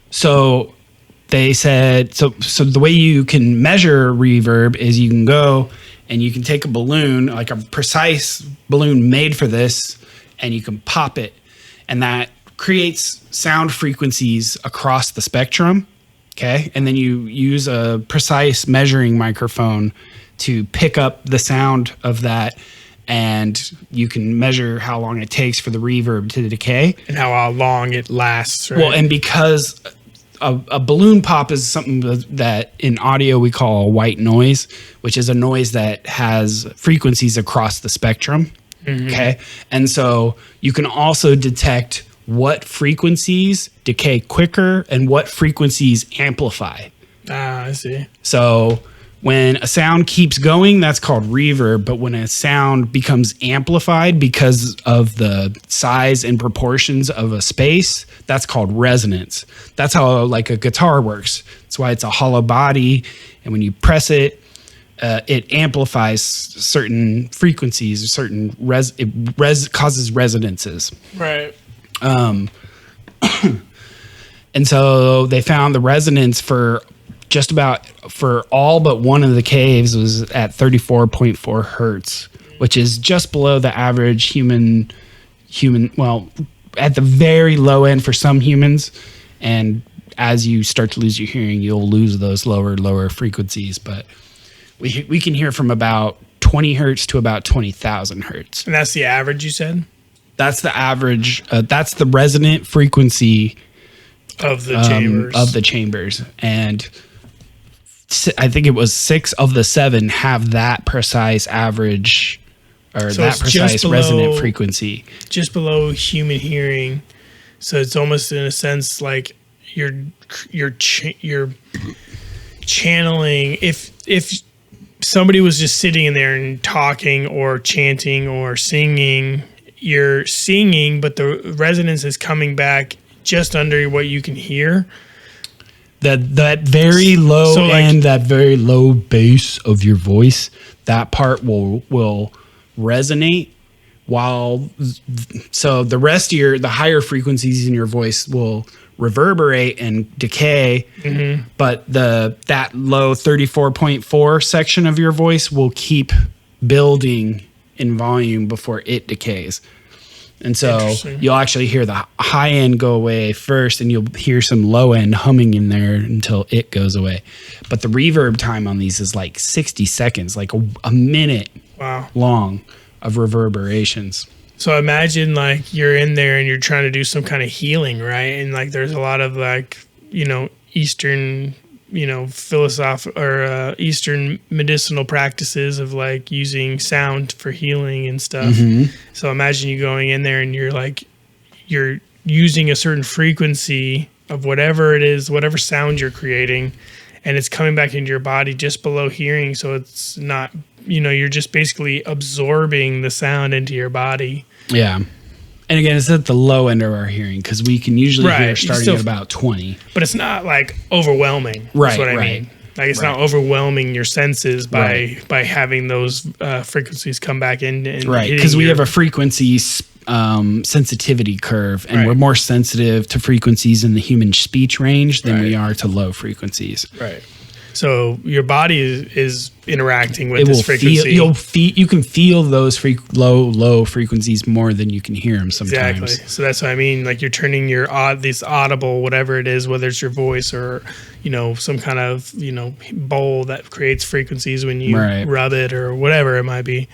So they said, so the way you can measure reverb is you can go and you can take a balloon, like a precise balloon made for this, and you can pop it, and that creates sound frequencies across the spectrum. Okay. And then you use a precise measuring microphone to pick up the sound of that. and you can measure how long it takes for the reverb to decay. And how long it lasts, right? Well, and because a balloon pop is something that in audio we call a white noise, which is a noise that has frequencies across the spectrum. Okay. And so you can also detect what frequencies decay quicker and what frequencies amplify. I see. So when a sound keeps going, that's called reverb. But when a sound becomes amplified because of the size and proportions of a space, that's called resonance. That's how like a guitar works. That's why it's a hollow body. And when you press it, it amplifies certain frequencies, certain causes resonances. Right. And so they found the resonance for just about for all but one of the caves was at 34.4 hertz, which is just below the average human, well, at the very low end for some humans. And as you start to lose your hearing, you'll lose those lower frequencies. But we can hear from about 20 hertz to about 20,000 hertz. And that's the average, you said? That's the average. That's the resonant frequency of the chambers. Of the chambers. And I think it was 6 of the 7 have that precise average or So that it's just precise below- resonant frequency. Just below human hearing. So it's almost in a sense like you're channeling. If somebody was just sitting in there and talking or chanting or singing, you're singing, but the resonance is coming back just under what you can hear. That very low So, like- end, that very low bass of your voice, that part will resonate while so the rest of the higher frequencies in your voice will reverberate and decay, but that low 34.4 section of your voice will keep building in volume before it decays. And so Interesting. you'll actually hear the high end go away first, and you'll hear some low end humming in there until it goes away. But the reverb time on these is like 60 seconds, like a minute Wow. long of reverberations. So imagine like you're in there and you're trying to do some kind of healing, right? And like there's a lot of like, Eastern, philosophical or Eastern medicinal practices of like using sound for healing and stuff. So imagine you going in there and you're using a certain frequency of whatever it is, whatever sound you're creating, and it's coming back into your body just below hearing. So it's not, you're just basically absorbing the sound into your body. Yeah. And again, it's at the low end of our hearing because we can usually Right. hear You starting still- at about 20. But it's not like overwhelming. Right, That's what I right. mean. Like it's not Right. overwhelming your senses by Right. by having those frequencies come back in. And Right. hitting Because we your- have a frequency sensitivity curve, and Right. we're more sensitive to frequencies in the human speech range than we Right. are to low frequencies. right. So your body is interacting with It this will frequency. you can feel those low frequencies more than you can hear them sometimes. Exactly. So that's what I mean. Like you're turning your this audible, whatever it is, whether it's your voice or, some kind of, bowl that creates frequencies when you Right. rub it or whatever it might be.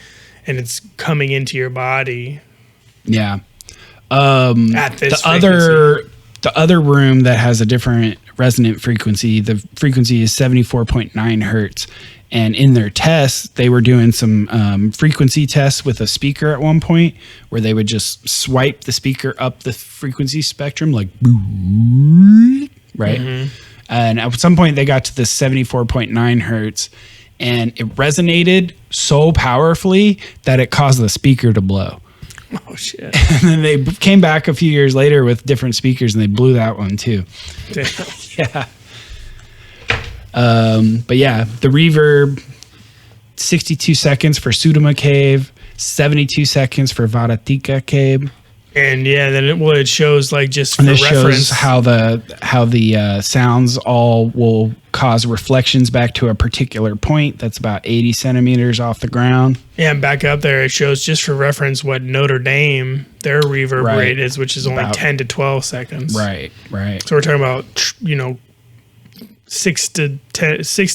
And it's coming into your body Yeah. at this The other room that has a different resonant frequency, the frequency is 74.9 hertz. And in their tests, they were doing some frequency tests with a speaker at one point where they would just swipe the speaker up the frequency spectrum, like, right? And at some point, they got to the 74.9 hertz, and it resonated so powerfully that it caused the speaker to blow. Oh, shit. And then they came back a few years later with different speakers, and they blew that one too. Damn. Yeah. But yeah, the reverb, 62 seconds for Sudama Cave, 72 seconds for Vadathika Cave. And yeah, then it shows like just for And this reference shows how the sounds all will cause reflections back to a particular point that's about 80 centimeters off the ground. Yeah, and back up there, it shows just for reference what Notre Dame, their reverb Right. rate is, which is only About- 10 to 12 seconds. Right. So we're talking about, 6 to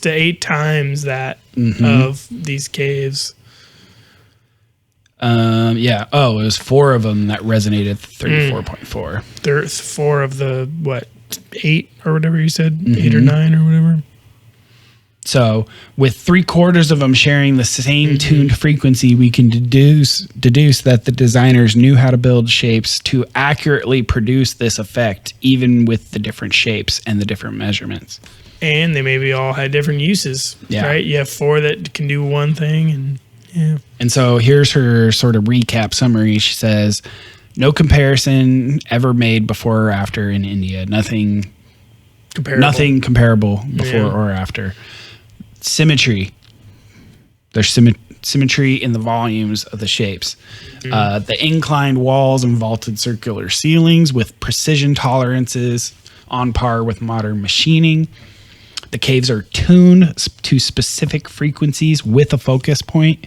8 times that Mm-hmm. of these caves. Yeah. Oh, it was 4 of them that resonated at 34.4. There's 4 of the, 8 or whatever you said? 8 or 9 or whatever? So with 3/4 of them sharing the same tuned frequency, we can deduce that the designers knew how to build shapes to accurately produce this effect, even with the different shapes and the different measurements. And they maybe all had different uses, right? You have 4 that can do one thing, and yeah. And so here's her sort of recap summary. She says, no comparison ever made before or after in India. Nothing comparable before or after. Symmetry. There's symmetry in the volumes of the shapes. The inclined walls and vaulted circular ceilings with precision tolerances on par with modern machining. The caves are tuned to specific frequencies with a focus point.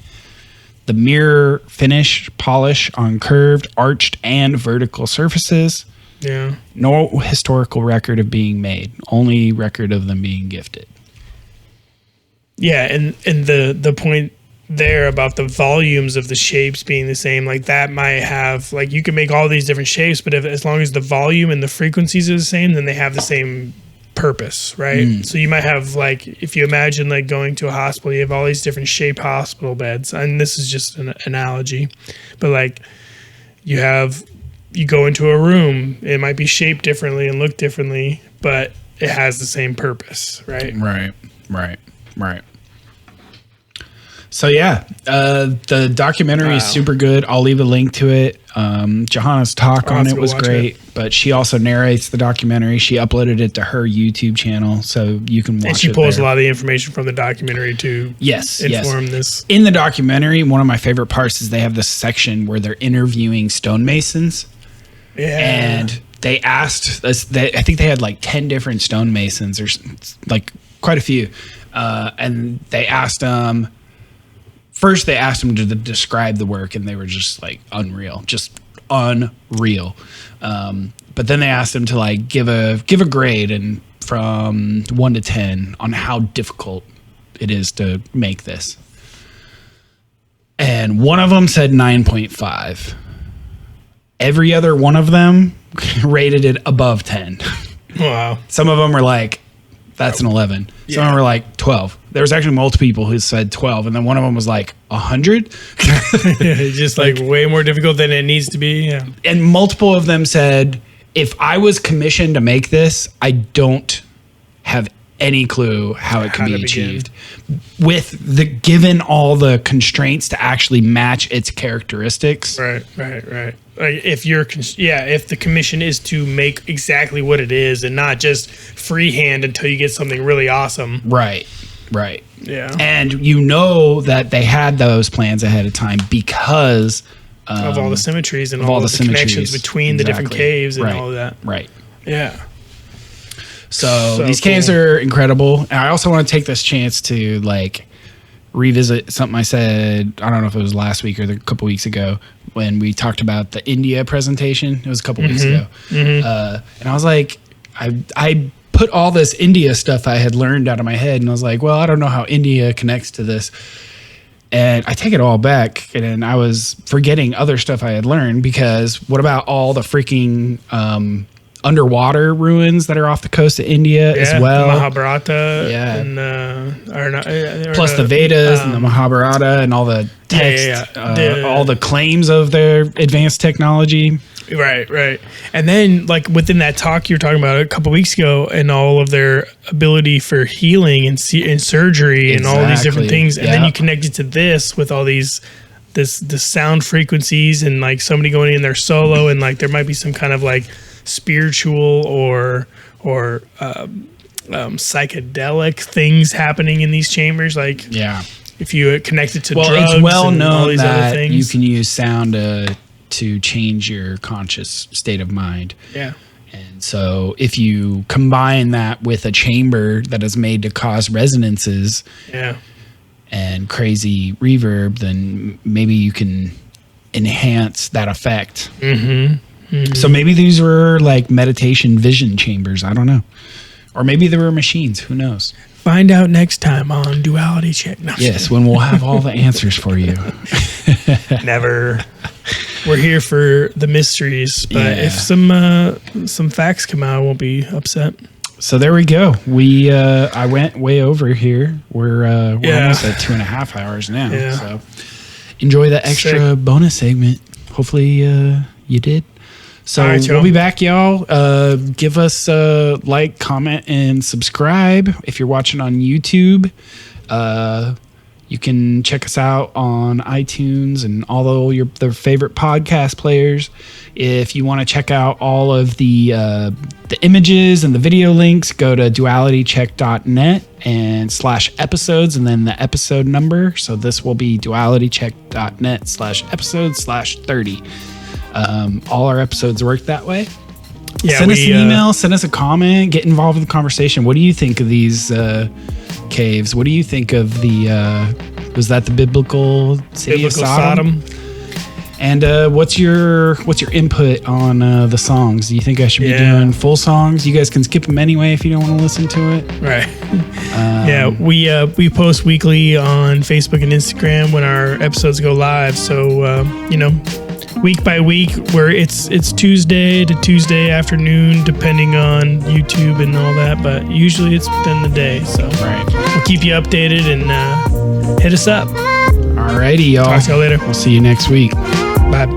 The mirror finish polish on curved, arched, and vertical surfaces. Yeah. No historical record of being made. Only record of them being gifted. Yeah, and the point there about the volumes of the shapes being the same, like that might have, like you can make all these different shapes, but as long as the volume and the frequencies are the same, then they have the same purpose, right? So you might have, like, if you imagine like going to a hospital, you have all these different shaped hospital beds, and this is just an analogy, but like you go into a room, it might be shaped differently and look differently, but it has the same purpose, right? Right. So yeah, the documentary is super good. I'll leave a link to it. Jahannah's talk on it was great, but she also narrates the documentary. She uploaded it to her YouTube channel, so you can watch it. And she pulls a lot of the information from the documentary to inform this. In the documentary, one of my favorite parts is they have this section where they're interviewing stonemasons. Yeah. And they asked, I think they had like 10 different stonemasons, or like quite a few. And they asked them, first they asked them to describe the work, and they were just like unreal. But then they asked them to like give a grade, and from 1 to 10 on how difficult it is to make this. And one of them said 9.5. Every other one of them rated it above 10. Wow. Some of them were like, that's an 11. Some of them were like 12. There was actually multiple people who said 12, and then one of them was like 100. Just like way more difficult than it needs to be. Yeah. And multiple of them said, if I was commissioned to make this, I don't have any clue how it can be achieved. With given all the constraints to actually match its characteristics. Right. Like if the commission is to make exactly what it is and not just freehand until you get something really awesome. Right. Yeah. And you know that they had those plans ahead of time because of all the symmetries and all the connections between the different caves and all of that. Right. Yeah. So these caves are incredible. And I also want to take this chance to like revisit something I said, I don't know if it was last week or a couple weeks ago, when we talked about the India presentation. It was a couple weeks ago. And I was like, I put all this India stuff I had learned out of my head, and I was like, well, I don't know how India connects to this. And I take it all back, and I was forgetting other stuff I had learned, because what about all the freaking underwater ruins that are off the coast of India as well? The Mahabharata. Yeah. And, plus the Vedas and the Mahabharata and all the text, all the claims of their advanced technology. Right. And then, like, within that talk you were talking about a couple weeks ago, and all of their ability for healing and surgery and all these different things, and then you connect it to this with all the sound frequencies, and like somebody going in there solo, and like there might be some kind of like spiritual or psychedelic things happening in these chambers. Like, if you connect it to drugs, it's well known all these that other things. you can use sound to change your conscious state of mind. Yeah. And so if you combine that with a chamber that is made to cause resonances and crazy reverb, then maybe you can enhance that effect. So maybe these were like meditation vision chambers. I don't know. Or maybe there were machines. Who knows? Find out next time on Duality Check. No, Yes, when we'll have all the answers for you. never. We're here for the mysteries, but Yeah. if some facts come out, I won't be upset. So there we go. I went way over here. We're almost at 2.5 hours now. Yeah. So enjoy the extra bonus segment. Hopefully you did. So All right, y'all. we'll be back, y'all. Give us a like, comment, and subscribe if you're watching on YouTube. You can check us out on iTunes and all their favorite podcast players. If you want to check out all of the images and the video links, go to dualitycheck.net and /episodes and then the episode number. So this will be dualitycheck.net /episode/30. All our episodes work that way. Yeah, send us an email, send us a comment, get involved in the conversation. What do you think of these caves? What do you think of was that the biblical city of Sodom? And what's your input on the songs? Do you think I should be doing full songs? You guys can skip them anyway if you don't want to listen to it. Right. We post weekly on Facebook and Instagram when our episodes go live. So week by week, where it's Tuesday to Tuesday afternoon, depending on YouTube and all that. But usually it's within the day. So we'll keep you updated and hit us up. Alrighty, y'all. Talk to y'all later. We'll see you next week. Bye.